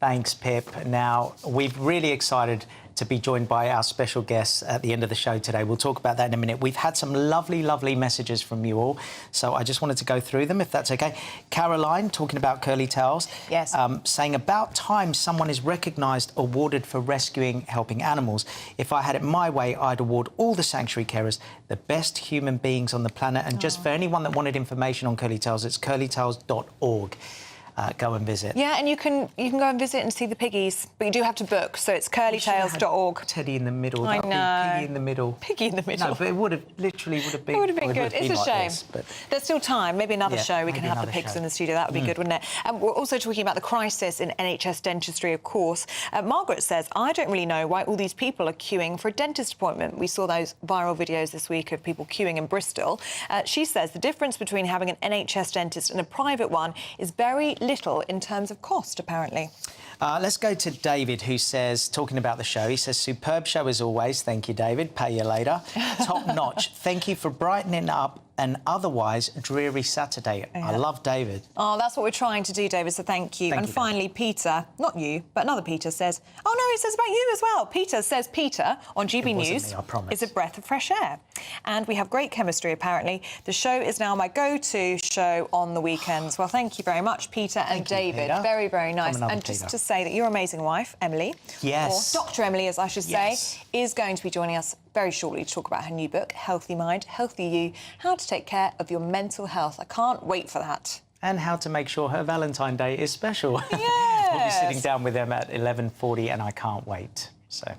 Speaker 4: Thanks, Pip. Now, we're really excited to be joined by our special guests at the end of the show today. We'll talk about that in a minute. We've had some lovely, lovely messages from you all, so I just wanted to go through them, if that's OK. Caroline, talking about curly tails.
Speaker 5: Yes.
Speaker 4: Saying, about time someone is recognised, awarded for rescuing, helping animals. If I had it my way, I'd award all the sanctuary carers the best human beings on the planet. And just for anyone that wanted information on curly tails, it's curlytails.org. Go and visit.
Speaker 5: Yeah, and you can go and visit and see the piggies, but you do have to book, so it's curlytails.org.
Speaker 4: Teddy in the middle.
Speaker 5: I know.
Speaker 4: Piggy in the middle.
Speaker 5: Piggy in the middle.
Speaker 4: No, but it would have been... It
Speaker 5: would have been good. It's a shame.
Speaker 4: But
Speaker 5: there's still time. Maybe another show. We can have the
Speaker 4: another
Speaker 5: pigs
Speaker 4: show.
Speaker 5: in the studio. That would be good, wouldn't it? And we're also talking about the crisis in NHS dentistry, of course. Margaret says, I don't really know why all these people are queuing for a dentist appointment. We saw those viral videos this week of people queuing in Bristol. She says the difference between having an NHS dentist and a private one is very little in terms of cost, apparently.
Speaker 4: Let's go to David, who says, talking about the show, he says, superb show as always. Thank you, David. Pay you later. Top notch. Thank you for brightening up an otherwise dreary Saturday.
Speaker 5: Yeah.
Speaker 4: I love David.
Speaker 5: Oh, that's what we're trying to do, David, so thank you.
Speaker 4: Thank
Speaker 5: and
Speaker 4: you,
Speaker 5: finally, Peter, not you, but another Peter says, oh, no, he says about you as well. Peter says Peter on GB News is a breath of fresh air. And we have great chemistry, apparently. The show is now my go-to show on the weekends. Well, thank you very much, Peter and David.
Speaker 4: Peter.
Speaker 5: Very, very nice. And
Speaker 4: Peter.
Speaker 5: just to say that your amazing wife, Emily,
Speaker 4: yes,
Speaker 5: or Dr. Emily, as I should say, is going to be joining us very shortly to talk about her new book, Healthy Mind, Healthy You, How to Take Care of Your Mental Health. I can't wait for that.
Speaker 4: And how to make sure her Valentine Day is special.
Speaker 5: Yes.
Speaker 4: We'll be sitting down with them at 11:40 and I can't wait. So...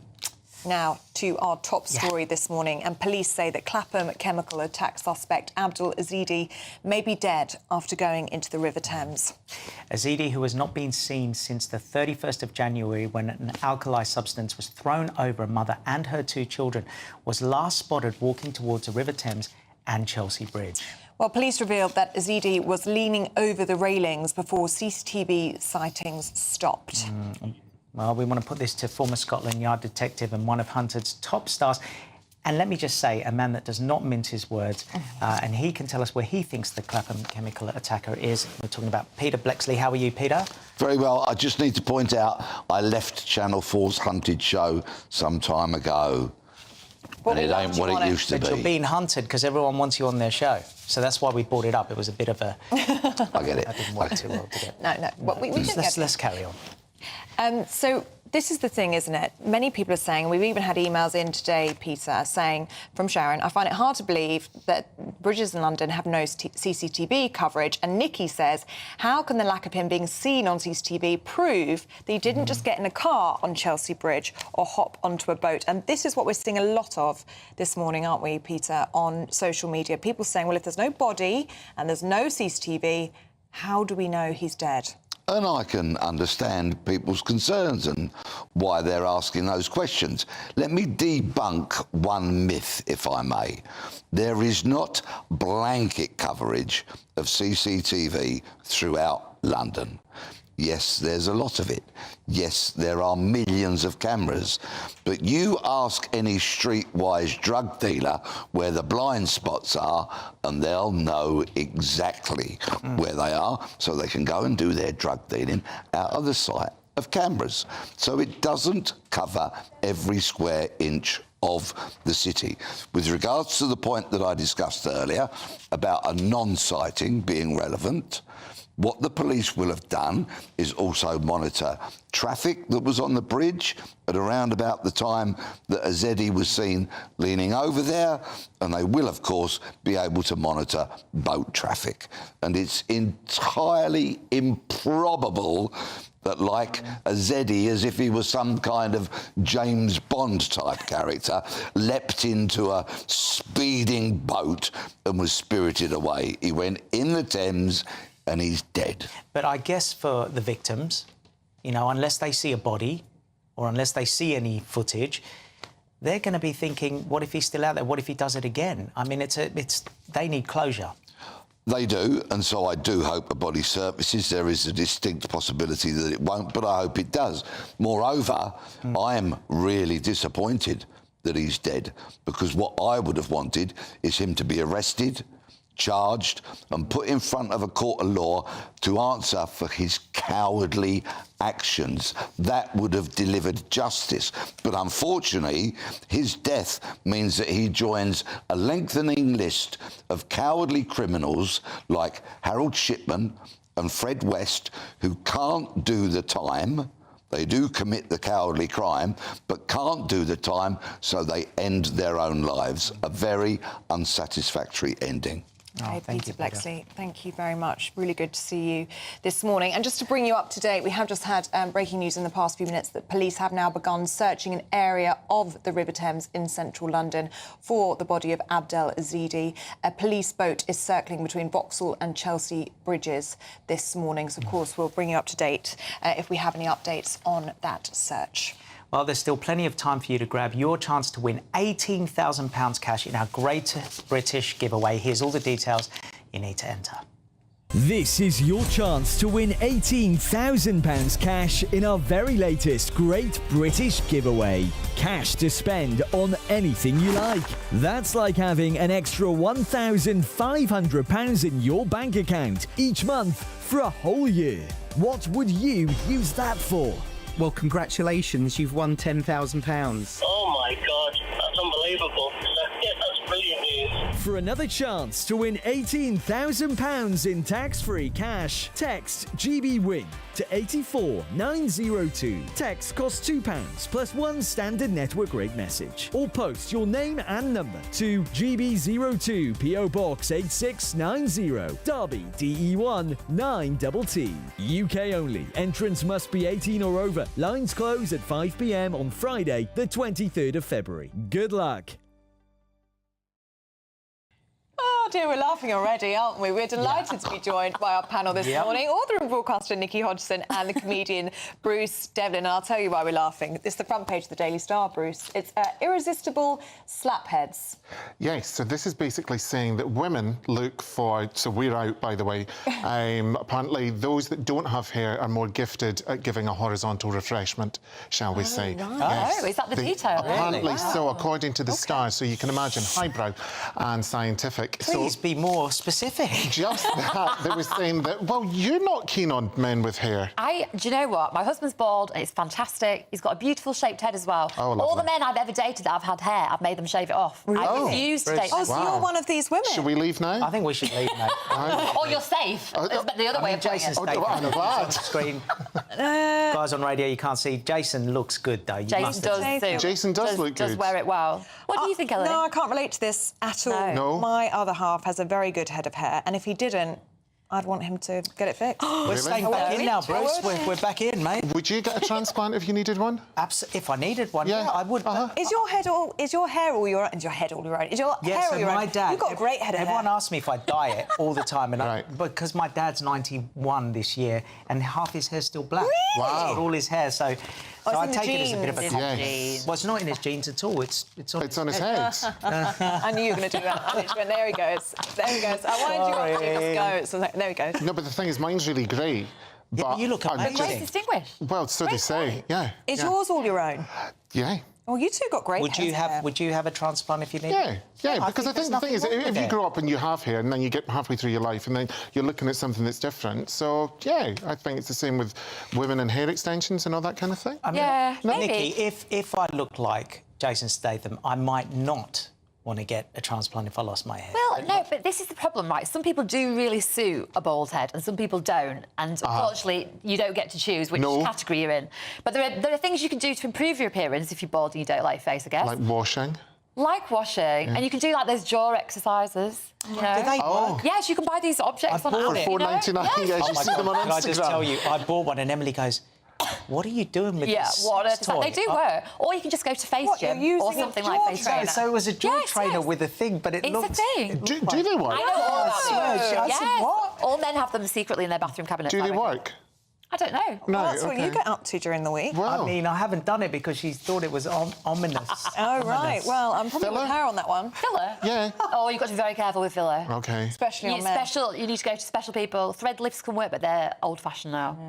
Speaker 5: Now to our top story this morning, and police say that Clapham chemical attack suspect Abdul Azidi may be dead after going into the River Thames.
Speaker 4: Azidi, who has not been seen since the 31st of January when an alkali substance was thrown over a mother and her two children, was last spotted walking towards the River Thames and Chelsea Bridge.
Speaker 5: Well, police revealed that Azidi was leaning over the railings before CCTV sightings stopped.
Speaker 4: Well, we want to put this to former Scotland Yard detective and one of Hunter's top stars. And let me just say, a man that does not mince his words, and he can tell us where he thinks the Clapham chemical attacker is. We're talking about Peter Blexley. How are you, Peter?
Speaker 8: Very well. I just need to point out I left Channel 4's Hunted show some time ago. And it ain't what it used to be.
Speaker 4: But you're being hunted because everyone wants you on their show. So that's why we brought it up. It was a bit of a...
Speaker 8: I get it.
Speaker 4: That didn't work too well to get...
Speaker 5: No. Well, we didn't get it.
Speaker 4: Let's carry on.
Speaker 5: So this is the thing, isn't it? Many people are saying, and we've even had emails in today, Peter, saying, from Sharon, I find it hard to believe that bridges in London have no CCTV coverage. And Nikki says, how can the lack of him being seen on CCTV prove that he didn't just get in a car on Chelsea Bridge or hop onto a boat? And this is what we're seeing a lot of this morning, aren't we, Peter, on social media? People saying, well, if there's no body and there's no CCTV, how do we know he's dead?
Speaker 8: And I can understand people's concerns and why they're asking those questions. Let me debunk one myth, if I may. There is not blanket coverage of CCTV throughout London. Yes, there's a lot of it. Yes, there are millions of cameras. But you ask any streetwise drug dealer where the blind spots are, and they'll know exactly where they are, so they can go and do their drug dealing out of the sight of cameras. So it doesn't cover every square inch of the city. With regards to the point that I discussed earlier about a non-sighting being relevant, What the police will have done is also monitor traffic that was on the bridge at around about the time that Azedi was seen leaning over there, and they will, of course, be able to monitor boat traffic. And it's entirely improbable that, like Azedi, as if he was some kind of James Bond type character, leapt into a speeding boat and was spirited away. He went in the Thames and he's dead.
Speaker 4: But I guess for the victims, you know, unless they see a body or unless they see any footage, they're going to be thinking, what if he's still out there? What if he does it again? I mean, they need closure.
Speaker 8: They do, and so I do hope a body surfaces. There is a distinct possibility that it won't, but I hope it does. Moreover, I am really disappointed that he's dead, because what I would have wanted is him to be arrested, charged and put in front of a court of law to answer for his cowardly actions. That would have delivered justice. But unfortunately, his death means that he joins a lengthening list of cowardly criminals like Harold Shipman and Fred West, who can't do the time. They do commit the cowardly crime, but can't do the time, so they end their own lives. A very unsatisfactory ending.
Speaker 5: Okay, Peter Blexley, thank you very much. Really good to see you this morning. And just to bring you up to date, we have just had breaking news in the past few minutes that police have now begun searching an area of the River Thames in central London for the body of Abdel Azedi. A police boat is circling between Vauxhall and Chelsea bridges this morning. So, of course, we'll bring you up to date if we have any updates on that search.
Speaker 4: Well, there's still plenty of time for you to grab your chance to win £18,000 cash in our Great British giveaway. Here's all the details you need to enter.
Speaker 3: This is your chance to win £18,000 cash in our very latest Great British giveaway. Cash to spend on anything you like. That's like having an extra £1,500 in your bank account each month for a whole year. What would you use that for?
Speaker 10: Well, congratulations, you've won £10,000.
Speaker 11: Oh my God, that's unbelievable. That's brilliant news.
Speaker 3: For another chance to win £18,000 in tax-free cash, text GBWIN to 84902. Text costs £2 plus one standard network rate message. Or post your name and number to GB02 PO Box 8690, Derby DE1 9TT. UK only. Entrance must be 18 or over. Lines close at 5 p.m. on Friday, the 23rd of February. Good luck.
Speaker 5: Oh dear, we're laughing already, aren't we? We're delighted to be joined by our panel this morning, author and broadcaster Nikki Hodgson and the comedian Bruce Devlin. And I'll tell you why we're laughing. It's the front page of the Daily Star, Bruce. It's irresistible slapheads.
Speaker 12: Yes, so this is basically saying that women look for... So we're out, by the way. Apparently, those that don't have hair are more gifted at giving a horizontal refreshment, shall we say.
Speaker 24: Right.
Speaker 12: Yes.
Speaker 24: Oh, is that the detail?
Speaker 12: Apparently
Speaker 24: Wow.
Speaker 12: so, according to the Star. So you can imagine highbrow and scientific.
Speaker 4: Please be more specific.
Speaker 12: Just that, they were saying that, well, you're not keen on men with hair.
Speaker 24: Do you know what? My husband's bald and it's fantastic. He's got a beautiful shaped head as well.
Speaker 12: Oh,
Speaker 24: all the men I've ever dated that have had hair, I've made them shave it off. I refuse to date them.
Speaker 5: Oh, so you're one of these women?
Speaker 12: Should we leave now?
Speaker 4: I think we should leave now.
Speaker 24: Or you're safe. It's the other way of
Speaker 4: Jason's
Speaker 24: putting it.
Speaker 4: on the screen. Guys on radio, you can't see. Jason looks good, though.
Speaker 24: Jason does.
Speaker 12: Jason does look good.
Speaker 24: Does wear it well. What do you think, Ellie?
Speaker 5: No, I can't relate to this at all.
Speaker 12: No.
Speaker 5: My other half has a very good head of hair, and if he didn't, I'd want him to get it fixed.
Speaker 4: We're staying back in now, Bruce. We're back in, mate.
Speaker 12: Would you get a transplant if you needed one?
Speaker 4: If I needed one, yeah I would.
Speaker 5: Is your hair all your own? Is your head all your own? Is your hair all your own?
Speaker 4: My dad.
Speaker 5: You've got a great head of hair.
Speaker 4: Everyone asks me if I dye it all the time, and because my dad's 91 this year, and half his hair's still black.
Speaker 5: Really?
Speaker 4: Wow. He's got all his hair, so I
Speaker 5: it's in
Speaker 4: take
Speaker 5: the
Speaker 4: it as a bit of a
Speaker 5: genes.
Speaker 4: compliment. Well, it's not in his genes at all. It's
Speaker 12: on his head.
Speaker 5: I knew you were going to do that. There he goes. There he goes. I wanted you up to go. So there we go.
Speaker 12: No, but the thing is, mine's really grey. But
Speaker 4: you look amazing.
Speaker 24: Great distinguished.
Speaker 12: Well, so they say. Yeah.
Speaker 5: Is yours all your own?
Speaker 12: Yeah.
Speaker 5: Oh, you two got great hair.
Speaker 4: Would you have a transplant if you needed?
Speaker 12: Yeah, because I think the thing is, if you grow up and you have hair, and then you get halfway through your life, and then you're looking at something that's different. So yeah, I think it's the same with women and hair extensions and all that kind of thing.
Speaker 4: I mean,
Speaker 24: Yeah, maybe.
Speaker 4: Nikki, if I looked like Jason Statham, I might not want to get a transplant if I lost my hair.
Speaker 6: Well, no, but this is the problem, right? Some people do really suit a bald head and some people don't. And unfortunately, you don't get to choose which category you're in. But there are things you can do to improve your appearance if you're bald and you don't like your face, I guess.
Speaker 12: Like washing?
Speaker 6: Like washing.
Speaker 12: Yeah.
Speaker 6: And you can do, like, those jaw exercises. You know?
Speaker 4: Do they work?
Speaker 6: Yes, you can buy these objects on
Speaker 4: bought
Speaker 6: Amazon.
Speaker 4: it.
Speaker 12: $4.99. Yes, you see them on Instagram.
Speaker 4: Can I just tell you, I bought one and Emily goes, what are you doing with this toy?
Speaker 6: They do work. Or you can just go to Face Gym or something like Face Gym.
Speaker 4: So it was a jaw trainer with a thing, but it looked...
Speaker 6: It's a thing.
Speaker 12: Do they work?
Speaker 6: I know all about them.
Speaker 4: I said, what?
Speaker 6: All men have them secretly in their bathroom cabinets.
Speaker 12: Do they work?
Speaker 6: I don't know.
Speaker 12: No,
Speaker 5: That's what you get up to during the week.
Speaker 12: Wow.
Speaker 4: I mean, I haven't done it because she thought it was ominous.
Speaker 5: Oh, right. Well, I'm probably with her on that one.
Speaker 6: Filler?
Speaker 12: Yeah.
Speaker 6: Oh, you've got to be very careful with filler.
Speaker 12: OK.
Speaker 5: Especially on men.
Speaker 6: You need to go to special people. Thread lifts can work, but they're old-fashioned now.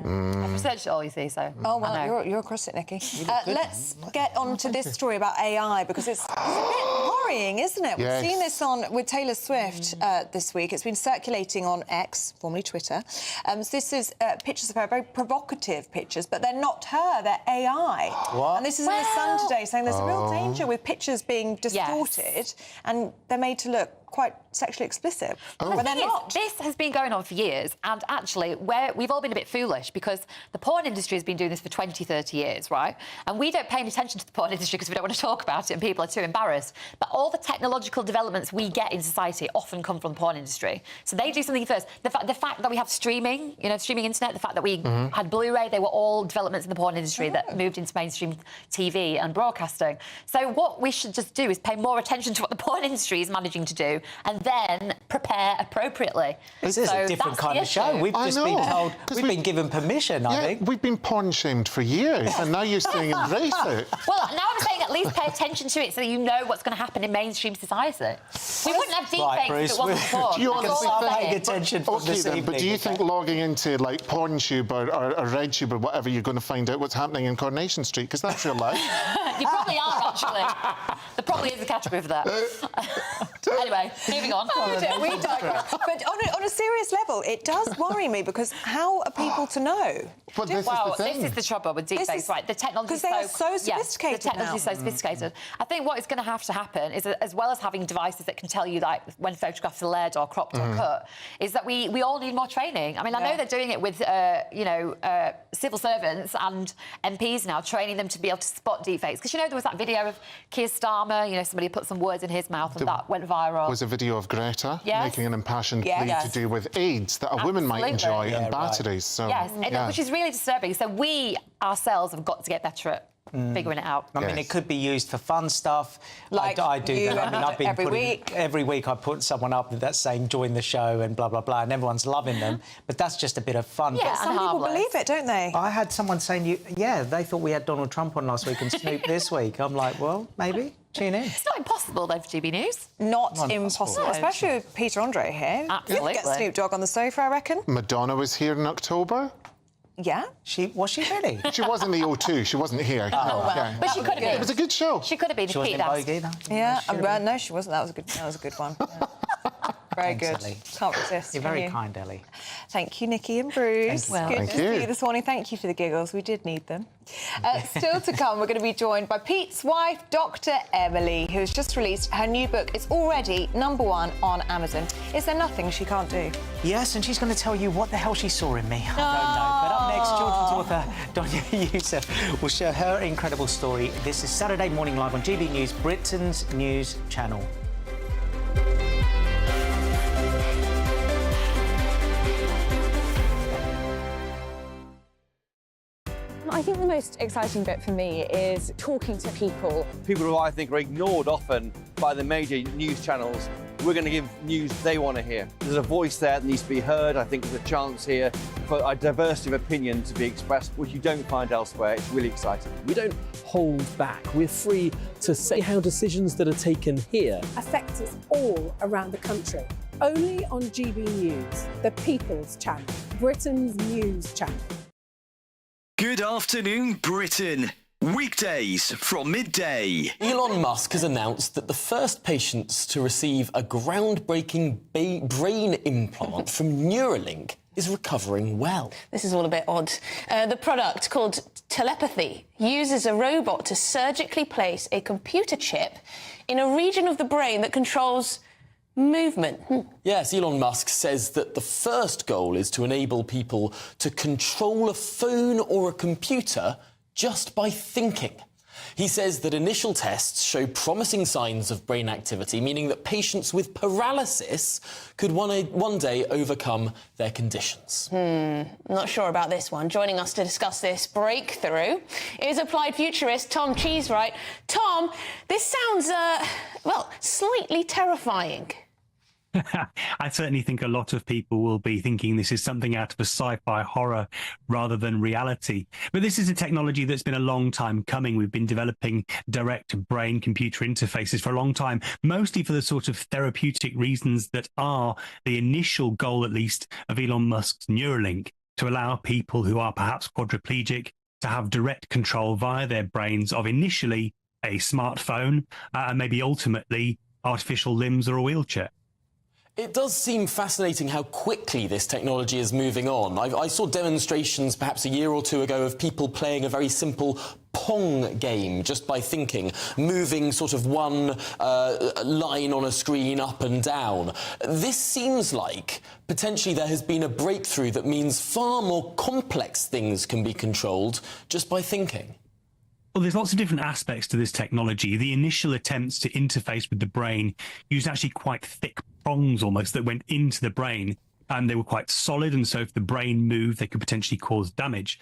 Speaker 6: I've researched it all, you see, so...
Speaker 5: Oh, well, you're across it, Nikki. Let's get on to this story about AI, because it's a bit worrying, isn't it?
Speaker 12: Yes.
Speaker 5: We've seen this with Taylor Swift this week. It's been circulating on X, formerly Twitter. So this is pictures of her, very provocative pictures, but they're not her, they're AI.
Speaker 4: What?
Speaker 5: And this is in The Sun today, saying there's a real danger with pictures being distorted and they're made to look quite sexually explicit. But they're not.
Speaker 6: This has been going on for years, and actually, we've all been a bit foolish because the porn industry has been doing this for 20, 30 years, right? And we don't pay any attention to the porn industry because we don't want to talk about it and people are too embarrassed. But all the technological developments we get in society often come from the porn industry. So they do something first. The fact that we have streaming, streaming internet, the fact that we had Blu-ray, they were all developments in the porn industry that moved into mainstream TV and broadcasting. So what we should just do is pay more attention to what the porn industry is managing to do and then prepare appropriatally.
Speaker 4: This is a different kind of show. We've just been told, we've been given permission, I think.
Speaker 12: We've been porn-shamed for years, and now you're saying embrace it.
Speaker 6: Well, now I'm saying at least pay attention to it so that you know what's going to happen in mainstream society. We wouldn't have deepfakes if it wasn't porn.
Speaker 12: Do you honestly
Speaker 4: paying attention for this evening?
Speaker 12: But do you think logging into, like, PornTube or RedTube or whatever, you're going to find out what's happening in Coronation Street? Because that's real life.
Speaker 6: You probably are, actually. There probably is a category for that. Anyway, moving on.
Speaker 5: We digress. But on a serious level, it does worry me because how are people to know?
Speaker 12: But this
Speaker 6: is the trouble with deepfakes, right? The technology is
Speaker 5: so sophisticated.
Speaker 6: The technology is so sophisticated. I think what is going to happen is, as well as having devices that can tell you, like, when photographs are layered or cropped or cut, is that we all need more training. I mean, I know they're doing it with, civil servants and MPs now, training them to be able to spot deepfakes. Because, there was that video of Keir Starmer, somebody put some words in his mouth and that went viral.
Speaker 12: Was a video of Greta making an impassioned plea to do with AIDS that a woman might enjoy and batteries. So,
Speaker 6: which is really disturbing. So we ourselves have got to get better at figuring it out.
Speaker 4: I mean, it could be used for fun stuff.
Speaker 5: Like
Speaker 4: I do that. I mean, I've been
Speaker 5: every
Speaker 4: week I put someone up that's saying join the show and blah, blah, blah, and everyone's loving them. But that's just a bit of fun.
Speaker 5: Yeah, some people believe it, don't they?
Speaker 4: I had someone saying, they thought we had Donald Trump on last week and Snoop this week. I'm like, well, maybe. Tune in.
Speaker 6: It's not impossible, though, for GB News.
Speaker 5: Not impossible, especially with Peter Andre here.
Speaker 6: Absolutely.
Speaker 5: You'd get Snoop Dogg on the sofa, I reckon.
Speaker 12: Madonna was here in October.
Speaker 5: Yeah.
Speaker 4: Was she really?
Speaker 12: She was in the O2. She wasn't here.
Speaker 6: But she could have been.
Speaker 12: It was a good show.
Speaker 6: She could have been.
Speaker 4: She wasn't in Vogue either.
Speaker 5: Yeah. No, she wasn't. That was a good one. Very good.
Speaker 4: Ellie.
Speaker 5: Can't resist.
Speaker 4: You're very kind, Ellie.
Speaker 5: Thank you, Nikki and Bruce. Good to see you this morning. Thank you for the giggles. We did need them. Still to come, we're going to be joined by Pete's wife, Dr. Emily, who has just released her new book. It's already #1 on Amazon. Is there nothing she can't do?
Speaker 4: Yes, and she's going to tell you what the hell she saw in me. I don't know. But up next, children's author Donya Youssef will share her incredible story. This is Saturday Morning Live on GB News, Britain's news channel.
Speaker 9: I think the most exciting bit for me is talking to people.
Speaker 20: People who I think are ignored often by the major news channels. We're going to give news they want to hear. There's a voice there that needs to be heard. I think there's a chance here for a diversity of opinion to be expressed, which you don't find elsewhere. It's really exciting.
Speaker 21: We don't hold back. We're free to say how decisions that are taken here
Speaker 22: affect us all around the country. Only on GB News, the People's Channel, Britain's news channel.
Speaker 1: Good afternoon, Britain. Weekdays from midday.
Speaker 21: Elon Musk has announced that the first patients to receive a groundbreaking brain implant from Neuralink is recovering well.
Speaker 26: This is all a bit odd. The product, called Telepathy, uses a robot to surgically place a computer chip in a region of the brain that controls movement.
Speaker 21: Yes, Elon Musk says that the first goal is to enable people to control a phone or a computer just by thinking. He says that initial tests show promising signs of brain activity, meaning that patients with paralysis could one day overcome their conditions.
Speaker 26: Not sure about this one. Joining us to discuss this breakthrough is applied futurist Tom Cheesewright. Tom, this sounds, well, slightly terrifying.
Speaker 13: I certainly think a lot of people will be thinking this is something out of a sci-fi horror rather than reality. But this is a technology that's been a long time coming. We've been developing direct brain-computer interfaces for a long time, mostly for the sort of therapeutic reasons that are the initial goal, at least, of Elon Musk's Neuralink, to allow people who are perhaps quadriplegic to have direct control via their brains of initially a smartphone and maybe ultimately artificial limbs or a wheelchair.
Speaker 21: It does seem fascinating how quickly this technology is moving on. I saw demonstrations perhaps a year or two ago of people playing a very simple Pong game just by thinking, moving sort of one line on a screen up and down. This seems like potentially there has been a breakthrough that means far more complex things can be controlled just by thinking.
Speaker 13: Well, there's lots of different aspects to this technology. The initial attempts to interface with the brain used actually quite thick prongs almost that went into the brain, and they were quite solid, and so if the brain moved, they could potentially cause damage.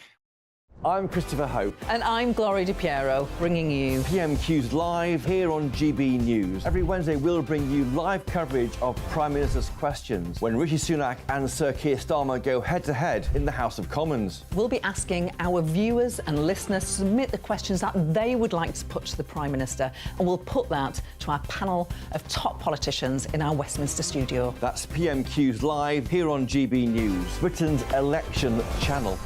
Speaker 20: I'm Christopher Hope.
Speaker 14: And I'm Gloria Di Piero, bringing you
Speaker 20: PMQ's Live here on GB News. Every Wednesday, we'll bring you live coverage of Prime Minister's questions when Rishi Sunak and Sir Keir Starmer go head-to-head in the House of Commons.
Speaker 14: We'll be asking our viewers and listeners to submit the questions that they would like to put to the Prime Minister, and we'll put that to our panel of top politicians in our Westminster studio.
Speaker 20: That's PMQ's Live here on GB News, Britain's election channel.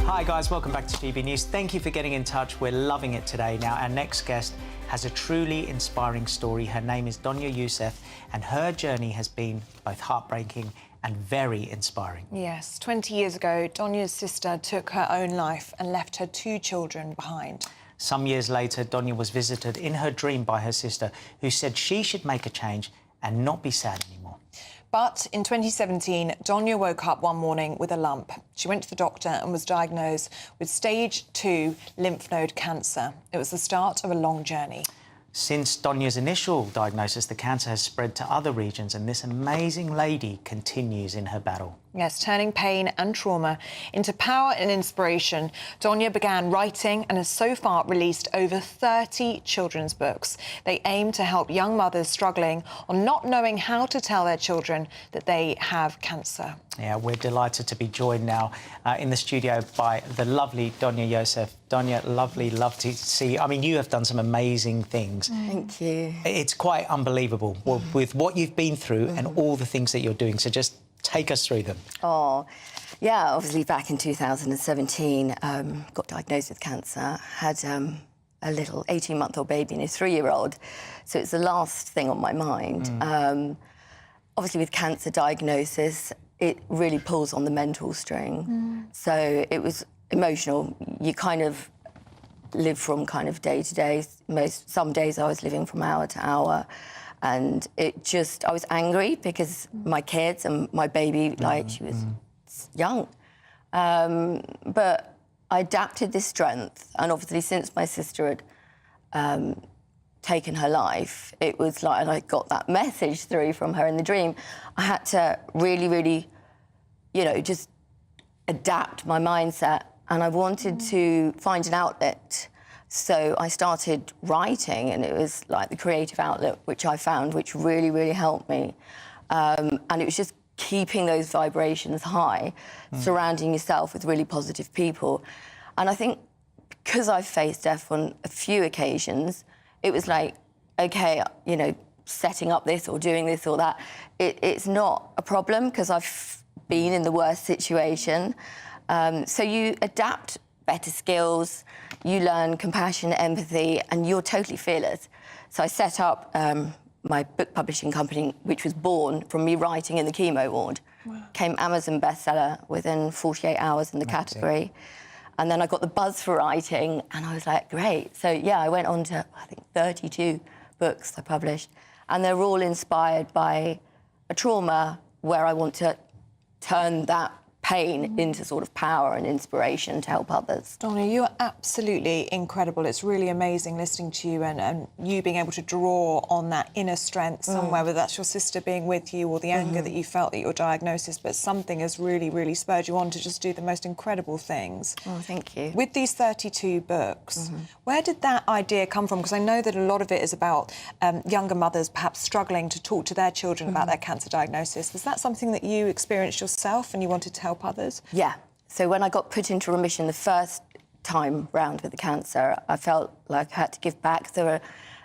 Speaker 4: Hi guys, welcome back to GB News. Thank you for getting in touch. We're loving it today. Now, our next guest has a truly inspiring story. Her name is Donya Youssef, and her journey has been both heartbreaking and very inspiring.
Speaker 5: Yes, 20 years ago, Donya's sister took her own life and left her 2 children behind.
Speaker 4: Some years later, Donya was visited in her dream by her sister, who said she should make a change and not be sad anymore.
Speaker 5: But in 2017, Donya woke up one morning with a lump. She went to the doctor and was diagnosed with stage 2 lymph node cancer. It was the start of a long journey.
Speaker 4: Since Donya's initial diagnosis, the cancer has spread to other regions, and this amazing lady continues in her battle.
Speaker 5: Yes, turning pain and trauma into power and inspiration, Donya began writing and has so far released over 30 children's books. They aim to help young mothers struggling or not knowing how to tell their children that they have cancer.
Speaker 4: Yeah, we're delighted to be joined now in the studio by the lovely Donya Youssef. Donya, love to see you. I mean, you have done some amazing things.
Speaker 15: Thank you.
Speaker 4: It's quite unbelievable with what you've been through and all the things that you're doing. So just take us through them.
Speaker 15: Oh, yeah, obviously back in 2017, got diagnosed with cancer, had a little 18-month-old baby and a 3-year-old. So it's the last thing on my mind. Obviously with cancer diagnosis, it really pulls on the mental string. So it was emotional. You kind of live from kind of day to day. Some days I was living from hour to hour. And I was angry because my kids and my baby, like, she was young. But I adapted this strength. And obviously, since my sister had taken her life, it was like, and I got that message through from her in the dream, I had to really, really, just adapt my mindset. And I wanted to find an outlet. So I started writing, and it was like the creative outlet, which I found, which really, really helped me. And it was just keeping those vibrations high, surrounding yourself with really positive people. And I think because I've faced death on a few occasions, it was like, OK, setting up this or doing this or that, it's not a problem because I've been in the worst situation. So you adapt better skills, you learn compassion, empathy, and you're totally fearless. So I set up my book publishing company, which was born from me writing in the chemo ward. Wow. Came Amazon bestseller within 48 hours in the category. And then I got the buzz for writing, and I was like, great. So, yeah, I went on to, I think, 32 books I published, and they're all inspired by a trauma where I want to turn that pain into sort of power and inspiration to help others.
Speaker 5: Donna, you are absolutely incredible. It's really amazing listening to you and you being able to draw on that inner strength somewhere, whether that's your sister being with you or the anger that you felt at your diagnosis, but something has really, really spurred you on to just do the most incredible things.
Speaker 15: Oh, thank you.
Speaker 5: With these 32 books, where did that idea come from? Because I know that a lot of it is about younger mothers perhaps struggling to talk to their children about their cancer diagnosis. Was that something that you experienced yourself and you wanted to help others?
Speaker 15: Yeah. So when I got put into remission the first time round with the cancer, I felt like I had to give back. There were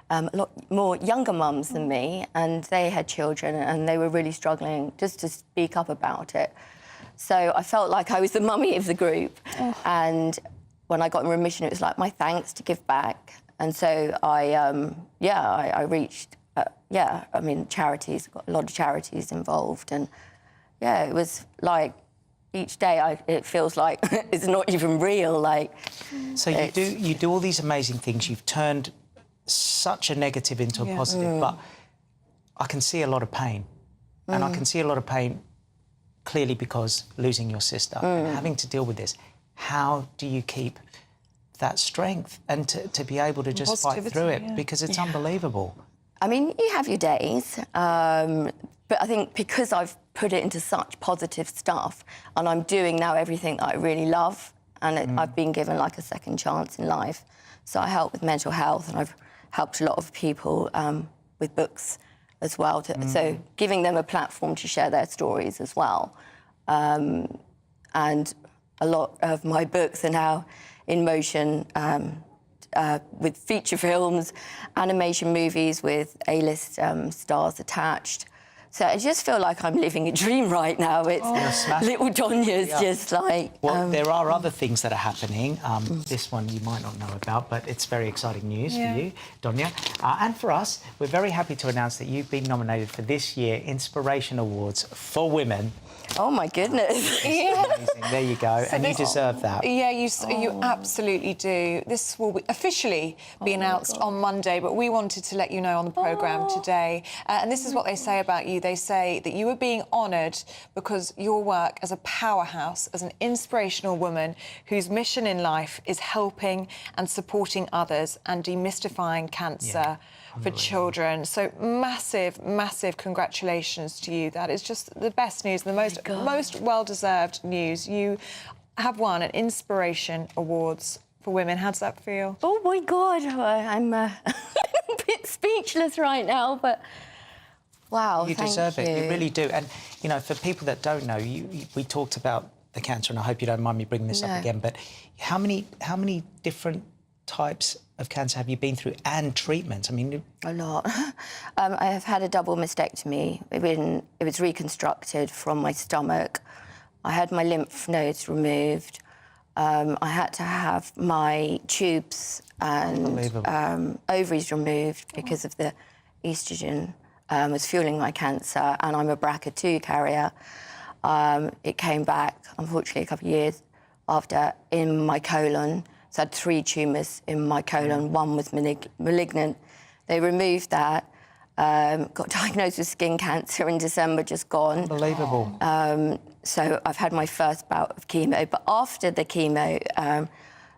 Speaker 15: a lot more younger mums than me, and they had children, and they were really struggling just to speak up about it. So I felt like I was the mummy of the group. And when I got in remission, it was like my thanks to give back. And so I reached, I mean, charities, got a lot of charities involved. And, yeah, it was like each day it feels like it's not even real. Like,
Speaker 4: so you do all these amazing things. You've turned such a negative into a positive, but I can see a lot of pain. And I can see a lot of pain clearly because losing your sister and having to deal with this. How do you keep that strength and to be able to just fight through it? Because it's unbelievable.
Speaker 15: I mean, you have your days, but I think because I've put it into such positive stuff and I'm doing now everything that I really love, and I've been given like a second chance in life. So I help with mental health, and I've helped a lot of people with books as well. So giving them a platform to share their stories as well. And a lot of my books are now in motion with feature films, animation movies with A-list stars attached. So I just feel like I'm living a dream right now. It's little Donya's just like...
Speaker 4: Well, there are other things that are happening. This one you might not know about, but it's very exciting news for you, Donya. And for us, we're very happy to announce that you've been nominated for this year Inspiration Awards for Women.
Speaker 15: Oh, my goodness.
Speaker 4: Amazing. There you go. So and you deserve that.
Speaker 5: Yeah, you absolutely do. This will officially be announced on Monday, but we wanted to let you know on the programme today. And this is what they say about you. They say that you are being honoured because your work as a powerhouse, as an inspirational woman whose mission in life is helping and supporting others and demystifying cancer for children. So massive, massive congratulations to you. That is just the best news, the most well-deserved news. You have won an Inspiration Awards for Women. How does that feel?
Speaker 15: Oh, my God. I'm a bit speechless right now, but... Wow,
Speaker 4: you deserve it. You really do. And, you know, for people that don't know, we talked about the cancer, and I hope you don't mind me bringing this up again, but how many different types of cancer have you been through and treatments? I mean...
Speaker 15: A lot. I have had a double mastectomy. It was reconstructed from my stomach. I had my lymph nodes removed. I had to have my tubes and ovaries removed because of the oestrogen was fueling my cancer, and I'm a BRCA2 carrier. It came back, unfortunately, a couple of years after in my colon. So I had 3 tumours in my colon. One was malignant. They removed that. Got diagnosed with skin cancer in December, just gone.
Speaker 4: Unbelievable.
Speaker 15: So I've had my first bout of chemo. But after the chemo,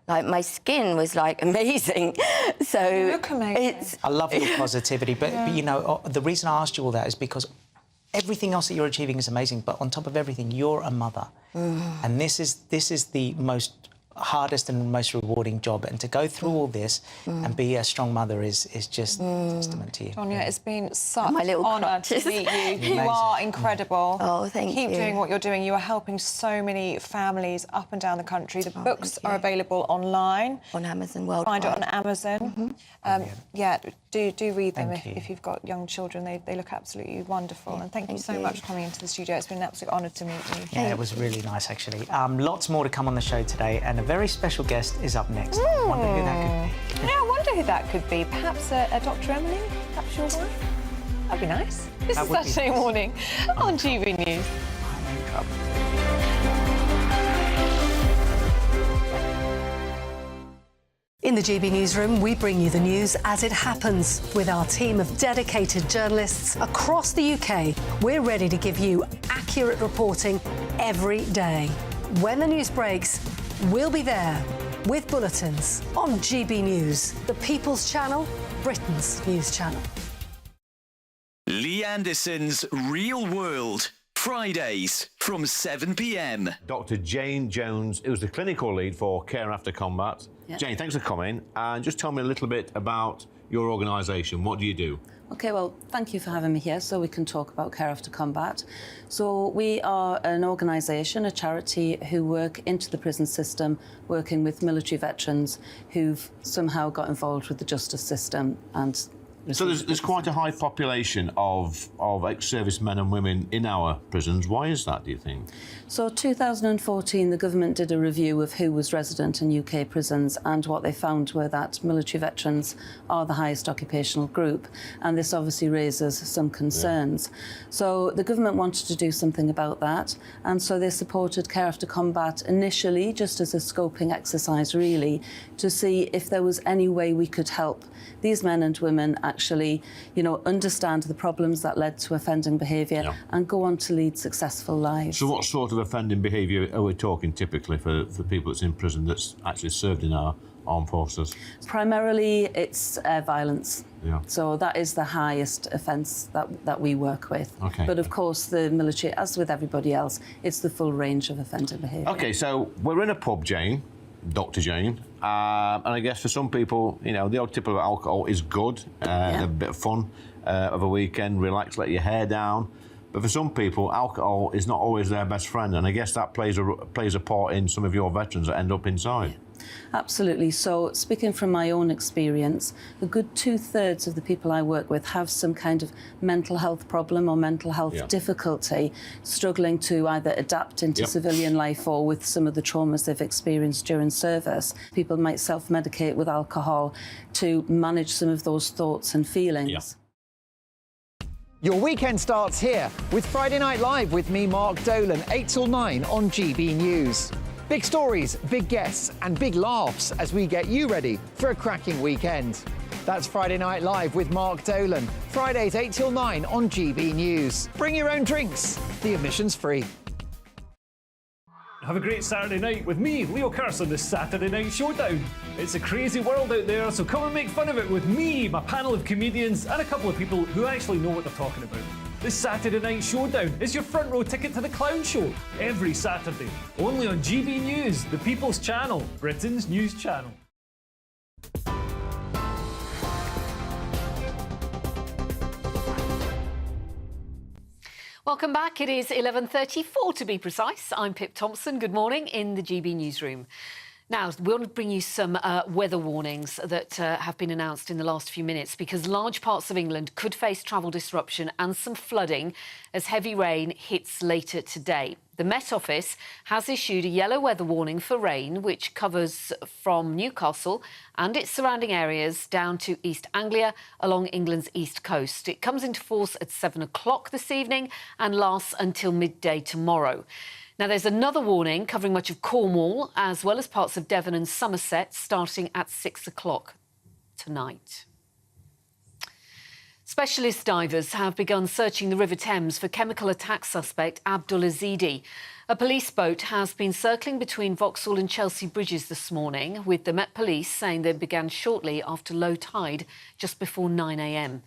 Speaker 15: like, my skin was, like, amazing. So
Speaker 5: you look amazing.
Speaker 4: I love your positivity. But, you know, the reason I asked you all that is because everything else that you're achieving is amazing. But on top of everything, you're a mother. And this is the most hardest and most rewarding job, and to go through all this and be a strong mother is just testament to you.
Speaker 5: Donya, it's been such an honour to meet you. You are incredible.
Speaker 15: Oh, thank you.
Speaker 5: Keep doing what you're doing. You are helping so many families up and down the country. The books are available online.
Speaker 15: On Amazon worldwide.
Speaker 5: Find it on Amazon. Yeah, do read them if you've got young children. They look absolutely wonderful. And thank you so much for coming into the studio. It's been an absolute honour to meet you.
Speaker 4: Yeah, it was really nice, actually. Lots more to come on the show today, and a very special guest is up next. I wonder who that could be.
Speaker 5: Yeah, I wonder who that could be. Perhaps Dr. Emily? Perhaps your wife? That'd be nice. This is Saturday morning on GBNews.
Speaker 16: In the GB Newsroom, we bring you the news as it happens. With our team of dedicated journalists across the UK, we're ready to give you accurate reporting every day. When the news breaks, we'll be there with bulletins on GB News, the People's Channel, Britain's news channel.
Speaker 1: Lee Anderson's Real World, Fridays from 7 p.m.
Speaker 17: Dr. Jane Jones, who's the clinical lead for Care After Combat.
Speaker 18: Yeah.
Speaker 17: Jane, thanks for coming. And just tell me a little bit about your organisation. What do you do?
Speaker 18: OK, well, thank you for having me here so we can talk about Care After Combat. So we are an organisation, a charity, who work into the prison system, working with military veterans who've somehow got involved with the justice system and...
Speaker 17: So there's quite a high population of ex-servicemen and women in our prisons. Why is that, do you think?
Speaker 18: So 2014, the government did a review of who was resident in UK prisons, and what they found were that military veterans are the highest occupational group, and this obviously raises some concerns. Yeah. So the government wanted to do something about that, and so they supported Care After Combat initially just as a scoping exercise, really, to see if there was any way we could help these men and women actually, understand the problems that led to offending behaviour and go on to lead successful lives.
Speaker 17: So what sort of offending behaviour are we talking typically for people that's in prison that's actually served in our armed forces?
Speaker 18: Primarily, it's violence.
Speaker 17: Yeah.
Speaker 18: So that is the highest offence that we work with.
Speaker 17: Okay.
Speaker 18: But of course, the military, as with everybody else, it's the full range of offending behaviour.
Speaker 17: OK, so we're in a pub, Jane, Dr. Jane, and I guess for some people, the odd tip of alcohol is good, a bit of fun of a weekend, relax, let your hair down. But for some people, alcohol is not always their best friend, and I guess that plays a part in some of your veterans that end up inside.
Speaker 18: Yeah. Absolutely. So, speaking from my own experience, a good 2/3 of the people I work with have some kind of mental health problem or mental health difficulty, struggling to either adapt into civilian life or with some of the traumas they've experienced during service. People might self-medicate with alcohol to manage some of those thoughts and feelings.
Speaker 19: Yeah. Your weekend starts here with Friday Night Live with me, Mark Dolan, 8 till 9 on GB News. Big stories, big guests and big laughs as we get you ready for a cracking weekend. That's Friday Night Live with Mark Dolan. Fridays 8 till 9 on GB News. Bring your own drinks. The admission's free.
Speaker 23: Have a great Saturday night with me, Leo Curse, on the Saturday Night Showdown. It's a crazy world out there, so come and make fun of it with me, my panel of comedians, and a couple of people who actually know what they're talking about. The Saturday Night Showdown is your front row ticket to the clown show every Saturday, only on GB News, the People's Channel, Britain's news channel.
Speaker 2: Welcome back. It is 11:34 to be precise. I'm Pip Thompson. Good morning in the GB Newsroom. Now, we'll bring you some weather warnings that have been announced in the last few minutes, because large parts of England could face travel disruption and some flooding as heavy rain hits later today. The Met Office has issued a yellow weather warning for rain, which covers from Newcastle and its surrounding areas down to East Anglia along England's east coast. It comes into force at 7 o'clock this evening and lasts until midday tomorrow. Now, there's another warning covering much of Cornwall, as well as parts of Devon and Somerset, starting at 6 o'clock tonight. Specialist divers have begun searching the River Thames for chemical attack suspect Abdul Azidi. A police boat has been circling between Vauxhall and Chelsea bridges this morning, with the Met Police saying they began shortly after low tide, just before 9 a.m.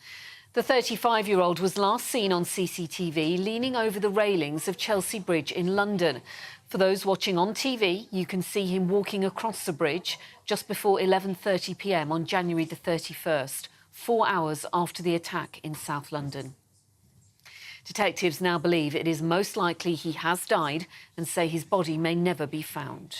Speaker 2: The 35-year-old was last seen on CCTV leaning over the railings of Chelsea Bridge in London. For those watching on TV, you can see him walking across the bridge just before 11:30 p.m. on January the 31st, 4 hours after the attack in South London. Detectives now believe it is most likely he has died and say his body may never be found.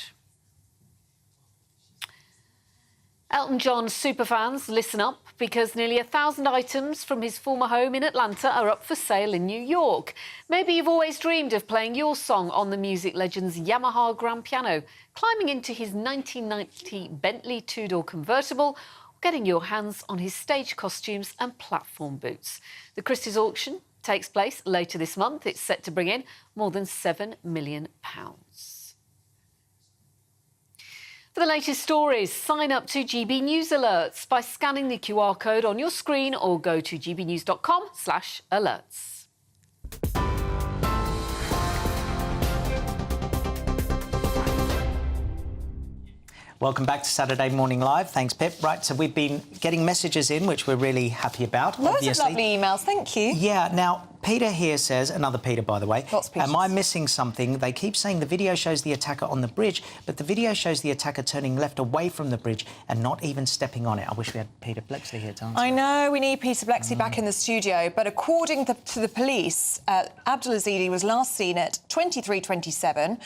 Speaker 2: Elton John superfans, listen up, because nearly 1,000 items from his former home in Atlanta are up for sale in New York. Maybe you've always dreamed of playing your song on the music legend's Yamaha grand piano, climbing into his 1990 Bentley two-door convertible, or getting your hands on his stage costumes and platform boots. The Christie's auction takes place later this month. It's set to bring in more than £7 million. For the latest stories, sign up to GB News Alerts by scanning the QR code on your screen or go to gbnews.com/alerts.
Speaker 4: Welcome back to Saturday Morning Live. Thanks, Pip. Right, so we've been getting messages in, which we're really happy about,
Speaker 5: Loads
Speaker 4: obviously.
Speaker 5: of lovely emails, thank you.
Speaker 4: Yeah, now, Peter here says, another Peter, by the way,
Speaker 5: Lots of Peters.
Speaker 4: am I missing something? They keep saying the video shows the attacker on the bridge, but the video shows the attacker turning left away from the bridge and not even stepping on it. I wish we had Peter Blexley here to answer.
Speaker 5: I know, we need Peter Blexley back in the studio, but according to the police, Abdulazidi was last seen at 23:27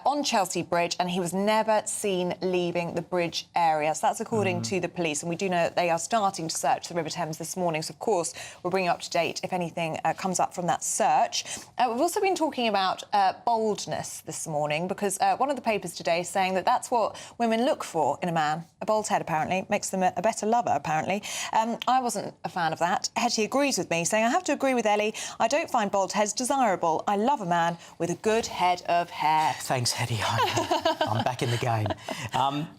Speaker 5: on Chelsea Bridge, and he was never seen leaving the bridge area. So that's according to the police, and we do know that they are starting to search the River Thames this morning. So, of course, we'll bring you up to date if anything comes up from that search. We've also been talking about boldness this morning, because one of the papers today is saying that that's what women look for in a man. A bald head, apparently, makes them a better lover, apparently. I wasn't a fan of that. Hetty agrees with me, saying, I have to agree with Ellie. I don't find bald heads desirable. I love a man with a good head of hair.
Speaker 4: Thanks, Hetty. I'm back in the game.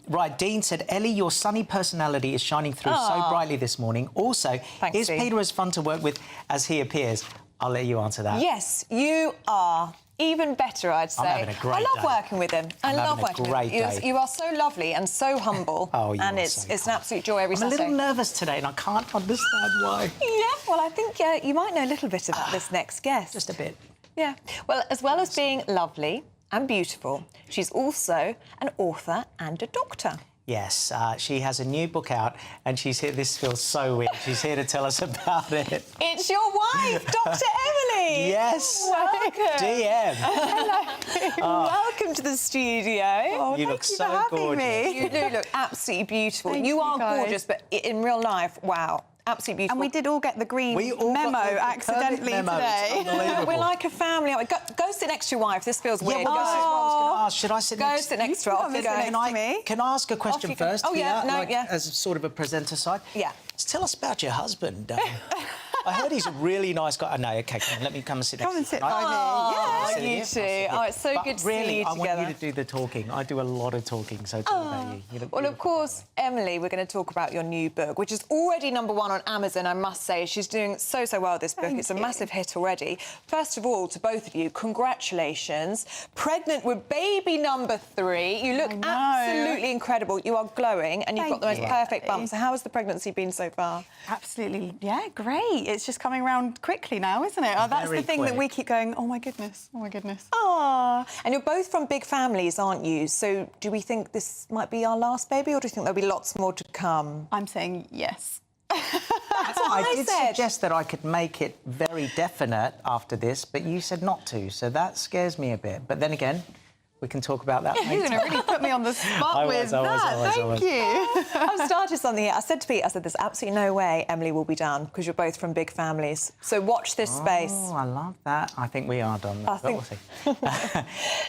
Speaker 4: Right, Dean said, Ellie, your sunny personality is shining through so brightly this morning. Also,
Speaker 5: Thanks,
Speaker 4: is
Speaker 5: Dean.
Speaker 4: Peter as fun to work with as he appears? I'll let you answer that.
Speaker 5: Yes, you are. Even better, I'd say.
Speaker 4: I'm having a great
Speaker 5: I love
Speaker 4: day.
Speaker 5: working with him. I love working with him.
Speaker 4: day.
Speaker 5: You are so lovely and so humble.
Speaker 4: Oh, you
Speaker 5: and
Speaker 4: are
Speaker 5: it's
Speaker 4: so
Speaker 5: an absolute joy every
Speaker 4: I'm a
Speaker 5: Saturday.
Speaker 4: little nervous today and I can't understand why.
Speaker 5: Yeah, well, I think you might know a little bit about this next guest.
Speaker 4: Just a bit.
Speaker 5: Yeah. Well, as well as being lovely and beautiful, she's also an author and a doctor.
Speaker 4: Yes, she has a new book out and she's here. This feels so weird. She's here to tell us about it.
Speaker 5: It's your wife, Dr. Emily.
Speaker 4: Yes.
Speaker 5: Welcome.
Speaker 4: DM.
Speaker 5: Hello. Welcome to the studio.
Speaker 4: Oh, you look so gorgeous.
Speaker 5: You do look absolutely beautiful.
Speaker 3: Thank
Speaker 5: you
Speaker 3: you,
Speaker 5: are
Speaker 3: guys.
Speaker 5: gorgeous, but in real life, wow. Absolutely beautiful.
Speaker 3: And we did all get the green
Speaker 4: We all
Speaker 3: memo
Speaker 4: got the
Speaker 3: accidentally
Speaker 4: perfect memo.
Speaker 3: today.
Speaker 4: It's unbelievable.
Speaker 5: We're like a family. Aren't we? Go sit next to your wife. This feels weird.
Speaker 4: well, this is what I was going to ask. Should I sit
Speaker 5: Go
Speaker 4: next?
Speaker 5: sit next to her. Off you go.
Speaker 4: Can I ask a question
Speaker 5: you go.
Speaker 4: first?
Speaker 5: Oh, yeah, no, yeah.
Speaker 4: As sort of a presenter side.
Speaker 5: Yeah.
Speaker 4: Tell us about your husband. I heard he's a really nice guy. No, OK, come on, let me come and sit next to you.
Speaker 3: Come and sit by me.
Speaker 5: Oh,
Speaker 4: Sit
Speaker 5: you
Speaker 4: here.
Speaker 5: two. Oh, it's so
Speaker 4: But
Speaker 5: good to
Speaker 4: really,
Speaker 5: see you
Speaker 4: I
Speaker 5: together.
Speaker 4: want you to do the talking. I do a lot of talking, so tell me about you. You look
Speaker 5: Well, of
Speaker 4: beautiful.
Speaker 5: course, Emily, we're going to talk about your new book, which is already #1 on Amazon, I must say. She's doing so well, this book. It's a massive hit already. First of all, to both of you, congratulations. Pregnant with baby number 3. You look absolutely incredible. You are glowing and you've got the most perfect bump. So how has the pregnancy been so far?
Speaker 3: Absolutely, yeah, great. It's just coming around quickly now, isn't it? That's
Speaker 5: Very
Speaker 3: the thing that
Speaker 5: quick.
Speaker 3: we keep going, oh, my goodness, oh, my goodness.
Speaker 5: Ah, and you're both from big families, aren't you? So do we think this might be our last baby, or do you think there'll be lots more to come?
Speaker 3: I'm saying yes.
Speaker 5: That's what
Speaker 4: I did
Speaker 5: said.
Speaker 4: suggest that I could make it very definite after this, but you said not to, so that scares me a bit. But then again, we can talk about that later.
Speaker 3: You're going to really put me on the spot
Speaker 4: I was,
Speaker 3: with
Speaker 4: I was,
Speaker 3: that.
Speaker 4: I was, I
Speaker 3: Thank
Speaker 4: was.
Speaker 3: you.
Speaker 5: I've started something here. I said to Pete, I said, there's absolutely no way Emily will be done because you're both from big families. So watch this space.
Speaker 4: Oh, I love that. I think we are done.
Speaker 5: I
Speaker 4: but
Speaker 5: think-
Speaker 4: we'll see.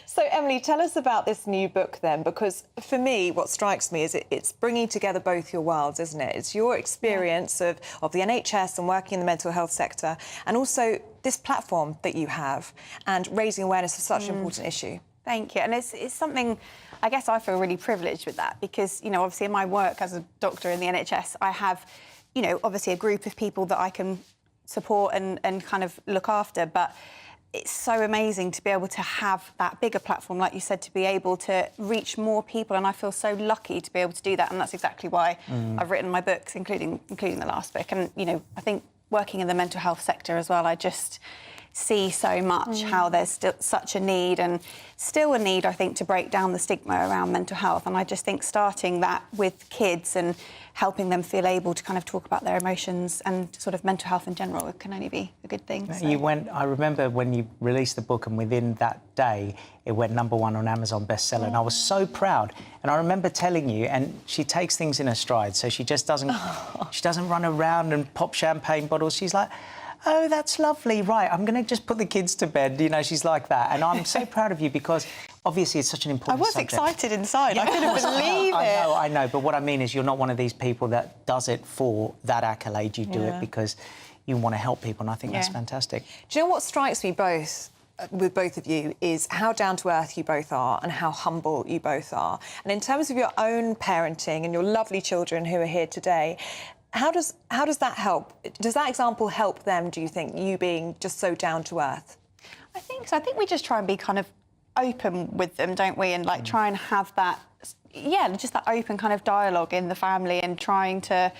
Speaker 5: So, Emily, tell us about this new book then, because for me, what strikes me is it's bringing together both your worlds, isn't it? It's your experience of the NHS and working in the mental health sector, and also this platform that you have and raising awareness of such an important issue.
Speaker 3: Thank you. And it's something, I guess I feel really privileged with that because, you know, obviously in my work as a doctor in the NHS, I have, you know, obviously a group of people that I can support and kind of look after. But it's so amazing to be able to have that bigger platform, like you said, to be able to reach more people. And I feel so lucky to be able to do that. And that's exactly why I've written my books, including the last book. And, you know, I think working in the mental health sector as well, I just see so much how there's still such a need and still a need, I think, to break down the stigma around mental health. And I just think starting that with kids and helping them feel able to kind of talk about their emotions and sort of mental health in general, it can only be a good thing. So.
Speaker 4: I remember when you released the book and within that day, it went #1 on Amazon bestseller and I was so proud. And I remember telling you, and she takes things in her stride, so she just doesn't, she doesn't run around and pop champagne bottles. She's like, oh, that's lovely. Right, I'm going to just put the kids to bed. You know, she's like that. And I'm so proud of you because obviously it's such an important subject.
Speaker 3: I was excited inside. I couldn't believe it.
Speaker 4: I know. But what I mean is you're not one of these people that does it for that accolade. You do it because you want to help people. And I think that's fantastic.
Speaker 5: Do you know what strikes me both with both of you is how down to earth you both are and how humble you both are. And in terms of your own parenting and your lovely children who are here today, how does that help? Does that example help them, do you think, you being just so down to earth?
Speaker 3: I think so. I think we just try and be kind of open with them, don't we? And like try and have that, just that open kind of dialogue in the family and trying to,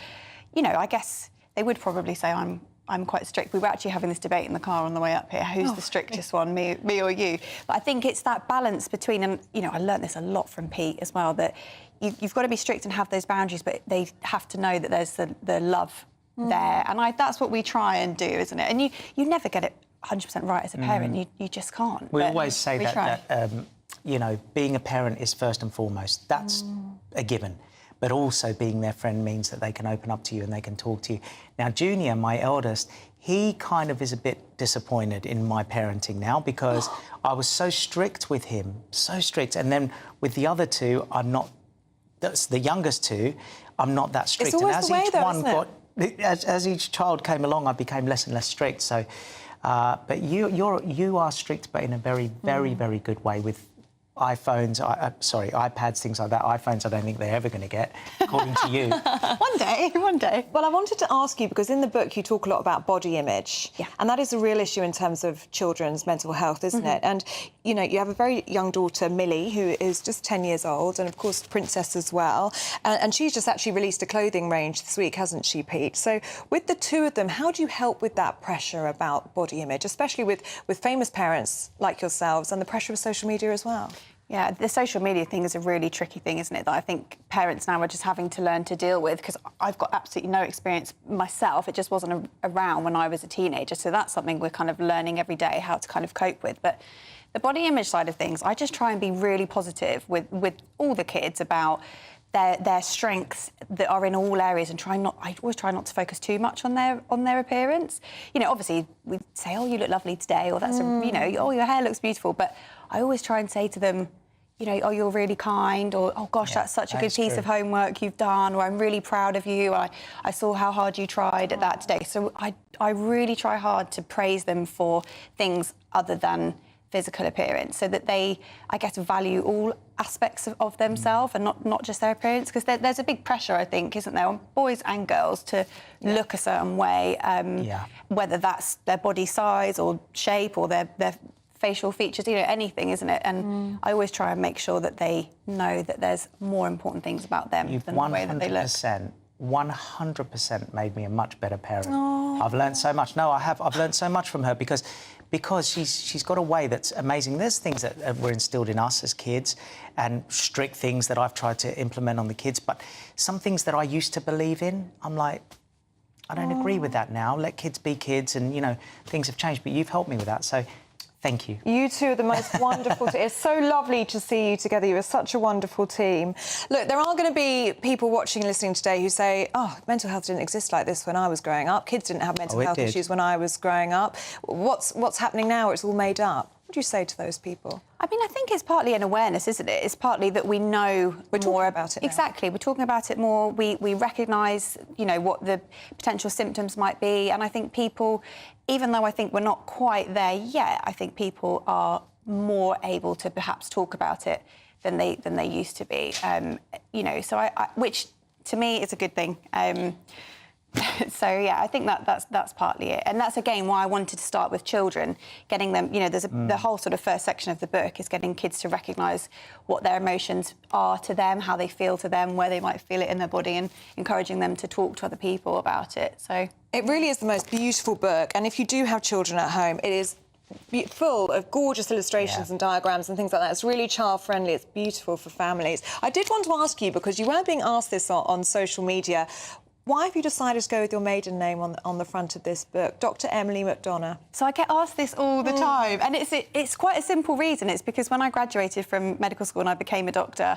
Speaker 3: I guess they would probably say I'm quite strict. We were actually having this debate in the car on the way up here. Who's the strictest one, me or you? But I think it's that balance between, and I learned this a lot from Pete as well, that you've got to be strict and have those boundaries, but they have to know that there's the love there. And that's what we try and do, isn't it? And you never get it 100% right as a parent. You just can't.
Speaker 4: We always say that being a parent is first and foremost. That's a given. But also being their friend means that they can open up to you and they can talk to you. Now, Junior, my eldest, he kind of is a bit disappointed in my parenting now because I was so strict with him, so strict. And then with the other two, I'm not, that's the youngest two, I'm not that strict.
Speaker 5: It's always the way, though, isn't it?
Speaker 4: As each child came along, I became less and less strict. So, but you are strict, but in a very, very, very good way with iPhones, iPads, things like that. iPhones, I don't think they're ever going to get, according to you.
Speaker 3: One day.
Speaker 5: Well, I wanted to ask you, because in the book you talk a lot about body image. Yeah. And that is a real issue in terms of children's mental health, isn't it? And, you have a very young daughter, Millie, who is just 10 years old, and, of course, Princess as well. And she's just actually released a clothing range this week, hasn't she, Pete? So with the two of them, how do you help with that pressure about body image, especially with famous parents like yourselves and the pressure of social media as well?
Speaker 3: Yeah, the social media thing is a really tricky thing, isn't it, that I think parents now are just having to learn to deal with, because I've got absolutely no experience myself. It just wasn't around when I was a teenager, so that's something we're kind of learning every day how to kind of cope with. But the body image side of things, I just try and be really positive with all the kids about their strengths that are in all areas, and I always try not to focus too much on their appearance. Obviously we say, oh, you look lovely today, or that's oh, your hair looks beautiful, but I always try and say to them, oh, you're really kind, or, oh, gosh, that's such a good piece of homework you've done, or I'm really proud of you, I saw how hard you tried at that today. So I really try hard to praise them for things other than physical appearance, so that they, I guess, value all aspects of themselves and not just their appearance, because there's a big pressure, I think, isn't there, on boys and girls to look a certain way, whether that's their body size or shape or their facial features, anything, isn't it? And I always try and make sure that they know that there's more important things about them than the way that they look.
Speaker 4: 100% made me a much better parent. Aww. I've learned so much. No, I have. I've learned so much from her because she's got a way that's amazing. There's things that were instilled in us as kids and strict things that I've tried to implement on the kids, but some things that I used to believe in, I'm like, I don't agree with that now. Let kids be kids, and, things have changed, but you've helped me with that, so thank you.
Speaker 5: You two are the most wonderful team. It's so lovely to see you together. You are such a wonderful team. Look, there are going to be people watching and listening today who say, oh, mental health didn't exist like this when I was growing up. Kids didn't have mental health issues when I was growing up. What's happening now? It's all made up. What do you say to those people?
Speaker 3: I mean, I think it's partly an awareness, isn't it? It's partly that we know
Speaker 5: more about it now.
Speaker 3: Exactly. We're talking about it more. We recognise, what the potential symptoms might be. And I think people, even though I think we're not quite there yet, I think people are more able to perhaps talk about it than they used to be. So which to me is a good thing. So, I think that's partly it. And that's, again, why I wanted to start with children, getting them, there's the whole sort of first section of the book is getting kids to recognise what their emotions are to them, how they feel to them, where they might feel it in their body, and encouraging them to talk to other people about it. So
Speaker 5: it really is the most beautiful book. And if you do have children at home, it is full of gorgeous illustrations and diagrams and things like that. It's really child-friendly. It's beautiful for families. I did want to ask you, because you weren't being asked this on social media, why have you decided to go with your maiden name on the front of this book, Dr. Emily McDonough?
Speaker 3: So I get asked this all the time, and it's quite a simple reason. It's because when I graduated from medical school and I became a doctor,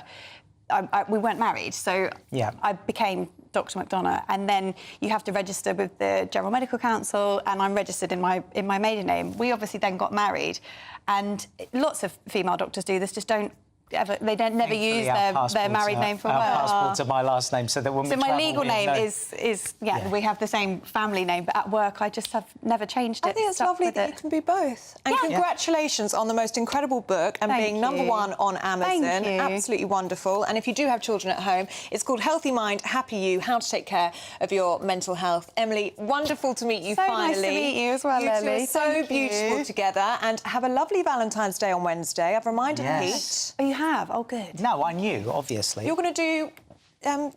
Speaker 3: we weren't married, so I became Dr. McDonough, and then you have to register with the General Medical Council, and I'm registered in my maiden name. We obviously then got married, and lots of female doctors do this, just don't they don't never use their married name for work.
Speaker 4: Our passports are my last name, so that when
Speaker 3: So my legal name is we have the same family name, but at work I just have never changed it.
Speaker 5: I think it's lovely that you can be both. And congratulations on the most incredible book and being #1 on Amazon.
Speaker 3: Thank you.
Speaker 5: Absolutely wonderful. And if you do have children at home, it's called Healthy Mind, Happy You, How to Take Care of Your Mental Health. Emily, wonderful to meet you finally.
Speaker 3: Nice to meet you as well,
Speaker 5: You two
Speaker 3: Ellie.
Speaker 5: are so beautiful together, and have a lovely Valentine's Day on Wednesday. I've reminded Pete.
Speaker 3: Oh, you have? Oh, good.
Speaker 4: No, I knew, obviously.
Speaker 5: You're going to do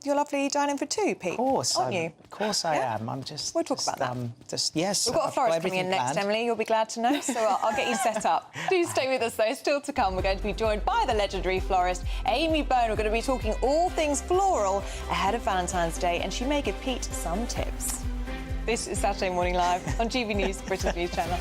Speaker 5: your lovely Dining for Two, Pete.
Speaker 4: Of course,
Speaker 5: aren't you?
Speaker 4: Of course I am. I'm just...
Speaker 5: We'll talk about that.
Speaker 4: Yes.
Speaker 5: We've got a
Speaker 4: I've
Speaker 5: florist coming
Speaker 4: everything
Speaker 5: in next,
Speaker 4: planned.
Speaker 5: Emily. You'll be glad to know, so I'll get you set up. Do stay with us, though. Still to come, we're going to be joined by the legendary florist, Amy Byrne. We're going to be talking all things floral ahead of Valentine's Day, and she may give Pete some tips. This is Saturday Morning Live on GB News, Britain's News Channel.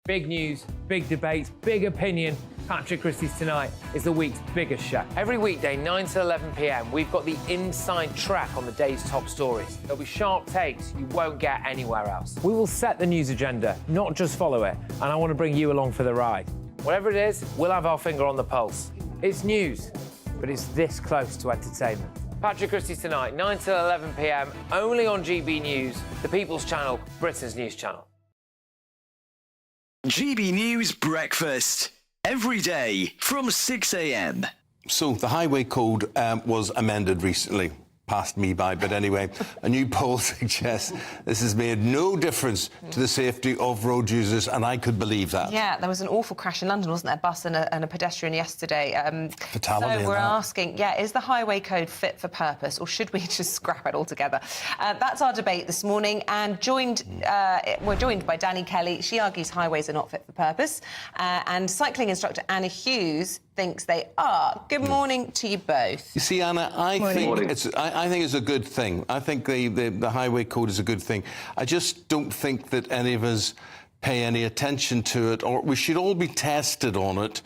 Speaker 7: Big news, big debates, big opinion. Patrick Christie's Tonight is the week's biggest show. Every weekday, 9 to 11 p.m, we've got the inside track on the day's top stories. There'll be sharp takes you won't get anywhere else. We will set the news agenda, not just follow it, and I want to bring you along for the ride. Whatever it is, we'll have our finger on the pulse. It's news, but it's this close to entertainment. Patrick Christie's Tonight, 9 to 11 p.m, only on GB News, the People's Channel, Britain's News Channel.
Speaker 1: GB News Breakfast. Every day from 6 a.m.
Speaker 17: So the highway code was amended recently. Passed me by, but anyway, a new poll suggests this has made no difference to the safety of road users, and I could believe that.
Speaker 8: Yeah, there was an awful crash in London, wasn't there? A bus and a pedestrian yesterday.
Speaker 17: Fatality.
Speaker 8: So we're asking, is the highway code fit for purpose, or should we just scrap it altogether? That's our debate this morning, and we're joined by Danny Kelly. She argues highways are not fit for purpose, and cycling instructor Anna Hughes thinks they are. Good morning to you both.
Speaker 17: You see, Anna, I think it's a good thing. I think the highway code is a good thing. I just don't think that any of us pay any attention to it, or we should all be tested on it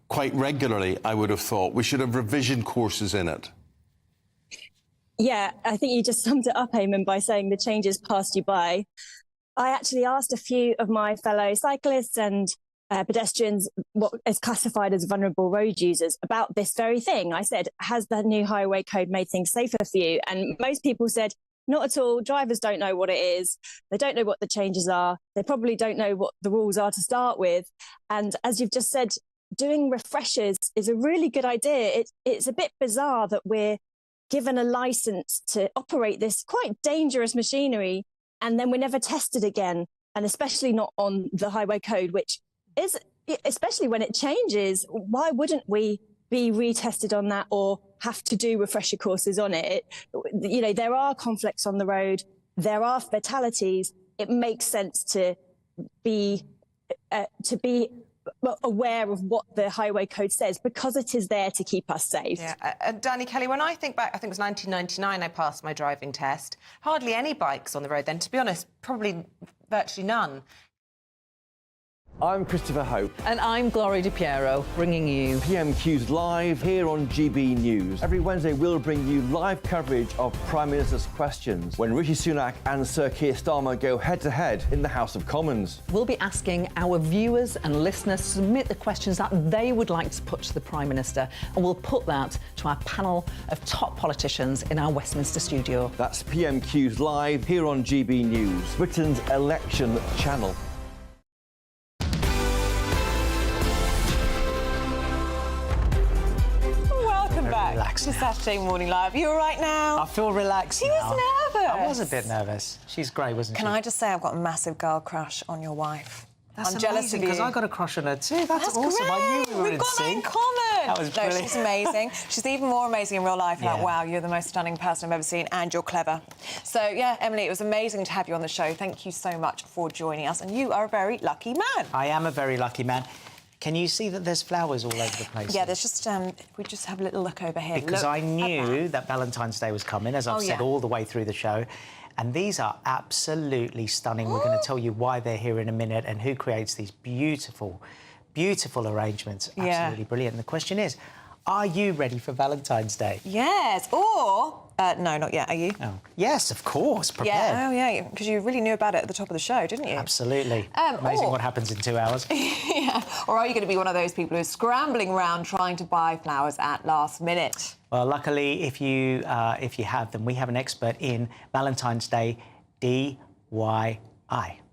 Speaker 17: quite regularly, I would have thought. We should have revision courses in it.
Speaker 10: Yeah, I think you just summed it up, Eamon, by saying the changes passed you by. I actually asked a few of my fellow cyclists and pedestrians, what is classified as vulnerable road users, about this very thing. I said, has the new highway code made things safer for you? And most people said, not at all. Drivers don't know what it is. They don't know what the changes are. They probably don't know what the rules are to start with. And as you've just said, doing refreshers is a really good idea. It's a bit bizarre that we're given a license to operate this quite dangerous machinery, and then we're never tested again, and especially not on the highway code, which is, especially when it changes, why wouldn't we be retested on that or have to do refresher courses on it? You know, there are conflicts on the road, there are fatalities. It makes sense to be aware of what the highway code says, because it is there to keep us safe.
Speaker 8: Yeah, Danny Kelly, when I think back, I think it was 1999 I passed my driving test. Hardly any bikes on the road then, to be honest, probably virtually none.
Speaker 20: I'm Christopher Hope.
Speaker 14: And I'm Gloria Di Piero, bringing you
Speaker 20: PMQ's Live here on GB News. Every Wednesday, we'll bring you live coverage of Prime Minister's questions when Rishi Sunak and Sir Keir Starmer go head-to-head in the House of Commons.
Speaker 14: We'll be asking our viewers and listeners to submit the questions that they would like to put to the Prime Minister, and we'll put that to our panel of top politicians in our Westminster studio.
Speaker 20: That's PMQ's Live here on GB News, Britain's election channel.
Speaker 5: Back to Saturday Morning Live. You all right now?
Speaker 4: I feel relaxed
Speaker 5: He
Speaker 4: now.
Speaker 5: was nervous.
Speaker 4: I was a bit nervous. She's great, wasn't she?
Speaker 5: Can I just say I've got a massive girl crush on your wife?
Speaker 4: That's
Speaker 5: I'm jealous of you.
Speaker 4: because I got a crush on her too. That's awesome.
Speaker 5: Great.
Speaker 4: I knew we were
Speaker 5: We've
Speaker 4: in
Speaker 5: got
Speaker 4: sync.
Speaker 5: that in common.
Speaker 4: That was brilliant.
Speaker 5: No, she's amazing. She's even more amazing in real life. Like, wow, you're the most stunning person I've ever seen, and you're clever. So, yeah, Emily, it was amazing to have you on the show. Thank you so much for joining us, and you are a very lucky man.
Speaker 4: I am a very lucky man. Can you see that there's flowers all over the place?
Speaker 5: Yeah, there's just, we just have a little look over here.
Speaker 4: Because I knew that Valentine's Day was coming, as I've said all the way through the show. And these are absolutely stunning. We're going to tell you why they're here in a minute and who creates these beautiful, beautiful arrangements. Absolutely brilliant. And the question is, Are you ready for Valentine's Day?
Speaker 5: Yes, or... no, not yet. Are you?
Speaker 4: Oh. Yes, of course, prepared.
Speaker 5: Yeah, oh yeah, because you really knew about it at the top of the show, didn't you?
Speaker 4: Absolutely. Amazing what happens in 2 hours.
Speaker 5: Yeah. Or are you going to be one of those people who's scrambling around trying to buy flowers at last minute?
Speaker 4: Well, luckily, if you have them, we have an expert in Valentine's Day DIY.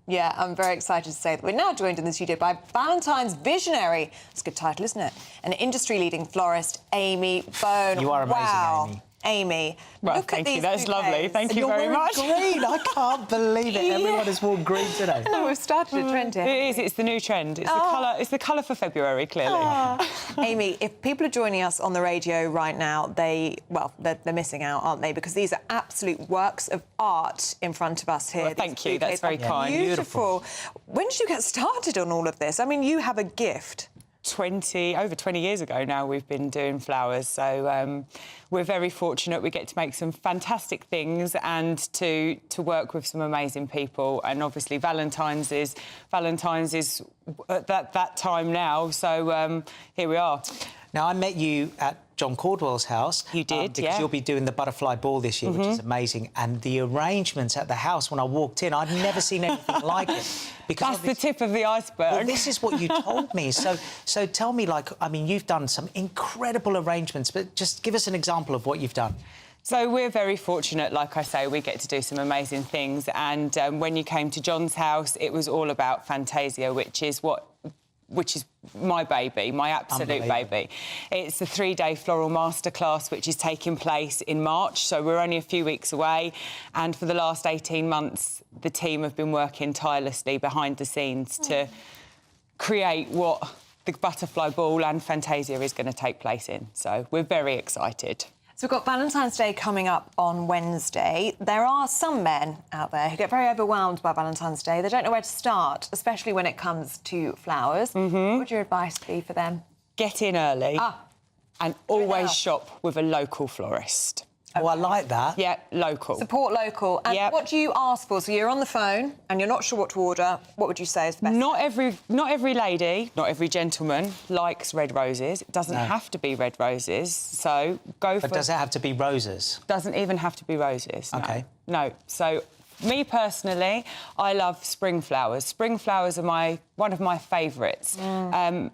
Speaker 5: Yeah, I'm very excited to say that we're now joined in the studio by Valentine's visionary. It's a good title, isn't it? An industry-leading florist, Amy Bone.
Speaker 4: You are amazing,
Speaker 5: wow.
Speaker 4: Amy.
Speaker 5: Amy,
Speaker 14: well,
Speaker 5: look at these
Speaker 14: That's
Speaker 5: bouquets.
Speaker 14: lovely. Thank you
Speaker 4: You're
Speaker 14: very much.
Speaker 4: Green. I can't believe it.
Speaker 5: Yeah.
Speaker 4: Everyone has worn green today.
Speaker 5: No, we've started a trend here.
Speaker 14: It is. It's the new trend. It's the colour. It's the colour for February, clearly.
Speaker 5: Amy, if people are joining us on the radio right now, they're missing out, aren't they? Because these are absolute works of art in front of us here.
Speaker 14: Well, thank you. That's very kind.
Speaker 5: Beautiful. When did you get started on all of this? I mean, you have a gift.
Speaker 14: Over 20 years ago now we've been doing flowers, so we're very fortunate. We get to make some fantastic things and to work with some amazing people, and obviously Valentine's is at that time now, so here we are.
Speaker 4: Now, I met you at John Caldwell's house.
Speaker 14: You did,
Speaker 4: because you'll be doing the butterfly ball this year, which is amazing. And the arrangements at the house, when I walked in, I'd never seen anything like it.
Speaker 14: Because that's the tip of the iceberg.
Speaker 4: Well, this is what you told me. So tell me, I mean, you've done some incredible arrangements, but just give us an example of what you've done.
Speaker 14: So we're very fortunate, like I say, we get to do some amazing things. And when you came to John's house, it was all about Fantasia, which is my baby, my absolute baby. It's a 3-day floral masterclass which is taking place in March, so we're only a few weeks away, and for the last 18 months the team have been working tirelessly behind the scenes to create what the butterfly ball and Fantasia is going to take place in, so we're very excited.
Speaker 5: So we've got Valentine's Day coming up on Wednesday. There are some men out there who get very overwhelmed by Valentine's Day. They don't know where to start, especially when it comes to flowers. What would your advice be for them?
Speaker 14: Get in early and always shop with a local florist.
Speaker 4: Oh, I like that.
Speaker 14: Yeah, local.
Speaker 5: Support local. And what do you ask for? So you're on the phone and you're not sure what to order. What would you say is best?
Speaker 14: Not every lady, not every gentleman likes red roses. It doesn't have to be red roses, so go for...
Speaker 4: But does it have to be roses?
Speaker 14: Doesn't even have to be roses, no.
Speaker 4: OK.
Speaker 14: No, so... Me personally, I love spring flowers. Spring flowers are one of my favourites. And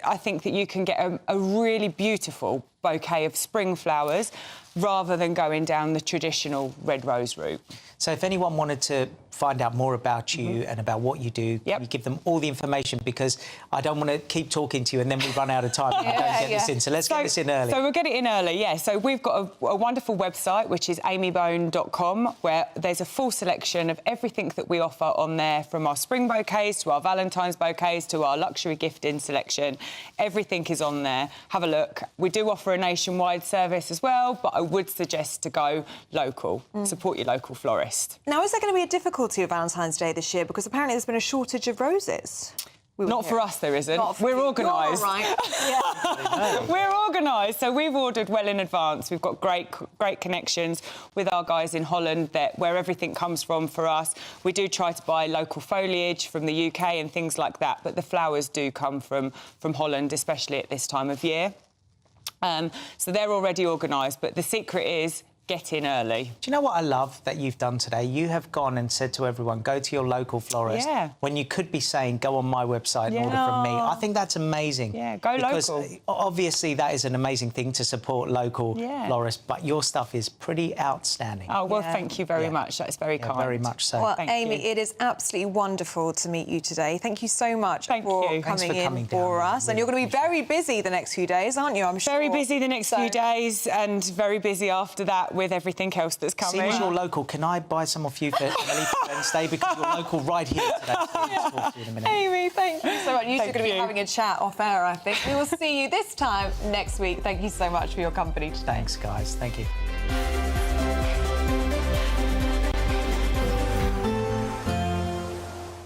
Speaker 14: I think that you can get a really beautiful bouquet of spring flowers rather than going down the traditional red rose route.
Speaker 4: So if anyone wanted to find out more about you and about what you do, you give them all the information, because I don't want to keep talking to you and then we run out of time and we don't get this in. So let's get this in early.
Speaker 14: So we'll get it in early, yeah. So we've got a wonderful website, which is amybone.com, where there's a full selection of everything that we offer on there, from our spring bouquets to our Valentine's bouquets to our luxury gifting selection. Everything is on there. Have a look. We do offer a nationwide service as well, but I would suggest to go local. Support your local florist.
Speaker 5: Now, is there going to be a difficulty with Valentine's Day this year? Because apparently there's been a shortage of roses.
Speaker 14: Not for us, there isn't. We're organised.
Speaker 5: Right. Yeah.
Speaker 14: We're organised, so we've ordered well in advance. We've got great connections with our guys in Holland, where everything comes from for us. We do try to buy local foliage from the UK and things like that, but the flowers do come from Holland, especially at this time of year. So they're already organised, but the secret is get in early.
Speaker 4: Do you know what I love that you've done today? You have gone and said to everyone, go to your local florist, when you could be saying, go on my website and order from me. I think that's amazing.
Speaker 14: Yeah, go local.
Speaker 4: Because obviously that is an amazing thing to support local florists, but your stuff is pretty outstanding.
Speaker 14: Oh, well, thank you very much. That's very kind.
Speaker 4: Very much so.
Speaker 5: Well, Amy, it is absolutely wonderful to meet you today. Thank you so much for coming in for us. And you're going to be very busy the next few days, aren't you? I'm sure.
Speaker 14: Very busy the next few days, and very busy after that with everything else that's coming.
Speaker 4: Since you're local, can I buy some off you for Wednesday, because you're local right here today. So
Speaker 5: Amy, thank you so much. You're going to be having a chat off air, I think. We will see you this time next week. Thank you so much for your company today.
Speaker 4: Thanks, guys. Thank you.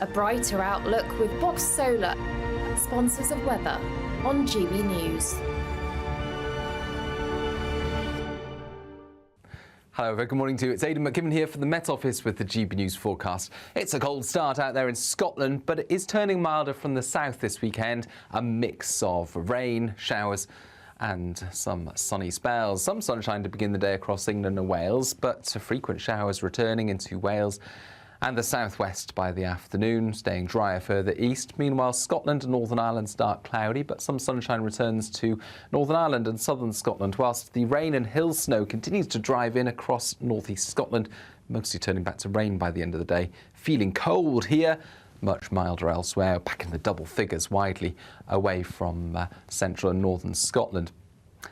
Speaker 6: A brighter outlook with Box Solar, sponsors of weather on GB News.
Speaker 9: Hello, very good morning to you. It's Aidan McKibben here from the Met Office with the GB News forecast. It's a cold start out there in Scotland, but it is turning milder from the south this weekend. A mix of rain, showers and some sunny spells. Some sunshine to begin the day across England and Wales, but frequent showers returning into Wales and the southwest by the afternoon, staying drier further east. Meanwhile, Scotland and Northern Ireland start cloudy, but some sunshine returns to Northern Ireland and southern Scotland, whilst the rain and hill snow continues to drive in across northeast Scotland, mostly turning back to rain by the end of the day. Feeling cold here, much milder elsewhere, back in the double figures widely away from central and northern Scotland.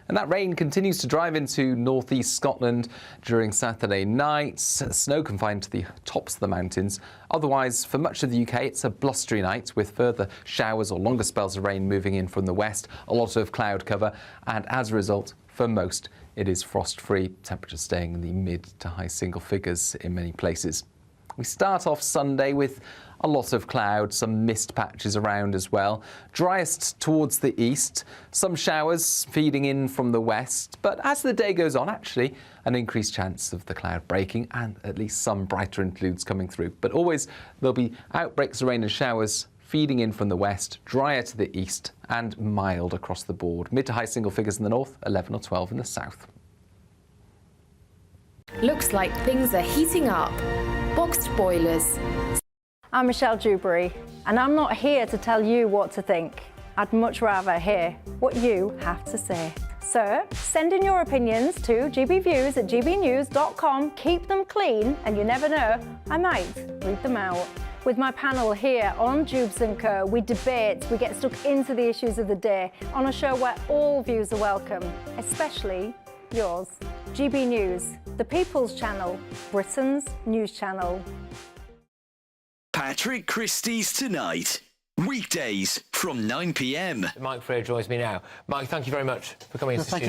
Speaker 9: And that rain continues to drive into northeast Scotland during Saturday night. Snow confined to the tops of the mountains. Otherwise, for much of the UK, it's a blustery night with further showers or longer spells of rain moving in from the west, a lot of cloud cover, and as a result, for most, it is frost-free, temperatures staying in the mid to high single figures in many places. We start off Sunday with a lot of cloud, some mist patches around as well. Driest towards the east, some showers feeding in from the west, but as the day goes on, actually, an increased chance of the cloud breaking and at least some brighter interludes coming through. But always there'll be outbreaks of rain and showers feeding in from the west, drier to the east and mild across the board. Mid to high single figures in the north, 11 or 12 in the south.
Speaker 6: Looks like things are heating up. Boxed boilers.
Speaker 11: I'm Michelle Dewberry, and I'm not here to tell you what to think. I'd much rather hear what you have to say. So send in your opinions to gbviews@gbnews.com. Keep them clean, and you never know, I might read them out. With my panel here on Jubes & Co, we debate, we get stuck into the issues of the day on a show where all views are welcome, especially yours. GB News, the People's Channel, Britain's news channel.
Speaker 1: Patrick Christie's Tonight. Weekdays from 9 p.m.
Speaker 7: Mike Freer joins me now. Mike, thank you very much for coming into the studio.